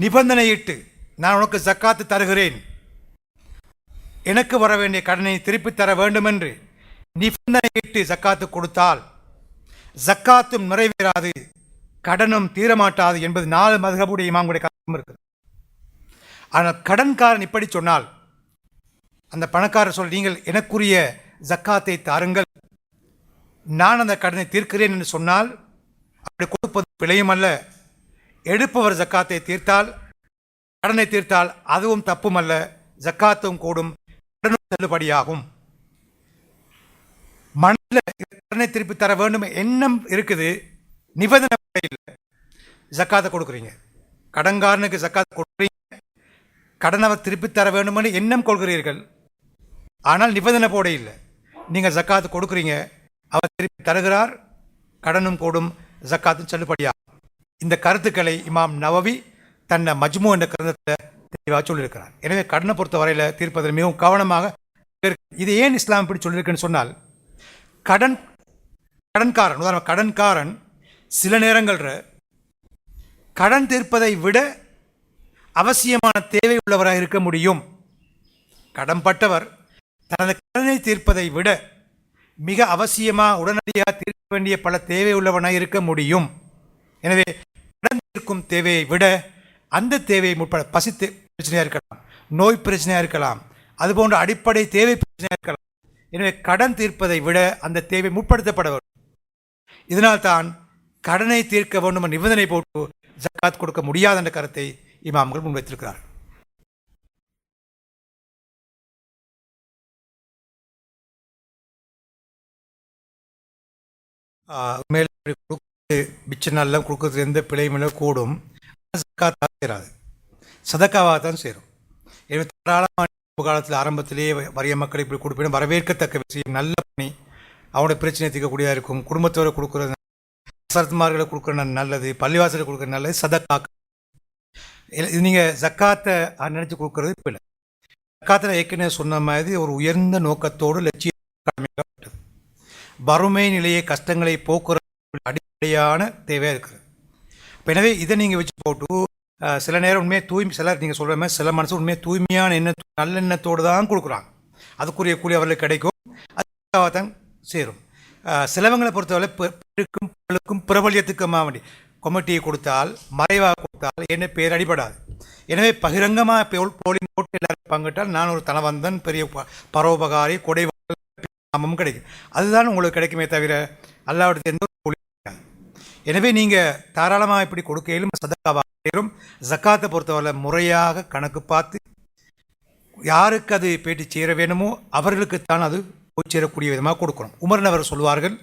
நிபந்தனையிட்டு நான் உனக்கு ஜக்காத்து தருகிறேன், எனக்கு வர வேண்டிய கடனை திருப்பி தர வேண்டும் என்று நிபந்தனையிட்டு ஜக்காத்து கொடுத்தால் ஜக்காத்தும் நிறைவேறாது, கடனும் தீரமாட்டாது என்பது 4 மதுஹபுடைய இமாம்களுடைய கருத்தும் இருக்குது. ஆனால் கடன்காரன் இப்படி சொன்னால், அந்த பணக்காரர் சொல், நீங்கள் எனக்குரிய ஜக்காத்தை தாருங்கள், நான் அந்த கடனை தீர்க்கிறேன் என்று சொன்னால் அப்படி கொடுப்பது பிழையும் அல்ல. எடுப்பவர் ஜக்காத்தை தீர்த்தால், கடனை தீர்த்தால் அதுவும் தப்பும் அல்ல, ஜக்காத்தும் கூடும், கடனும் செல்லுபடியாகும். மனதில் கடனை திருப்பி தர வேண்டும் எண்ணம் இருக்குது, நிபந்தனை இல்லை. ஜக்காத்தை கொடுக்குறீங்க, கடன்காரனுக்கு ஜக்காத்தை கொடுக்குறீங்க, கடனை திருப்பி தர வேண்டும் என்று எண்ணம் கொள்கிறீர்கள், ஆனால் நிபந்தனை போட இல்லை. நீங்கள் ஜக்காத்து கொடுக்குறீங்க, அவர் திருப்பி தருகிறார், கடனும் கூடும், ஜக்காத்தும் செல்லுபடியாகும். இந்த கருத்துக்களை இமாம் நவவி தன்னை மஜ்மு என்ற கருத்தை தெளிவாக சொல்லியிருக்கிறார். எனவே கடனை பொறுத்த வரையில் தீர்ப்பதில் மிகவும் கவனமாக இது ஏன் இஸ்லாம் இப்படி சொல்லியிருக்குன்னு சொன்னால், கடன்காரன் உதாரணம் கடன்காரன் சில நேரங்கள் கடன் தீர்ப்பதை விட அவசியமான தேவை உள்ளவராக இருக்க முடியும். கடன்பட்டவர் தனது கடனை தீர்ப்பதை விட மிக அவசியமாக உடனடியாக தீர்க்க வேண்டிய பல தேவை உள்ளவனாக இருக்க முடியும். எனவே கடன் தீர்க்கும் தேவையை விட அந்த தேவையை முற்பட பசி பிரச்சனையாக இருக்கலாம், நோய் பிரச்சனையாக இருக்கலாம், அதுபோன்ற அடிப்படை தேவை பிரச்சனையாக இருக்கலாம். எனவே கடன் தீர்ப்பதை விட அந்த தேவை முற்படுத்தப்பட வேண்டும். இதனால்தான் கடனை தீர்க்க வேண்டும் நிபந்தனை போட்டு ஜக்காத் கொடுக்க முடியாத என்ற கருத்தை இமாம்கள் முன்வைத்திருக்கிறார். மிச்ச நாளெல்லாம் கொடுக்கறது எந்த பிழையுமே கூடும், ஜக்காத்தாக சேராது, சதக்காவாக தான் சேரும். எனவே தாராளமான காலத்தில் ஆரம்பத்திலேயே வறிய மக்கள் இப்படி கொடுப்பேன் வரவேற்கத்தக்க விஷயம், நல்ல பணி, அவனுடைய பிரச்சனை தீர்க்கக்கூடியதாக இருக்கும். குடும்பத்தோடு கொடுக்குறது, சரத்மார்களை கொடுக்குற நல்லது, பள்ளிவாசலை கொடுக்குற நல்லது, சதக்காக்க. இது நீங்கள் ஜக்காத்தை நினச்சி கொடுக்கறது இப்போ இல்லை. ஜக்காத்தில் ஏற்கனவே சொன்ன மாதிரி ஒரு உயர்ந்த நோக்கத்தோடு லட்சியம் கடமையாக்கப்பட்டது. வறுமை நிலையை கஷ்டங்களை போக்குற அடிப்படையான தேவையாக இருக்குது. இப்போ எனவே இதை நீங்கள் வச்சு போட்டு சில நேரம் உண்மையாக சிலர் நீங்கள் சொல்கிற மாதிரி சில மனசு உண்மையாக தூய்மையான நல்லெண்ணத்தோடு தான் கொடுக்குறாங்க, அதுக்குரிய கூலி அவர்களுக்கு கிடைக்கும், அதுக்காக தான் சேரும். சிலவங்களை பொறுத்தவரை பெருக்கும் பிரபல்யத்துக்குமா வேண்டி கொமிட்டியை கொடுத்தால், மறைவாக கொடுத்தால் என்ன பேர் அடிபடாது. எனவே பகிரங்கமாக போலிங் போட்டு எல்லாரும் பங்கிட்டால் நான் ஒரு தனவந்தன், பெரிய பரோபகாரி, கொடை நாமமும் கிடைக்கும். அதுதான் உங்களுக்கு கிடைக்குமே தவிர அல்லாவிடத்து எந்த ஒரு கூலி கிடைக்காது. எனவே நீங்கள் தாராளமாக இப்படி கொடுக்கையிலும் சதக்காவாக சேரும். ஜக்காத்தை பொறுத்தவரை முறையாக கணக்கு பார்த்து யாருக்கு அது பேட்டி சேர வேணுமோ அவர்களுக்குத்தான் அது போய் சேரக்கூடிய விதமாக கொடுக்கணும். உமர்னவர் சொல்வார்கள்,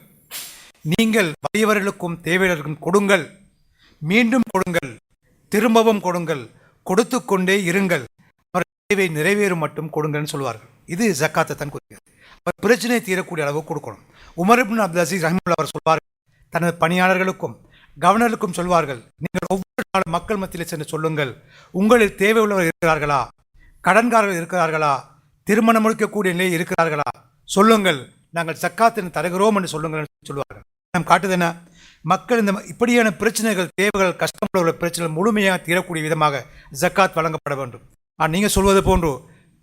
நீங்கள் வறியவர்களுக்கும் தேவையர்களுக்கும் கொடுங்கள், மீண்டும் கொடுங்கள், திரும்பவும் கொடுங்கள், கொடுத்து கொண்டே இருங்கள், அவர் தேவை நிறைவேறும் மட்டும் கொடுங்கள்னு சொல்வார்கள். இது ஜக்காத்தை தான் குறிக்கிறது. அவர் பிரச்சனை தீரக்கூடிய அளவு கொடுக்கணும். உமர் இப்னு அப்துல் அசீஸ் ரஹிமஹுல்லாஹ் அவர் சொல்வார்கள், தனது பணியாளர்களுக்கும் கவர்னருக்கும் சொல்வார்கள், நீங்கள் ஒவ்வொரு நாளும் மக்கள் மத்தியில் சென்று சொல்லுங்கள், உங்களில் தேவை உள்ளவர் இருக்கிறார்களா, கடன்காரர்கள் இருக்கிறார்களா, திருமணம் முடிக்கக்கூடிய நிலையில் இருக்கிறார்களா, சொல்லுங்கள், நாங்கள் ஜக்காத்தின் தருகிறோம் என்று சொல்லுங்கள் சொல்வார்கள். நாம் காட்டுது என்ன, மக்கள் இந்த இப்படியான பிரச்சனைகள், தேவைகள், கஷ்டங்கள் உள்ள பிரச்சனைகள் முழுமையாக தீரக்கூடிய விதமாக ஜக்காத் வழங்கப்பட வேண்டும். ஆனால் நீங்கள் சொல்வது போன்று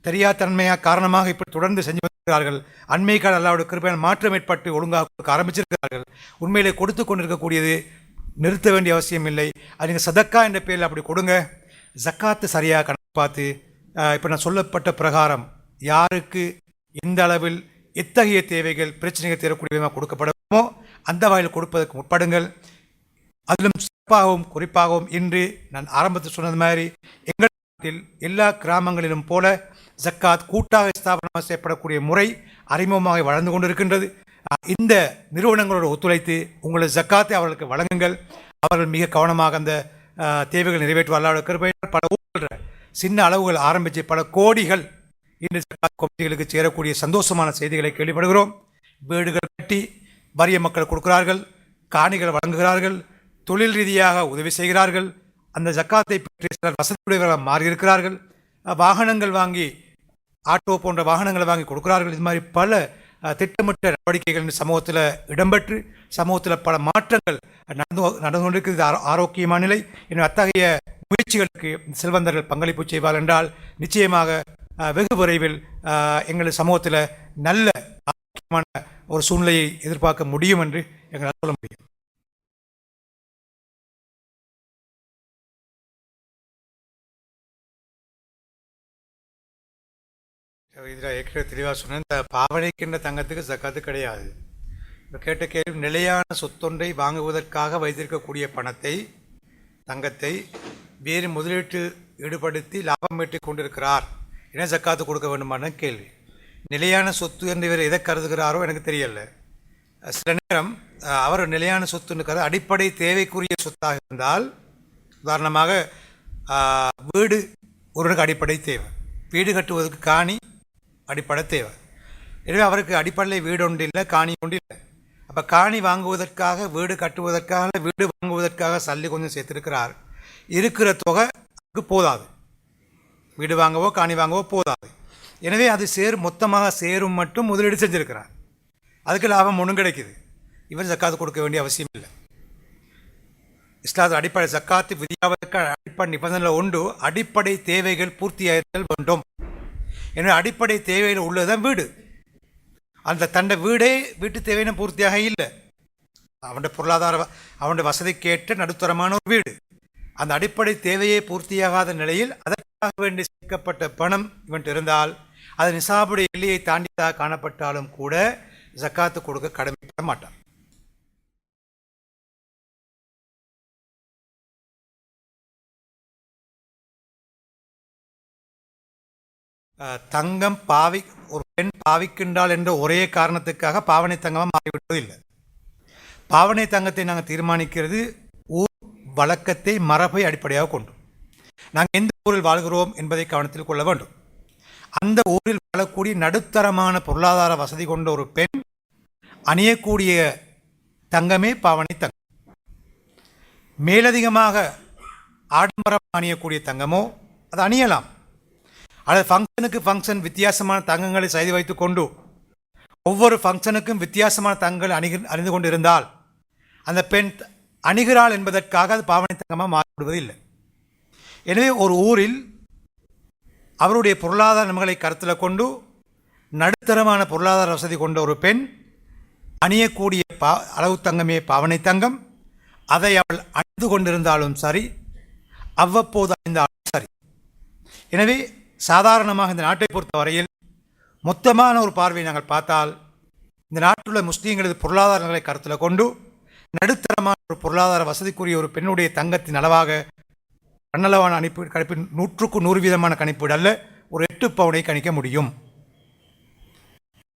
தெரியாதன்மையாக காரணமாக இப்படி தொடர்ந்து செஞ்சு வருகிறார்கள். அண்மை கால அல்லாஹ்வுடைய கிருபையால் மாற்றம் ஏற்பட்டு ஒழுங்காக கொடுக்க ஆரம்பிச்சிருக்கிறார்கள். உண்மையிலே கொடுத்து கொண்டிருக்கக்கூடியது நிறுத்த வேண்டிய அவசியம் இல்லை. அது நீங்கள் சதக்கா என்ற பேரில் அப்படி கொடுங்க. ஜக்காத்து சரியாக கணக்கு பார்த்து இப்போ நான் சொல்லப்பட்ட பிரகாரம் யாருக்கு எந்த அளவில் எத்தகைய தேவைகள் பிரச்சனைகள் தீரக்கூடிய விதமாக கொடுக்கப்படுமோ அந்த வகையில் கொடுப்பதற்கு முற்படுங்கள். அதிலும் சிறப்பாகவும் குறிப்பாகவும் இன்று நான் ஆரம்பத்தில் சொன்னது மாதிரி எங்கள் நாட்டில் எல்லா கிராமங்களிலும் போல ஜக்காத் கூட்டாக ஸ்தாபனம் செய்யப்படக்கூடிய முறை அறிமுகமாக வளர்ந்து கொண்டிருக்கின்றது. இந்த நிறுவனங்களோடு ஒத்துழைத்து உங்களது ஜக்காத்தை அவர்களுக்கு வழங்குங்கள். அவர்கள் மிக கவனமாக அந்த தேவைகள் நிறைவேற்றுவார்கள். பல ஊர்கள் சின்ன அளவுகள் ஆரம்பித்து பல கோடிகள் இன்று ஜக்காத் கமிட்டிகளுக்கு சேரக்கூடிய சந்தோஷமான செய்திகளை கேள்விப்படுகிறோம். வீடுகள் கட்டி வறிய மக்கள் கொடுக்கிறார்கள், காணிகள் வழங்குகிறார்கள், தொழில் ரீதியாக உதவி செய்கிறார்கள். அந்த ஜக்காத்தை பற்றி சிலர் வசதியுடையவர்களாக மாறியிருக்கிறார்கள். வாகனங்கள் வாங்கி ஆட்டோ போன்ற வாகனங்களை வாங்கி கொடுக்கிறார்கள். இது மாதிரி பல திட்டமிட்ட நடவடிக்கைகள் சமூகத்தில் இடம்பெற்று சமூகத்தில் பல மாற்றங்கள் நடந்து கொண்டிருக்கிறது. ஆரோக்கியமான நிலை. எனவே அத்தகைய முயற்சிகளுக்கு செல்வந்தர்கள் பங்களிப்பு செய்வார்கள் என்றால் நிச்சயமாக வெகு விரைவில் எங்கள் சமூகத்தில் நல்ல ஆரோக்கியமான ஒரு சூழ்நிலையை எதிர்பார்க்க முடியும் என்று எங்களால் சொல்ல முடியும். இதில் ஏற்கனவே தெளிவாக சொன்னேன். இந்த பாவனைக்கின்ற தங்கத்துக்கு ஜக்காத்து கிடையாது. இப்போ கேட்ட கேள்வி, நிலையான சொத்தொன்றை வாங்குவதற்காக வைத்திருக்கக்கூடிய பணத்தை தங்கத்தை வேறு முதலீட்டு ஈடுபடுத்தி லாபம் ஈட்டிக் கொண்டிருக்கிறார், என்ன ஜக்காத்து கொடுக்க வேண்டுமான கேள்வி. நிலையான சொத்து என்று இவர் எதை கருதுகிறாரோ எனக்கு தெரியல. சில நேரம் அவர் நிலையான சொத்துன்னு அடிப்படை தேவைக்குரிய சொத்தாக இருந்தால், உதாரணமாக வீடு ஒருவருக்கு அடிப்படை தேவை, வீடு கட்டுவதற்கு காணி அடிப்படை தேவை. எனவே அவருக்கு அடிப்படையில் வீடு ஒன்று இல்லை, காணி ஒன்று இல்லை. அப்போ காணி வாங்குவதற்காக வீடு கட்டுவதற்காக வீடு வாங்குவதற்காக சல்லி கொஞ்சம் சேர்த்திருக்கிறார். இருக்கிற தொகை அதுக்கு போதாது, வீடு வாங்கவோ காணி வாங்கவோ போதாது. எனவே அது மொத்தமாக சேரும் மட்டும் முதலீடு செஞ்சுருக்கிறார். அதுக்கு லாபம் ஒன்றும் கிடைக்குது. இவர் ஜக்காத்து கொடுக்க வேண்டிய அவசியம் இல்லை. இஸ்லாத்தில் அடிப்படை ஜக்காத்து விதியாவதற்கு அடிப்படை நிபந்தனை உண்டு. அடிப்படை தேவைகள் பூர்த்தியாயிருத்தல் வேண்டும். எனவே அடிப்படை தேவையில் உள்ளதுதான் வீடு. அந்த தண்டை வீட்டு தேவையான பூர்த்தியாக இல்லை. அவனுடைய பொருளாதார அவனுடைய வசதிக்கேற்ற நடுத்தரமான ஒரு வீடு. அந்த அடிப்படை தேவையை பூர்த்தியாகாத நிலையில் அதற்காக வேண்டி சேர்க்கப்பட்ட பணம் இவன் இருந்தால் அது நிசாபுடைய எல்லையை தாண்டிதாக காணப்பட்டாலும் கூட ஜக்காத்து கொடுக்க கடமைப்பட மாட்டான். தங்கம் ஒரு பெண் பாவிக்கின்றாள் என்ற ஒரே காரணத்துக்காக பாவனை தங்கமாக மாறிவிடுவதில்லை. பாவனை தங்கத்தை நாங்கள் தீர்மானிக்கிறது ஊர் வழக்கத்தை மரபை அடிப்படையாக கொண்டு. நாங்கள் எந்த ஊரில் வாழ்கிறோம் என்பதை கவனத்தில் கொள்ள வேண்டும். அந்த ஊரில் வாழக்கூடிய நடுத்தரமான பொருளாதார வசதி கொண்ட ஒரு பெண் அணியக்கூடிய தங்கமே பாவனை தங்கம். மேலதிகமாக ஆடம்பரம் அணியக்கூடிய தங்கமோ அது அணியலாம். அல்லது ஃபங்க்ஷன் வித்தியாசமான தங்கங்களை செய்து வைத்து கொண்டு ஒவ்வொரு ஃபங்க்ஷனுக்கும் வித்தியாசமான தங்கங்கள் அணிந்து கொண்டு இருந்தால் அந்த பெண் அணிகிறாள் என்பதற்காக அது பாவனை தங்கமாக மாறிவிடுவதில்லை. எனவே ஒரு ஊரில் அவருடைய பொருளாதார நன்மைகளை கருத்தில் கொண்டு நடுத்தரமான பொருளாதார வசதி கொண்ட ஒரு பெண் அணியக்கூடிய அளவு தங்கமே பாவனை தங்கம். அதை அவள் அணிந்து கொண்டிருந்தாலும் சரி, அவ்வப்போது அணிந்தாலும் சரி. எனவே சாதாரணமாக இந்த நாட்டை பொறுத்தவரையில் மொத்தமான ஒரு பார்வையை நாங்கள் பார்த்தால் இந்த நாட்டுள்ள முஸ்லீம்களது பொருளாதார நிலை கருத்தில் கொண்டு நடுத்தரமான ஒரு பொருளாதார வசதிக்குரிய ஒரு பெண்ணுடைய தங்கத்தின் அளவாக தன்னளவான கணிப்பு 100% கணிப்பீடு அல்ல, ஒரு 8 பவுனை கணிக்க முடியும்.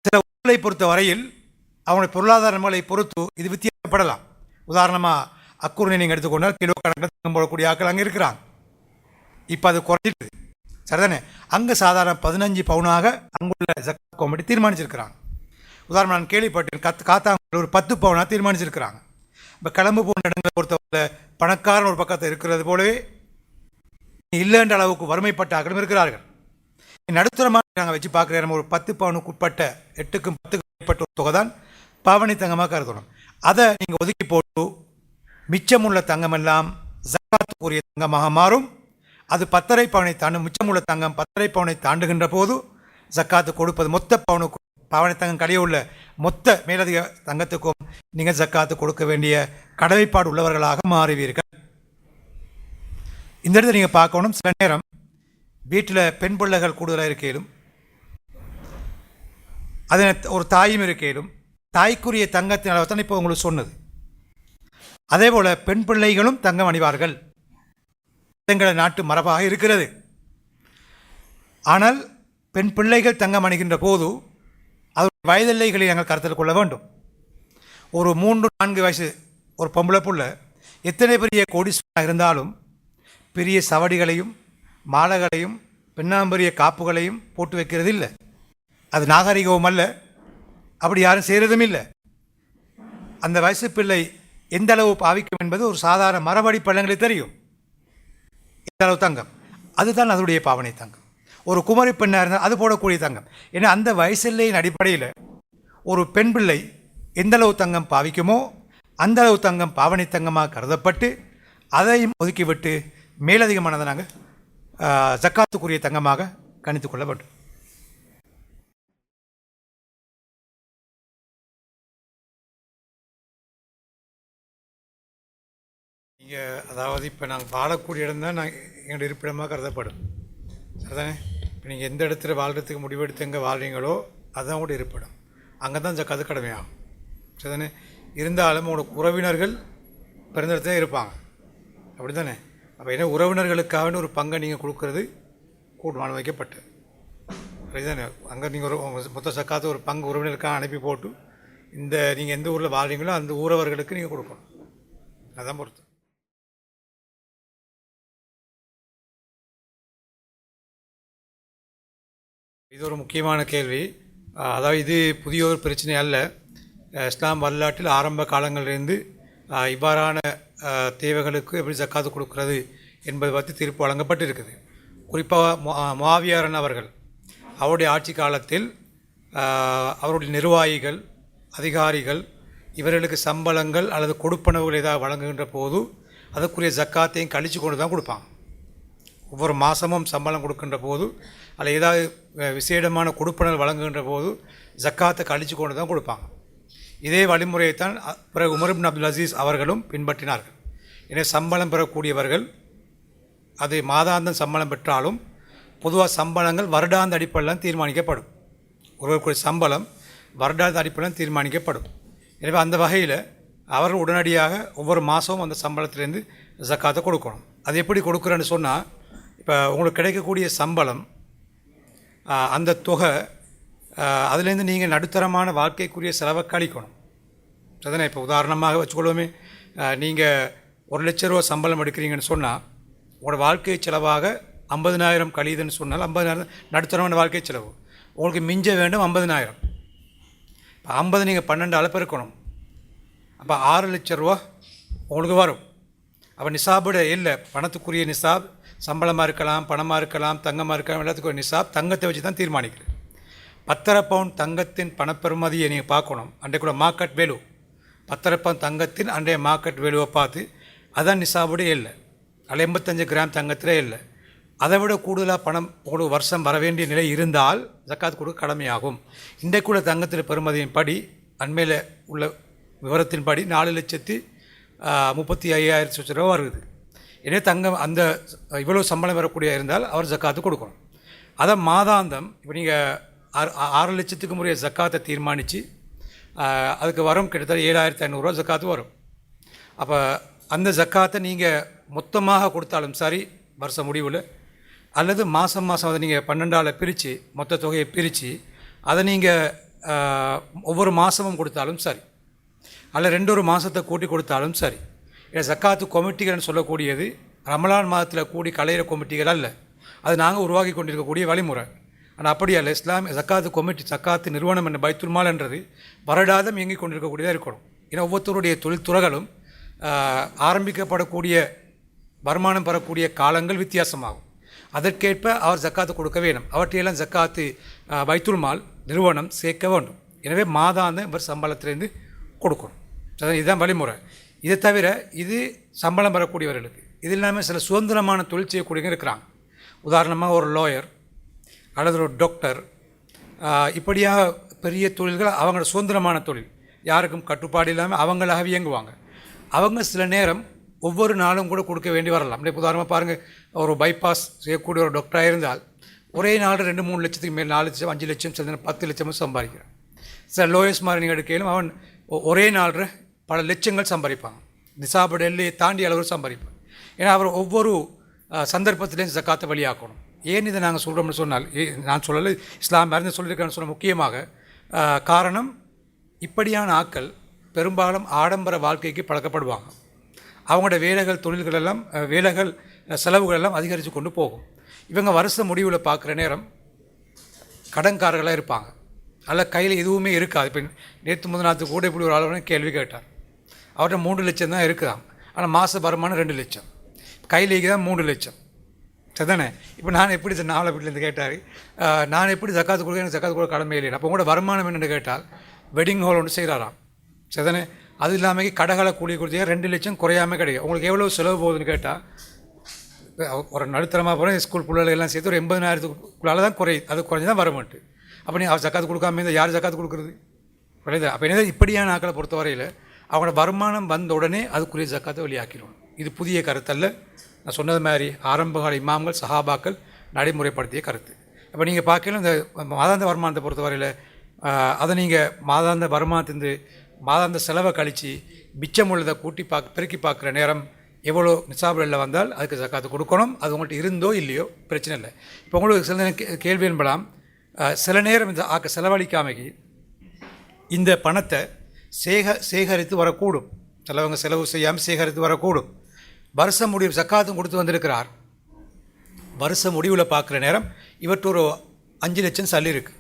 சில ஊர்களை பொறுத்த வரையில் அவனுடைய பொருளாதார நிலைகளை பொறுத்து இது வித்தியாசப்படலாம். உதாரணமாக அக்கூர்னை நீங்கள் எடுத்துக்கொண்டால் கிலோ கணக்கில் தங்கம் போடக்கூடிய ஆக்கள் அங்கே இருக்கிறாங்க. இப்போ அது குறைஞ்சிட்டு சரிதானே. அங்கே சாதாரண 15 பவுனாக அங்குள்ள ஜக்காத் கமிட்டி தீர்மானிச்சிருக்கிறாங்க. உதாரணம் நான் கேள்விப்பட்டேன், காத்தாங்குள்ள ஒரு 10 பவுனாக தீர்மானிச்சிருக்கிறாங்க. இப்போ கிளம்பு போன்ற இடங்களை பொறுத்தவரை பணக்காரன் ஒரு பக்கத்தில் இருக்கிறது போலவே இல்லைன்ற அளவுக்கு வறுமைப்பட்ட ஆக்களும் இருக்கிறார்கள். நடுத்தரமாக நாங்கள் வச்சு பார்க்குற ஒரு 10 பவுனுக்கு உட்பட்ட 8க்கும் 10க்கும் உட்பட்ட ஒரு தொகை தான் பாவனை தங்கமாக கருதணும். அதை நீங்கள் ஒதுக்கி போட்டு மிச்சமுள்ள தங்கமெல்லாம் ஜக்காத்துக்குரிய தங்கமாக மாறும். அது 10.5 பவுனை தாண்டும். மிச்சமுள்ள தங்கம் 10.5 பவுனை தாண்டுகின்ற போது ஜக்காத்து கொடுப்பது மொத்த பவுனுக்கும் பாவனை தங்கம் கடையே உள்ள மொத்த மேலதிக தங்கத்துக்கும் நீங்கள் ஜக்காத்து கொடுக்க வேண்டிய கடமைப்பாடு உள்ளவர்களாக மாறுவீர்கள். இந்த இடத்துல நீங்கள் பார்க்கணும், சில நேரம் வீட்டில் பெண் பிள்ளைகள் கூடுதலாக இருக்கையிலும் அதனை ஒரு தாயும் இருக்கையிலும் தாய்க்குரிய தங்கத்தின் அளவு தான் இப்போ உங்களுக்கு சொன்னது. அதே போல் பெண் பிள்ளைகளும் தங்கம் அணிவார்கள். எங்கள் நாட்டு மரபாக இருக்கிறது. ஆனால் பெண் பிள்ளைகள் தங்கம் அணிகின்ற போது அது வயதில்லைகளை நாங்கள் கருத்தில் கொள்ள வேண்டும். ஒரு 3-4 வயசு ஒரு பொம்பளை புள்ள எத்தனை பெரிய கோடீஸ்வரனாக இருந்தாலும் பெரிய சவடிகளையும் மாலைகளையும் பெண்ணாம்பரிய காப்புகளையும் போட்டு வைக்கிறது இல்லை. அது நாகரிகமும் அல்ல, அப்படி யாரும் செய்கிறதும் இல்லை. அந்த வயசு பிள்ளை எந்த அளவு பாவிக்கும் என்பது ஒரு சாதாரண மரபடி பள்ளங்களுக்கு தெரியும். எந்த அளவு தங்கம், அதுதான் அதனுடைய பாவனை தங்கம். ஒரு குமரி பெண்ணாக இருந்தால் அது போடக்கூடிய தங்கம். ஏன்னா அந்த வயசில்லையின் அடிப்படையில் ஒரு பெண் பிள்ளை எந்த அளவு தங்கம் பாவிக்குமோ அந்த அளவு தங்கம் பாவனை தங்கமாக கருதப்பட்டு அதையும் ஒதுக்கிவிட்டு மேலதிகமானதை நாங்கள் ஜக்காத்துக்குரிய தங்கமாக கணித்து கொள்ள வேண்டும். நீங்கள் அதாவது இப்போ நாங்கள் வாழக்கூடிய இடம் தான் எங்களோட இருப்பிடமாக கருதப்படும். சரிதானே? இப்போ நீங்கள் எந்த இடத்துல வாழ்கிறதுக்கு முடிவெடுத்து எங்கே வாழ்கிறீங்களோ அதுதான் கூட இருப்பிடம். அங்கே தான் ஜக்காத்து கடமையாகும். சரிதானே? இருந்தாலும் உங்களுக்கு உறவினர்கள் பிறந்த இடத்துல இருப்பாங்க, அப்படி தானே? அப்போ என்ன உறவினர்களுக்காக ஒரு பங்கை நீங்கள் கொடுக்கறது கூடுமான வைக்கப்பட்டது. அப்படிதானே? அங்கே நீங்கள் ஒரு மொத்த சக்காத்து ஒரு பங்கு உறவினருக்காக அனுப்பி போட்டு இந்த நீங்கள் எந்த ஊரில் வாழ்கிறீங்களோ அந்த ஊரவர்களுக்கு நீங்கள் கொடுக்கணும். அதுதான் பொறுத்து. இது ஒரு முக்கியமான கேள்வி. அதாவது இது புதிய ஒரு பிரச்சனை அல்ல. இஸ்லாம் வரலாற்றில் ஆரம்ப காலங்களிலிருந்து இவ்வாறான தேவைகளுக்கு எப்படி ஜக்காத்து கொடுக்கிறது என்பது பற்றி தீர்ப்பு வழங்கப்பட்டிருக்குது. குறிப்பாக முஆவியாரன் அவர்கள் அவருடைய ஆட்சி காலத்தில் அவருடைய நிர்வாகிகள் அதிகாரிகள் இவர்களுக்கு சம்பளங்கள் அல்லது கொடுப்பனவுகள் ஏதாவது வழங்குகின்ற போது அதற்குரிய ஜக்காத்தையும் கழித்து கொண்டு தான் கொடுப்பாங்க. ஒவ்வொரு மாதமும் சம்பளம் கொடுக்கின்ற போது அதில் ஏதாவது விசேடமான கொடுப்பனல் வழங்குகின்ற போது ஜக்காத்தை கழித்து கொண்டு தான் கொடுப்பாங்க. இதே வழிமுறையைத்தான் பிறகு உமர் இப்னு அப்துல் அசீஸ் அவர்களும் பின்பற்றினார்கள். எனவே சம்பளம் பெறக்கூடியவர்கள் அது மாதாந்தம் சம்பளம் பெற்றாலும் பொதுவாக சம்பளங்கள் வருடாந்த அடிப்படையில் தீர்மானிக்கப்படும். ஒருவருக்குரிய சம்பளம் வருடாந்த அடிப்படையில் தீர்மானிக்கப்படும். எனவே அந்த வகையில் அவர்கள் உடனடியாக ஒவ்வொரு மாதமும் அந்த சம்பளத்திலேருந்து ஜக்காத்தை கொடுக்கணும். அது எப்படி கொடுக்குறேன்னு சொன்னால், இப்போ உங்களுக்கு கிடைக்கக்கூடிய சம்பளம் அந்த தொகை அதுலேருந்து நீங்கள் நடுத்தரமான வாழ்க்கைக்குரிய செலவை கழிக்கணும். அதுதானே? இப்போ உதாரணமாக வச்சுக்கொள்வோமே, நீங்கள் 1 லட்ச ரூபா சம்பளம் எடுக்கிறீங்கன்னு சொன்னால் உங்களோட வாழ்க்கை செலவாக 50,000 கழியுதுன்னு சொன்னால் 50,000 நடுத்தரமான வாழ்க்கை செலவு. உங்களுக்கு மிஞ்ச வேண்டும் 50,000. இப்போ 50 நீங்கள் 12 பெருக்கணும். அப்போ 6 லட்ச ரூபா உங்களுக்கு வரும். அப்போ நிசாபோட இல்லை, பணத்துக்குரிய நிசாப் சம்பளமாக இருக்கலாம், பணமாக இருக்கலாம், தங்கமாக இருக்கலாம், எல்லாத்துக்கும் ஒரு நிசாப் தங்கத்தை வச்சு தான் தீர்மானிக்கிறது. 10.5 பவுன் தங்கத்தின் பணப்பெறுமதியை நீங்கள் பார்க்கணும். அன்றைய கூட மார்க்கெட் வேல்யூ 10.5 பவுன் தங்கத்தின் அன்றைய மார்க்கெட் வேல்யூவை பார்த்து அதான் நிசாபுடைய இல்லை. அதில் 85 கிராம் தங்கத்திலே இல்லை. அதை விட கூடுதலாக பணம் உங்களுக்கு வருஷம் வர வேண்டிய நிலை இருந்தால் ஜக்காத் கொடுக்க கடமையாகும். இன்றைக்குள்ள தங்கத்தில் பெறுமதியின் படி அண்மையில் உள்ள விவரத்தின்படி 4,35,000 ரூபா வருது. எனவே தங்கம் அந்த இவ்வளோ சம்பளம் வரக்கூடிய இருந்தால் அவர் ஜக்காத்து கொடுக்கணும். அதை மாதாந்தம் இப்போ நீங்கள் 6 லட்சத்துக்கு முறைய ஜக்காத்தை தீர்மானித்து அதுக்கு வரும் கிட்டத்தட்ட 7,500 ரூபா ஜக்காத்து வரும். அப்போ அந்த ஜக்காத்தை நீங்கள் மொத்தமாக கொடுத்தாலும் சரி வருஷ முடிவில், அல்லது மாதம் அதை நீங்கள் 12ஆல் பிரித்து மொத்த தொகையை பிரித்து அதை நீங்கள் ஒவ்வொரு மாதமும் கொடுத்தாலும் சரி, அல்ல 2 மாதத்தை கூட்டி கொடுத்தாலும் சரி. ஜக்காத்து கமிட்டிகள்னு சொல்லக்கூடியது ரமலான் மாதத்தில் கூடி கலையிற கமிட்டிகள் அல்ல, அது நாங்கள் உருவாக்கி கொண்டிருக்கக்கூடிய வழிமுறை. ஆனால் அப்படி அல்ல. இஸ்லாமிய ஜக்காத்து கமிட்டி, ஜக்காத்து நிறுவனம் என்ற பைத்துல் மால் என்றது வருடாதம் இயங்கிக் கொண்டிருக்கக்கூடியதாக இருக்கணும். ஏன்னா ஒவ்வொருத்தருடைய தொழில்துறைகளும் ஆரம்பிக்கப்படக்கூடிய வருமானம் பெறக்கூடிய காலங்கள் வித்தியாசமாகும். அதற்கேற்ப அவர் ஜக்காத்து கொடுக்க வேண்டும். அவற்றையெல்லாம் ஜக்காத்து பைத்துல் மால் நிறுவனம் சேர்க்க வேண்டும். எனவே மாதாந்தம் இவர் சம்பளத்திலேருந்து கொடுக்கணும். இதுதான் வழிமுறை. இதை தவிர இது சம்பளம் பெறக்கூடியவர்களுக்கு, இது இல்லாமல் சில சுதந்திரமான தொழில் செய்யக்கூடியவங்க இருக்கிறாங்க. உதாரணமாக ஒரு லாயர் அல்லது ஒரு டாக்டர், இப்படியாக பெரிய தொழில்கள் அவங்களோட சுதந்திரமான தொழில், யாருக்கும் கட்டுப்பாடு இல்லாமல் அவங்களாக இயங்குவாங்க. அவங்க சில நேரம் ஒவ்வொரு நாளும் கூட கொடுக்க வேண்டி வரலாம். அப்படியே உதாரணமாக பாருங்கள், ஒரு பைபாஸ் செய்யக்கூடிய ஒரு டாக்டராக இருந்தால் ஒரே நாள் 2-3 லட்சத்துக்கு மேல் 4 லட்சம் 5 லட்சம் சில 10 லட்சமும் சம்பாதிக்கிறார். சில லோயர்ஸ் மாதிரி நீங்கள் எடுக்கையிலும் அவன் ஒரே நாள் பல லட்சங்கள் சம்பாதிப்பாங்க. நிசாபுடைய எல்லையை தாண்டி அளவு சம்பாதிப்பாங்க. ஏன்னா அவர் ஒவ்வொரு சந்தர்ப்பத்திலையும் ஜக்காத்தை வழியாக்கணும். ஏன் இதை நாங்கள் சொல்கிறோம்னு சொன்னால், நான் சொல்லலை, இஸ்லாம் அறிந்து சொல்லியிருக்கான்னு சொன்ன முக்கியமாக காரணம், இப்படியான ஆட்கள் பெரும்பாலும் ஆடம்பர வாழ்க்கைக்கு பழக்கப்படுவாங்க. அவங்களோட வேலைகள் தொழில்கள் எல்லாம் வேலைகள் செலவுகள் எல்லாம் அதிகரித்து கொண்டு போகும். இவங்க வருஷ முடிவில் பார்க்குற நேரம் கடன்காரர்களாக இருப்பாங்க. அதில் கையில் எதுவுமே இருக்காது. இப்போ நேற்று முதநாத்துக்கு கூட இப்படி ஒரு ஆளுநர் கேள்வி கேட்டார். அவர்கிட்ட 3 லட்சம் தான் இருக்குதான், ஆனால் மாத வருமானம் 2 லட்சம், கையிலேக்கு தான் 3 லட்சம். சரிதானே? இப்போ நான் எப்படி நாவலை வீட்டிலேருந்து கேட்டார், நான் எப்படி ஜக்காத்து கொடுக்க, எனக்கு ஜக்காத்து கொடுக்க கடமை இல்லை. அப்போ கூட வருமானம் என்னென்னு கேட்டால் வெட்டிங் ஹால் ஒன்று செய்கிறாராம். சரிதானே? அது இல்லாமல் கடைகளை கூலி கொடுத்தா 2 லட்சம் குறையாமல் கிடைக்கும். உங்களுக்கு எவ்வளோ செலவு போகுதுன்னு கேட்டால், ஒரு நடுத்தரமாக போகிறேன் ஸ்கூல் பிள்ளைகள் எல்லாம் சேர்த்து ஒரு 80,000க்குள்ளால தான் குறையுது. அது குறைஞ்சி தான் வரமாட்டு. அப்போ நீ அவர் ஜக்காத்து கொடுக்காம இருந்தால் யார் ஜக்காத்து கொடுக்குறது? குறையுது. அப்போ என்ன, இப்படியான ஆக்களை பொறுத்த வரையில் அவங்களோட வருமானம் வந்த உடனே அதுக்குரிய ஜக்காத்தை வெளியாக்கிடுவோம். இது புதிய கருத்தல்ல. நான் சொன்னது மாதிரி ஆரம்பகால இமாம்கள் சஹாபாக்கள் நடைமுறைப்படுத்திய கருத்து. அப்போ நீங்கள் பார்க்கலாம், இந்த மாதாந்த வருமானத்தை பொறுத்த வரையில் அதை நீங்கள் மாதாந்த வருமானத்திலிருந்து மாதாந்த செலவை கழித்து மிச்சம் உள்ளதை கூட்டி பெருக்கி பார்க்குற நேரம் எவ்வளோ நிசாபில் வந்தால் அதுக்கு ஜக்காத்து கொடுக்கணும். அது உங்கள்கிட்ட இருந்தோ இல்லையோ பிரச்சனை இல்லை. இப்போ உங்களுக்கு சில கேள்வி என்பலாம், சில நேரம் இந்த செலவழிக்காமைக்கு இந்த பணத்தை சேகரித்து வரக்கூடும். சிலவங்க செலவு செய்யாமல் சேகரித்து வரக்கூடும். வருஷ முடிவு ஜக்காத்தும் கொடுத்து வந்திருக்கிறார். வருஷ முடிவில் பார்க்குற நேரம் இவற்று ஒரு 5 லட்சம் சல்லி இருக்குது.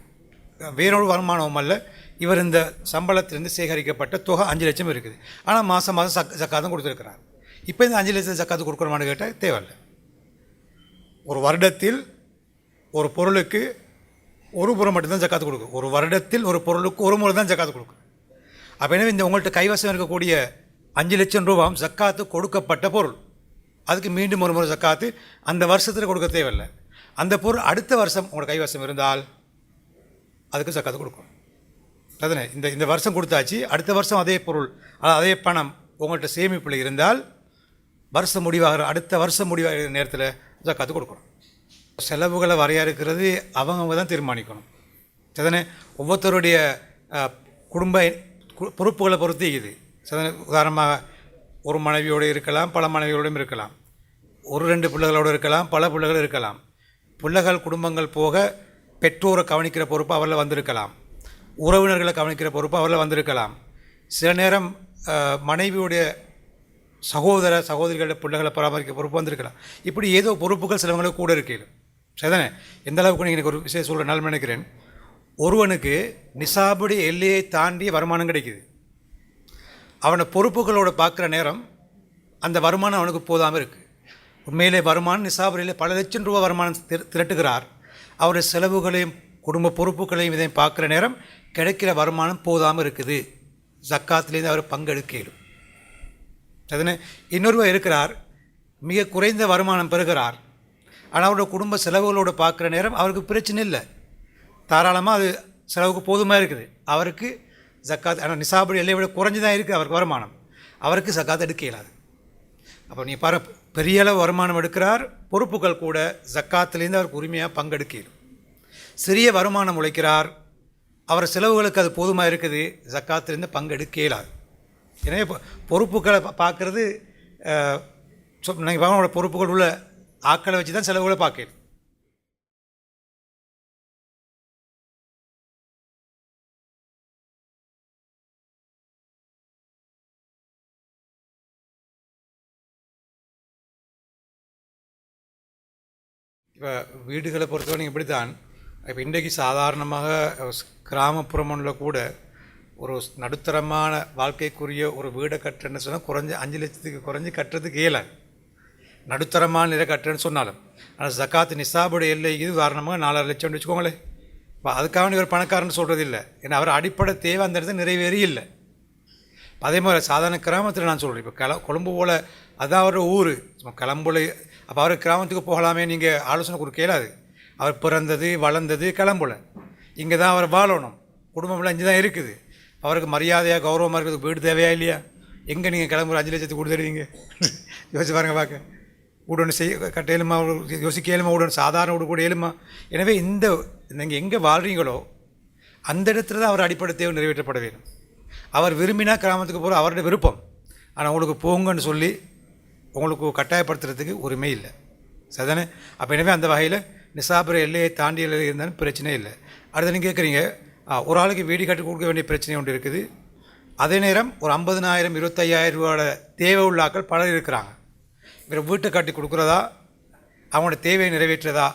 வேறொரு வருமானமும் அல்ல, இவர் இந்த சம்பளத்திலிருந்து சேகரிக்கப்பட்ட தொகை 5 லட்சம் இருக்குது. ஆனால் மாதம் மாதம் ஜக்காத்தும் கொடுத்துருக்கிறார். இப்போ இந்த 5 லட்சம் ஜக்காத்து கொடுக்கணுமான்னு கேட்டால் தேவையில்லை. ஒரு வருடத்தில் ஒரு பொருளுக்கு ஒரு முறை மட்டும்தான் ஜக்காத்து கொடுக்கும். ஒரு வருடத்தில் ஒரு பொருளுக்கு ஒரு முறை தான் ஜக்காத்து கொடுக்கும். அப்போ எனவே இந்த உங்கள்கிட்ட கைவசம் இருக்கக்கூடிய 5 லட்சம் ரூபாயும் ஜக்காத்து கொடுக்கப்பட்ட பொருள். அதுக்கு மீண்டும் ஒரு முறை ஜக்காத்து அந்த வருஷத்தில் கொடுக்க தேவையில்லை. அந்த பொருள் அடுத்த வருஷம் உங்களோட கைவசம் இருந்தால் அதுக்கு ஜக்காத்து கொடுக்கும். அதுதானே? இந்த வருஷம் கொடுத்தாச்சு, அடுத்த வருஷம் அதே பொருள் அதே பணம் உங்கள்கிட்ட சேமிப்பில் இருந்தால் வருஷம் முடிவாகிற அடுத்த வருஷம் முடிவாகிற நேரத்தில் ஜக்காத்து கொடுக்கணும். செலவுகளை வரையறுக்கிறது அவங்க தான் தீர்மானிக்கணும். சரிதானே? ஒவ்வொருத்தருடைய குடும்ப பொறுப்புகளை பொறுத்து இது. உதாரணமாக ஒரு மனைவியோடு இருக்கலாம், பல மனைவியோடும் இருக்கலாம், 1-2 பிள்ளைகளோடு இருக்கலாம், பல பிள்ளைகள் இருக்கலாம். பிள்ளைகள் குடும்பங்கள் போக பெற்றோரை கவனிக்கிற பொறுப்பு அவரில் வந்திருக்கலாம், உறவினர்களை கவனிக்கிற பொறுப்பு அவரில் வந்திருக்கலாம். சில நேரம் மனைவியுடைய சகோதரிகளோட பிள்ளைகளை பராமரிக்க பொறுப்பு வந்திருக்கலாம். இப்படி ஏதோ பொறுப்புகள் சிலவங்களுக்கு கூட இருக்கையில். சரிதானே? எந்த அளவுக்கு நீங்கள் எனக்கு ஒரு விஷயம் சொல்கிற நான் நினைக்கிறேன், ஒருவனுக்கு நிசாபுடைய எல்லையை தாண்டிய வருமானம் கிடைக்குது. அவனை பொறுப்புகளோடு பார்க்குற நேரம் அந்த வருமானம் அவனுக்கு போதாமல் இருக்குது. உண்மையிலே வருமானம் நிசாபுரியில் பல லட்சம் ரூபா வருமானம் திரட்டுகிறார். அவருடைய செலவுகளையும் குடும்ப பொறுப்புகளையும் இதையும் பார்க்குற நேரம் கிடைக்கிற வருமானம் போதாமல் இருக்குது. ஜக்காத்துலேருந்து அவர் பங்கெடுக்கலும். அதுன்னு இன்னொருவர் இருக்கிறார், மிக குறைந்த வருமானம் பெறுகிறார். ஆனால் அவருடைய குடும்ப செலவுகளோடு பார்க்குற நேரம் அவருக்கு பிரச்சனை இல்லை, தாராளமாக அது செலவுக்கு போதுமாக இருக்குது. அவருக்கு ஜக்காத் ஆனால் நிசாபுடி எல்லையை விட குறைஞ்சி தான் இருக்குது அவருக்கு வருமானம். அவருக்கு ஜக்காத் எடுக்க இயலாது. அப்போ நீ பாரு, பெரிய அளவு வருமானம் எடுக்கிறார், பொறுப்புகள் கூட ஜக்காத்துலேருந்து அவருக்கு உரிமையாக பங்கெடுக்கலும். சிறிய வருமானம் உழைக்கிறார், அவர் செலவுகளுக்கு அது போதுமாக இருக்குது, ஜக்காத்துலேருந்து பங்கெடுக்க இயலாது. எனவே பொறுப்புகளை பார்க்குறது நீங்கள் அவங்களோட பொறுப்புகள் உள்ள ஆக்களை வச்சு தான் செலவுகளை பார்க்கணும். இப்போ வீடுகளை பொறுத்தவரை இப்படி தான். இப்போ இன்றைக்கு சாதாரணமாக கிராமப்புறமொன்றில் கூட ஒரு நடுத்தரமான வாழ்க்கைக்குரிய ஒரு வீடை கட்டுறேன்னு சொன்னால் குறைஞ்சி 5 லட்சத்துக்கு குறைஞ்சி கட்டுறதுக்கு இயலாது. நடுத்தரமான நிலை கட்டுறேன்னு சொன்னாலும் ஆனால் ஜக்காத்து நிசாபுடைய எல்லை இது உதாரணமாக 4.5 லட்சம்னு வச்சுக்கோங்களேன். இப்போ அதுக்காக இவர் பணக்காரன்னு சொல்கிறது இல்லை, ஏன்னா அவர் அடிப்படை தேவை அந்த இடத்துல நிறைவேறி இல்லை. அதே மாதிரி சாதாரண கிராமத்தில் நான் சொல்கிறேன், இப்போ கொழும்பு போல் அதுதான் அவரோட ஊர், கிளம்புல. அப்போ அவர் கிராமத்துக்கு போகலாமே நீங்கள் ஆலோசனை கொடுக்க இயலாது. அவர் பிறந்தது வளர்ந்தது கிளம்புல, இங்கே தான் அவர் வாழணும், குடும்பம்லாம் இங்கே தான் இருக்குது. அவருக்கு மரியாதையாக கௌரவமாக இருக்கிறதுக்கு வீடு தேவையா இல்லையா? எங்கே நீங்கள் கிளம்புற 5 லட்சத்துக்கு கொடுத்துருவீங்க? யோசிச்சு பாருங்க. பார்க்க வீடு ஒன்று செய்ய கட்ட ஏழுமா, யோசிக்க ஏழுமா, வீடு ஒன்று சாதாரண வீடு கூட ஏழுமா. எனவே நீங்கள் எங்கே வாழ்கிறீங்களோ அந்த இடத்துல தான் அவர் அடிப்படை தேவை நிறைவேற்றப்பட வேண்டும். அவர் விரும்பினா கிராமத்துக்கு போகிற அவருடைய விருப்பம். ஆனால் உங்களுக்கு போங்கன்னு சொல்லி உங்களுக்கு கட்டாயப்படுத்துறதுக்கு உரிமை இல்லை. சரிதானே? அப்போ எனவே அந்த வகையில் நிசாபுர எல்லையை தாண்டி இருந்தாலும் பிரச்சனை இல்லை. அடுத்து நீங்கள் கேட்குறீங்க, ஒரு ஆளுக்கு வீடு கட்டி கொடுக்க வேண்டிய பிரச்சனை ஒன்று இருக்குது. அதே நேரம் ஒரு 50,000 25,000 ரூபாயோட தேவை உள்ளாக்கள் பலர் இருக்கிறாங்க. இவர் வீட்டை கட்டி கொடுக்குறதா அவங்களோட தேவையை நிறைவேற்றதா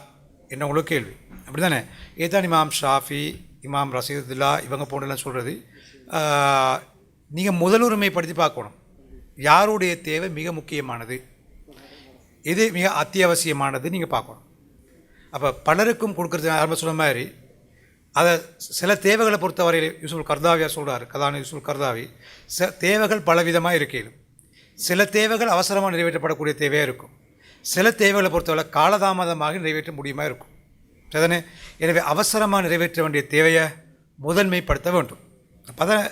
என்ன உங்களுக்கு கேள்வி, அப்படி தானே? இதுதான் இமாம் ஷாஃபி, இமாம் ரசீதுல்லா இவங்க போன்றெல்லாம் சொல்கிறது. நீங்கள் முதலுரிமைப்படுத்தி பார்க்கணும், யாருடைய தேவை மிக முக்கியமானது, இது மிக அத்தியாவசியமானது நீங்கள் பார்க்கணும். அப்போ பலருக்கும் கொடுக்குறது ஆரம்ப சொன்ன மாதிரி அதை சில தேவைகளை பொறுத்தவரையில் யூசுல் கர்தாவியார் சொல்கிறார், கதான யூசுல் கர்தாவி, தேவைகள் பலவிதமாக இருக்கையிலும் சில தேவைகள் அவசரமாக நிறைவேற்றப்படக்கூடிய தேவையாக இருக்கும், சில தேவைகளை பொறுத்தவரை காலதாமதமாக நிறைவேற்ற முடியுமா இருக்கும். சரிதானே? எனவே அவசரமாக நிறைவேற்ற வேண்டிய தேவையை முதன்மைப்படுத்த வேண்டும். அப்போ தான்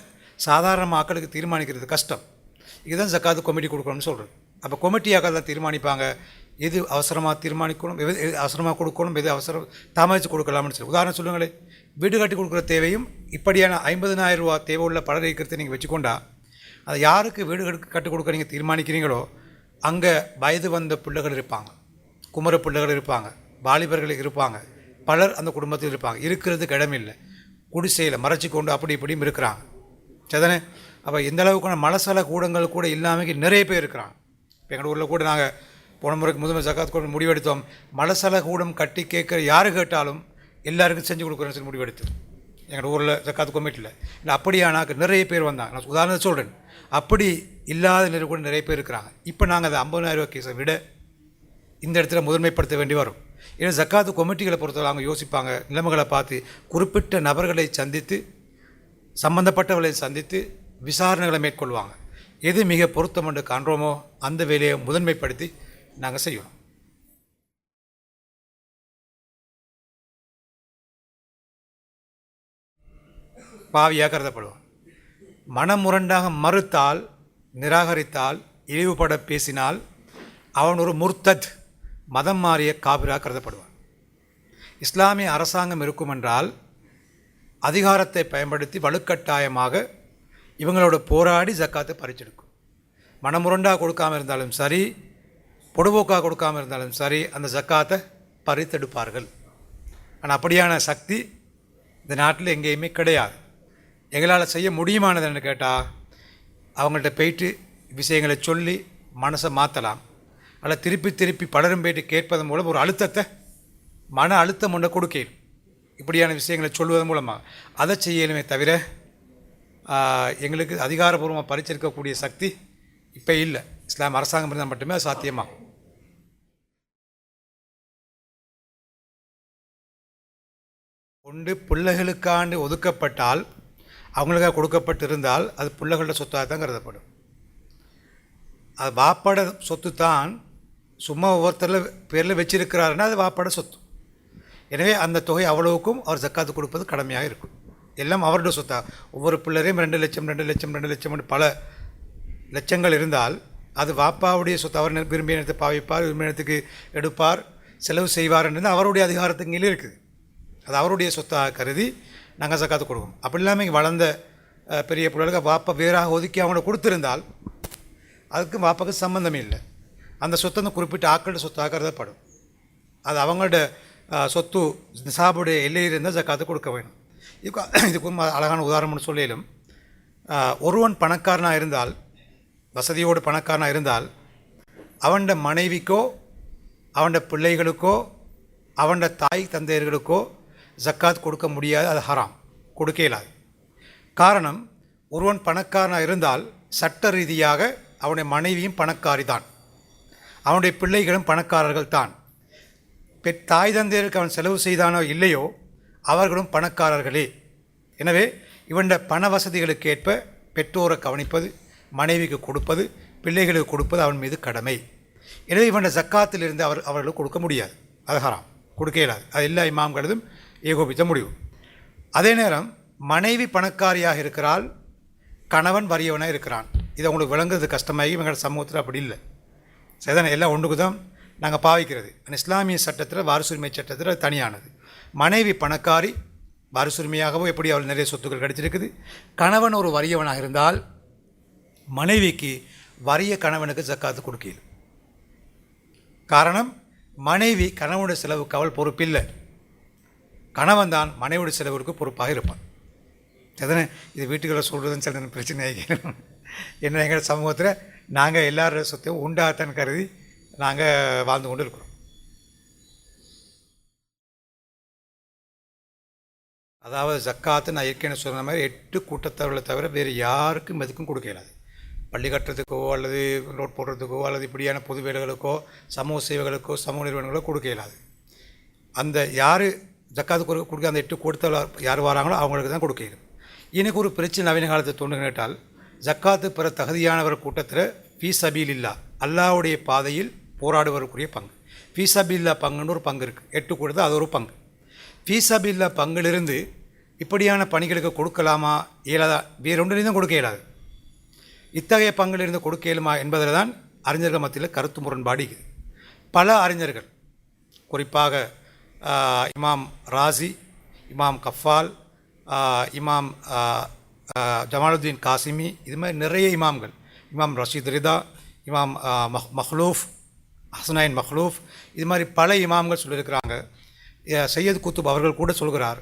சாதாரண மக்களுக்கு தீர்மானிக்கிறது கஷ்டம். இதுதான் ஜக்காத்து கமிட்டி கொடுக்கணும்னு சொல்கிறது. அப்போ கமிட்டியாக தான் தீர்மானிப்பாங்க, எது அவசரமாக தீர்மானிக்கணும், எது அவசரமாக கொடுக்கணும், எது அவசரம் தாமதித்து கொடுக்கலாம்னு சொல்லி. உதாரணம் சொல்லுங்களேன், வீடு கட்டி கொடுக்குற தேவையும் இப்படியான 50,000 ரூபா தேவை உள்ள பலர் இருக்கிறத நீங்கள் வச்சுக்கொண்டா, அதை யாருக்கு வீடு கட்டி கொடுக்க நீங்கள் தீர்மானிக்கிறீங்களோ அங்கே வயது வந்த பிள்ளைகள் இருப்பாங்க, குமர பிள்ளைகள் இருப்பாங்க, வாலிபர்கள் இருப்பாங்க, பலர் அந்த குடும்பத்தில் இருப்பாங்க. இருக்கிறதுக்கு இடமில்லை, குடிசையில் மறைச்சி கொண்டு அப்படி இப்படியும் இருக்கிறாங்க. சரிதானே? அப்போ இந்த அளவுக்கான மலசல கூடங்கள் கூட இல்லாமல் நிறைய பேர் இருக்கிறாங்க. இப்போ எங்கள் ஊரில் கூட நாங்கள் போன முறைக்கு முதன்மை ஜக்காத் கூட முடிவெடுத்தோம், மலசல கூடம் கட்டி கேட்குற யார் கேட்டாலும் எல்லாருக்கும் செஞ்சு கொடுக்குறேன்னு சொல்லி முடிவெடுத்து எங்கள் ஊரில் ஜக்காத் கமிட்டியில். இல்லை அப்படியானாக்க நிறைய பேர் வந்தாங்க. நான் உதாரணத்தை சொல்கிறேன், அப்படி இல்லாத நிலை கூட நிறைய பேர் இருக்கிறாங்க. இப்போ நாங்கள் அதை 50,000 ரூபா கேஸை விட இந்த இடத்துல முதன்மைப்படுத்த வேண்டி வரும். ஏன்னா ஜக்காத்து கமிட்டிகளை பொறுத்தவரை அவங்க யோசிப்பாங்க, நிலைமைகளை பார்த்து குறிப்பிட்ட நபர்களை சந்தித்து சம்பந்தப்பட்டவர்களை சந்தித்து விசாரணைகளை மேற்கொள்வாங்க. எது மிக பொருத்தம் என்று காண்றோமோ அந்த வேலையை முதன்மைப்படுத்தி நாங்கள் செய்வோம். பாவியாக கருதப்படுவான். மனமுரண்டாக மறுத்தால், நிராகரித்தால், இழிவுபட பேசினால் அவன் ஒரு முர்த்தத், மதம் மாறிய காபிராக கருதப்படுவான். இஸ்லாமிய அரசாங்கம் இருக்குமென்றால் அதிகாரத்தை பயன்படுத்தி வலுக்கட்டாயமாக இவங்களோட போராடி ஜக்காத்தை பறிச்செடுக்கும். மனமுரண்டாக கொடுக்காமல் இருந்தாலும் சரி, பொடுபோக்காக கொடுக்காமல் இருந்தாலும் சரி, அந்த ஜக்காத்தை பறித்தெடுப்பார்கள். ஆனால் அப்படியான சக்தி இந்த நாட்டில் எங்கேயுமே கிடையாது. எங்களால் செய்ய முடியுமானதுன்னு கேட்டால் அவங்கள்ட்ட போயிட்டு விஷயங்களை சொல்லி மனசை மாற்றலாம். அதில் திருப்பி திருப்பி பலரும் போயிட்டு கேட்பதன் மூலம் ஒரு அழுத்தத்தை, மன அழுத்தம் ஒன்றை கொடுக்கணும். இப்படியான விஷயங்களை சொல்வதன் மூலமாக அதை செய்யலுமே தவிர எங்களுக்கு அதிகாரபூர்வமாக பறிச்சிருக்கக்கூடிய சக்தி இப்போ இல்லை. இஸ்லாம் அரசாங்கம் இருந்தால் மட்டுமே அது சாத்தியமாகும். ஒன்று பிள்ளைகளுக்காண்டு ஒதுக்கப்பட்டால், அவங்களுக்காக கொடுக்கப்பட்டிருந்தால் அது பிள்ளைகளோட சொத்தாக தான் கருதப்படும். அது வாப்பாட சொத்து தான். சும்மா ஒவ்வொருத்தரில் பேரில் வச்சிருக்கிறாருன்னா அது வாப்பாட சொத்து. எனவே அந்த தொகை அவ்வளவுக்கும் அவர் ஜக்காத்து கொடுப்பது கடமையாக இருக்கும். எல்லாம் அவருடைய சொத்தா. ஒவ்வொரு பிள்ளரையும் 2 லட்சம் 2 லட்சம் 2 லட்சம் பல லட்சங்கள் இருந்தால் அது வாப்பாவுடைய சொத்து. அவர் விரும்பிய நேரத்தை பாவிப்பார், விரும்பிய நேரத்துக்கு எடுப்பார், செலவு செய்வார் என்று அவருடைய அதிகாரத்துக்கு கீழே இருக்குது. அது அவருடைய சொத்தாக கருதி நாங்கள் ஜக்காத்து கொடுக்கணும். அப்படி இல்லாமல் இங்கே வளர்ந்த பெரிய பிள்ளைகளுக்கு வாப்பா வேறாக ஒதுக்கி அவங்கள கொடுத்துருந்தால் அதுக்கு வாப்பாவுக்கு சம்மந்தமே இல்லை. அந்த சொத்து அந்த குறிப்பிட்ட ஆக்களோட சொத்தாக கருதப்படும். அது அவங்களோட சொத்து நிசாபுடைய எல்லையில் இருந்தால் ஜக்காத்து கொடுக்க வேணும். இதுக்கு அழகான உதாரணம்னு சொல்லிலும், ஒருவன் பணக்காரனாக இருந்தால், வசதியோடு பணக்காரனாக இருந்தால், அவனோட மனைவிக்கோ அவனோட பிள்ளைகளுக்கோ அவனோட தாய் தந்தையர்களுக்கோ ஜக்காத் கொடுக்க முடியாது. அது ஹராம், கொடுக்க இயலாது. காரணம், ஒருவன் பணக்காரனாக இருந்தால் சட்ட ரீதியாக அவனுடைய மனைவியும் பணக்காரி தான், அவனுடைய பிள்ளைகளும் பணக்காரர்கள் தான். தாய் தந்தையருக்கு அவன் செலவு செய்தானோ இல்லையோ அவர்களும் பணக்காரர்களே. எனவே இவனுடைய பண வசதிகளுக்கு ஏற்ப பெற்றோரை கவனிப்பது, மனைவிக்கு கொடுப்பது, பிள்ளைகளுக்கு கொடுப்பது அவன் மீது கடமை. எனவே இவனுடைய ஜக்காத்திலிருந்து அவர்களுக்கு கொடுக்க முடியாது. அது ஹராம், கொடுக்க இயலாது. அது எல்லா இமாம்களதும் ஏகோபித்த முடிவு. அதே நேரம் மனைவி பணக்காரியாக இருக்கிறாள், கணவன் வறியவனாக இருக்கிறான். இதை உங்களுக்கு விளங்குறது கஷ்டமாகி எங்களோட சமூகத்தில் அப்படி இல்லை. சரிதானே? எல்லாம் ஒன்றுக்கு தான் நாங்கள் பாவிக்கிறது. இஸ்லாமிய சட்டத்தில், வாரிசுரிமை சட்டத்தில் தனியானது. மனைவி பணக்காரி, வாரிசுரிமையாகவோ எப்படி அவள் நிறைய சொத்துக்கள் கிடைச்சிருக்குது. கணவன் ஒரு வறியவனாக இருந்தால் மனைவிக்கு வறிய கணவனுக்கு ஜக்காத்து கொடுக்கல. காரணம், மனைவி கணவனுடைய செலவுக்கு அவள் பொறுப்பில்லை. கணவன் தான் மனைவியுடைய செலவுக்கு பொறுப்பாக இருப்பான். எதனை இது வீட்டுக்குள்ள சொல்கிறதுன்னு சில பிரச்சனை என்ன, எங்கள் சமூகத்தில் நாங்கள் எல்லாரோட சொத்தையும் உண்டாகத்தான் கருதி நாங்கள் வாழ்ந்து கொண்டு இருக்கிறோம். அதாவது ஜக்காத்து நான் ஏற்கனவே சொன்ன மாதிரி 8 கூட்டத்தவர்களை தவிர வேறு யாருக்கும் எதுக்கும் கொடுக்க இயலாது. பள்ளி கட்டுறதுக்கோ அல்லது ரோட் போடுறதுக்கோ அல்லது இப்படியான பொது வேலைகளுக்கோ சமூக சேவைகளுக்கோ சமூக நிறுவனங்களோ கொடுக்க இயலாது. அந்த யார் ஜக்காத்து கொடுக்க அந்த 8 கூட்டத்தவர் யார் வராங்களோ அவங்களுக்கு தான் கொடுக்க இயலும். எனக்கு ஒரு பிரச்சனை நவீன காலத்தை தோன்று கேட்டால், ஜக்காத்து பெற தகுதியானவர் கூட்டத்தில் ஃபீ சபீலில்லா அல்லாஹ்வுடைய பாதையில் போராடுவதற்குரிய பங்கு, ஃபீ சபீலில்லா பங்குன்னு ஒரு பங்கு இருக்குது. 8 கூட்டத்தில் அது ஒரு பங்கு. ஃபீ சபீலில்லா பங்கிலிருந்து இப்படியான பணிகளுக்கு கொடுக்கலாமா இயலாதா, வேறொன்றிலையும் தான் கொடுக்க இயலாது. இத்தகைய பங்கிலிருந்து கொடுக்க இயலுமா என்பதில் தான் அறிஞர்கள் மத்தியில் கருத்து முரண்பாடு. பல அறிஞர்கள், குறிப்பாக இமாம் ராசி, இமாம் கஃபால், இமாம் ஜமாலுத்தீன் காசிமி, இது மாதிரி நிறைய இமாம்கள், இமாம் ரஷீத் ரிதா, இமாம் மஹ்லூஃப், ஹசனைன் மஹ்லூஃப், இது மாதிரி பல இமாம்கள் சொல்லியிருக்கிறாங்க. சையத் குத்துப் அவர்கள் கூட சொல்கிறார்,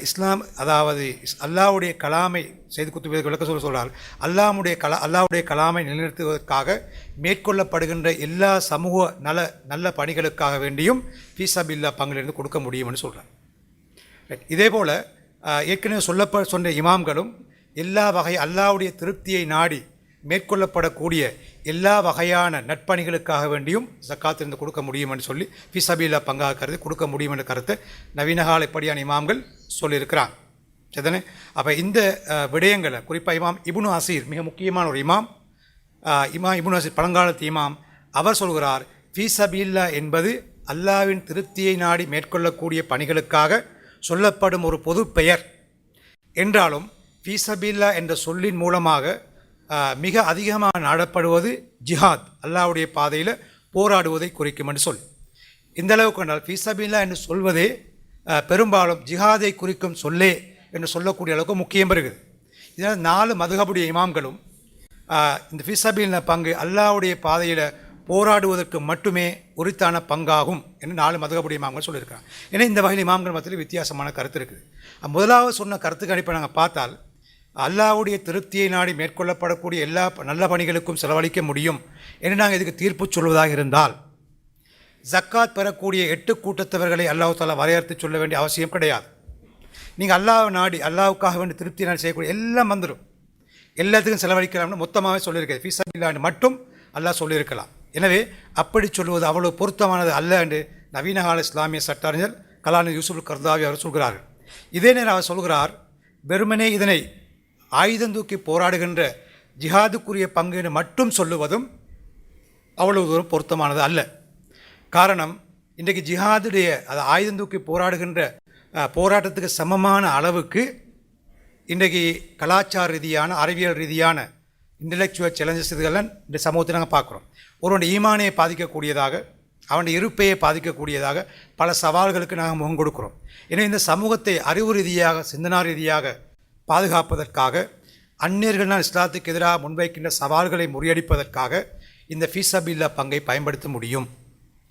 இஸ்லாம் அதாவது அல்லாஹ்வுடைய கலாமை சையத் குத்துப் விளக்க சொல்கிறார், அல்லாஹ்வுடைய கலாமை நிலைநிறுத்துவதற்காக மேற்கொள்ளப்படுகின்ற எல்லா சமூக நல்ல பணிகளுக்காக வேண்டியும் ஃபீ சபீலில்லா பங்கிலிருந்து கொடுக்க முடியும்னு சொல்கிறார். இதே போல் ஏற்கனவே சொன்ன இமாம்களும் எல்லா வகை அல்லாஹ்வுடைய திருப்தியை நாடி மேற்கொள்ளப்படக்கூடிய எல்லா வகையான நற்பணிகளுக்காக வேண்டியும் ஜக்காத்திலிருந்து கொடுக்க முடியும் என்று சொல்லி ஃபீ சபீலில்லா பங்காக கருதி கொடுக்க முடியும் என்ற கருத்தை நவீனகால இப்படியான இமாம்கள் சொல்லியிருக்கிறாங்க. சரிதானே? அப்போ இந்த விடயங்களை குறிப்பாக இமாம் இப்னு அசீர் மிக முக்கியமான ஒரு இமாம் இப்னு அசீர் பழங்காலத்து இமாம், அவர் சொல்கிறார், ஃபீ சபீலில்லா என்பது அல்லாஹ்வின் திருப்தியை நாடி மேற்கொள்ளக்கூடிய பணிகளுக்காக சொல்லப்படும் ஒரு பொது பெயர் என்றாலும் ஃபீ சபீலில்லா என்ற சொல்லின் மூலமாக மிக அதிகமாக நாடப்படுவது ஜிஹாத், அல்லாஹ்வுடைய பாதையில் போராடுவதை குறிக்கும் என்று சொல். இந்த அளவுக்கு என்றால் ஃபீ சபீலில்லா என்று சொல்வதே பெரும்பாலும் ஜிஹாதை குறிக்கும் சொல்லே என்று சொல்லக்கூடிய அளவுக்கு முக்கியம் பெறுகிறது. இதனால் 4 மதுஹபுடைய இமாம்களும் இந்த ஃபீ சபீலில்லா பங்கு அல்லாஹ்வுடைய பாதையில் போராடுவதற்கு மட்டுமே உரித்தான பங்காகும் என்று 4 மதுஹபுடைய இமாம்கள் சொல்லியிருக்காங்க. ஏன்னா இந்த வகையில் இமாம்கள் மத்தியில் வித்தியாசமான கருத்து இருக்குது. முதலாவது சொன்ன கருத்துக்கு அடிப்படை நாங்கள் பார்த்தால், அல்லாஹ்வுடைய திருப்தியை நாடி மேற்கொள்ளப்படக்கூடிய எல்லா நல்ல பணிகளுக்கும் செலவழிக்க முடியும் என்று நாங்கள் இதுக்கு தீர்ப்பு சொல்வதாக இருந்தால், ஜக்காத் பெறக்கூடிய 8 கூட்டத்தவர்களை அல்லாஹ் தஆலா வரையறுத்து சொல்ல வேண்டிய அவசியம் கிடையாது. நீங்கள் அல்லாஹ் நாடி அல்லாஹ்வுக்காக வேண்டி திருப்தி நாடி செய்யக்கூடிய எல்லாம் வந்துடும், எல்லாத்துக்கும் செலவழிக்கலாம்னு மொத்தமாகவே சொல்லியிருக்காது. ஃபீ சபீலில்லாஹ் மட்டும் அல்லாஹ் சொல்லியிருக்கலாம். எனவே அப்படி சொல்வது அவ்வளோ பொருத்தமானது அல்ல என்று நவீனகால இஸ்லாமிய சட்ட அறிஞர் கலாநிதி யூசுப் கர்தாவி அவர் சொல்கிறார்கள். இதே நேரம் அவர் சொல்கிறார், வெறுமனே இதனை ஆயுதம் தூக்கி போராடுகின்ற ஜிஹாதுக்குரிய பங்குன்னு மட்டும் சொல்லுவதும் அவ்வளவு தூரம் பொருத்தமானது அல்ல. காரணம், இன்றைக்கு ஜிஹாதுடைய அது ஆயுதம் தூக்கி போராடுகின்ற போராட்டத்துக்கு சமமான அளவுக்கு இன்றைக்கு கலாச்சார ரீதியான அறிவியல் ரீதியான இன்டலெக்சுவல் சேலஞ்சஸ் இதெல்லாம் இந்த சமூகத்தை நாங்கள் பார்க்குறோம். ஒருவனுடைய ஈமானையை பாதிக்கக்கூடியதாக, அவனுடைய இருப்பையை பாதிக்கக்கூடியதாக பல சவால்களுக்கு நாங்கள் முகம் கொடுக்குறோம். எனவே இந்த சமூகத்தை அறிவு ரீதியாக சிந்தனா ரீதியாக பாதுகாப்பதற்காக, அந்நியர்களால் இஸ்லாத்துக்கு எதிராக முன்வைக்கின்ற சவால்களை முறியடிப்பதற்காக இந்த ஃபீ சபீலில்லா பங்கை பயன்படுத்த முடியும்.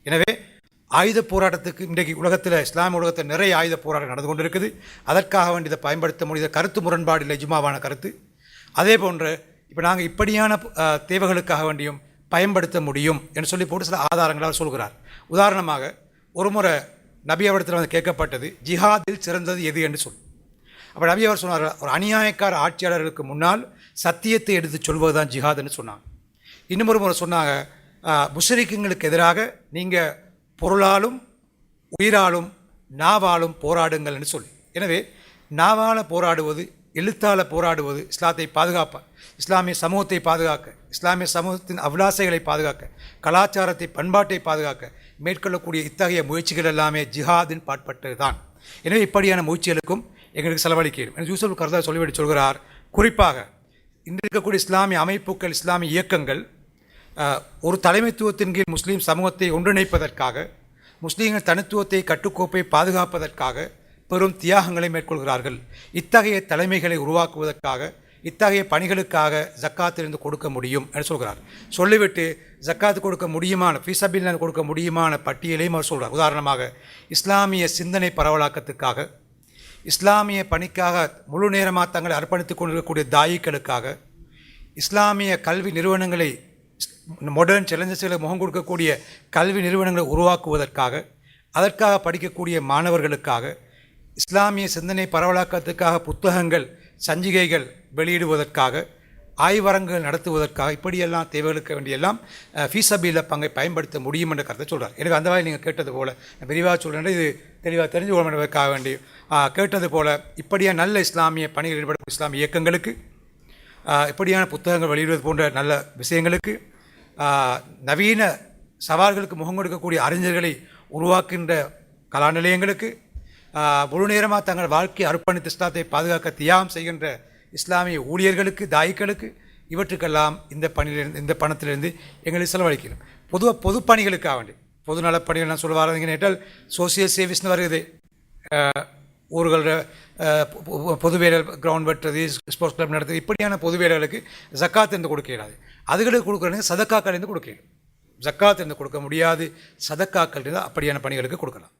எனவே ஆயுத போராட்டத்துக்கு இன்றைக்கு உலகத்தில் இஸ்லாமிய உலகத்தில் நிறைய ஆயுத போராட்டம் நடந்து கொண்டு இருக்குது. அதற்காக வேண்டி இதை பயன்படுத்த முடியுத கருத்து முரண்பாடு இல்லை, இஜ்மாவான கருத்து. அதே போன்று இப்போ நாங்கள் இப்படியான தேவைகளுக்காக வேண்டியும் பயன்படுத்த முடியும் என்று சொல்லி போட்டு சில ஆதாரங்களால் சொல்கிறார். உதாரணமாக ஒரு முறை நபி அவரிடத்தில் வந்து கேட்கப்பட்டது, ஜிஹாதில் சிறந்தது எது என்று சொல். அப்போ நபி அவர் சொன்னார், ஒரு அநியாயக்கார ஆட்சியாளர்களுக்கு முன்னால் சத்தியத்தை எடுத்து சொல்வது தான் ஜிஹாதுன்னு சொன்னாங்க. இன்னும் ஒரு முறை சொன்னாங்க, முஷ்ரிக்குங்களுக்கு எதிராக நீங்கள் பொருளாலும் உயிராலும் நாவாலும் போராடுங்கள் என்று சொல்லி. எனவே நாவால் போராடுவது, எழுத்தால் போராடுவது இஸ்லாத்தை பாதுகாப்ப, இஸ்லாமிய சமூகத்தை பாதுகாக்க, இஸ்லாமிய சமூகத்தின் அபிலாசைகளை பாதுகாக்க, கலாச்சாரத்தை பண்பாட்டை பாதுகாக்க மேற்கொள்ளக்கூடிய இத்தகைய முயற்சிகள் எல்லாமே ஜிஹாதின் பாட்பட்டது தான். எனவே இப்படியான முயற்சிகளுக்கும் எங்களுக்கு செலவழிக்கிறோம் என்று யூசுப் கர்தா சொல்லிவிட்டு சொல்கிறார். குறிப்பாக இன்று இருக்கக்கூடிய இஸ்லாமிய அமைப்புகள், இஸ்லாமிய இயக்கங்கள் ஒரு தலைமைத்துவத்தின் கீழ் முஸ்லீம் சமூகத்தை ஒன்றிணைப்பதற்காக, முஸ்லீம்கள் தனித்துவத்தை கட்டுக்கோப்பை பாதுகாப்பதற்காக பெரும் தியாகங்களை மேற்கொள்கிறார்கள். இத்தகைய தலைமைகளை உருவாக்குவதற்காக, இத்தகைய பணிகளுக்காக ஜக்காத்திலிருந்து கொடுக்க முடியும் என்று சொல்கிறார். சொல்லிவிட்டு ஜக்காத்து கொடுக்க முடியுமான, ஃபீஸபில்லான் கொடுக்க முடியுமான பட்டியலையும் அவர் சொல்கிறார். உதாரணமாக, இஸ்லாமிய சிந்தனை பரவலாக்கத்துக்காக, இஸ்லாமிய பணிக்காக முழு நேரமாக தங்களை அர்ப்பணித்துக் கொண்டிருக்கக்கூடிய தாயிக்களுக்காக, இஸ்லாமிய கல்வி நிறுவனங்களை, மாடர்ன் சேலஞ்சஸ்களை முகம் கொடுக்கக்கூடிய கல்வி நிறுவனங்களை உருவாக்குவதற்காக, அதற்காக படிக்கக்கூடிய மாணவர்களுக்காக, இஸ்லாமிய சிந்தனை பரவலாக்கத்துக்காக புத்தகங்கள், சஞ்சிகைகள் வெளியிடுவதற்காக, ஆய்வரங்குகள் நடத்துவதற்காக, இப்படியெல்லாம் தேவைகளுக்கு வேண்டியெல்லாம் ஃபீஸபில்ல பங்கை பயன்படுத்த முடியும் என்ற கருத்தை சொல்கிறார். எனக்கு அந்த வகையில் நீங்கள் கேட்டது போல் விரிவாக சொல்கிறேன், இது தெளிவாக தெரிஞ்சு கொள்வதற்காக வேண்டி கேட்டது போல் இப்படியாக நல்ல இஸ்லாமிய பணிகள் ஈடுபடும் இஸ்லாமிய இயக்கங்களுக்கு, இப்படியான புத்தகங்கள் வெளியிடுவது போன்ற நல்ல விஷயங்களுக்கு, நவீன சவால்களுக்கு முகம் கொடுக்கக்கூடிய அறிஞர்களை உருவாக்கின்ற கலா நிலையங்களுக்கு, முழு நேரமாக தங்கள் வாழ்க்கையை அர்ப்பணித்து இஸ்லாத்தை பாதுகாக்க தியாகம் செய்கின்ற இஸ்லாமிய ஊழியர்களுக்கு, தாயிக்களுக்கு, இவற்றுக்கெல்லாம் இந்த பணத்திலிருந்து எங்களுக்கு செலவழிக்கணும். பொதுவாக பொது பணிகளுக்காக வேண்டி, பொது நலப்பணிகள் நான் சொல்ல வரதுங்க நேற்றால் சோசியல் சர்வீஸ்னு வருது. ஊர்கள பொது வேலை, கிரவுண்ட் வெட்டுறது, ஸ்போர்ட்ஸ் கிளப் நடத்துறது, இப்படியான பொது வேலைகளுக்கு ஜக்காத் இருந்து கொடுக்க இயலாது. அதுகளுக்கு கொடுக்குறது சதக்காக்கள் இருந்து கொடுக்க இயலும். ஜக்காத் இருந்து கொடுக்க முடியாது, சதக்காக்கள் இருந்து அப்படியான பணிகளுக்கு கொடுக்கலாம்.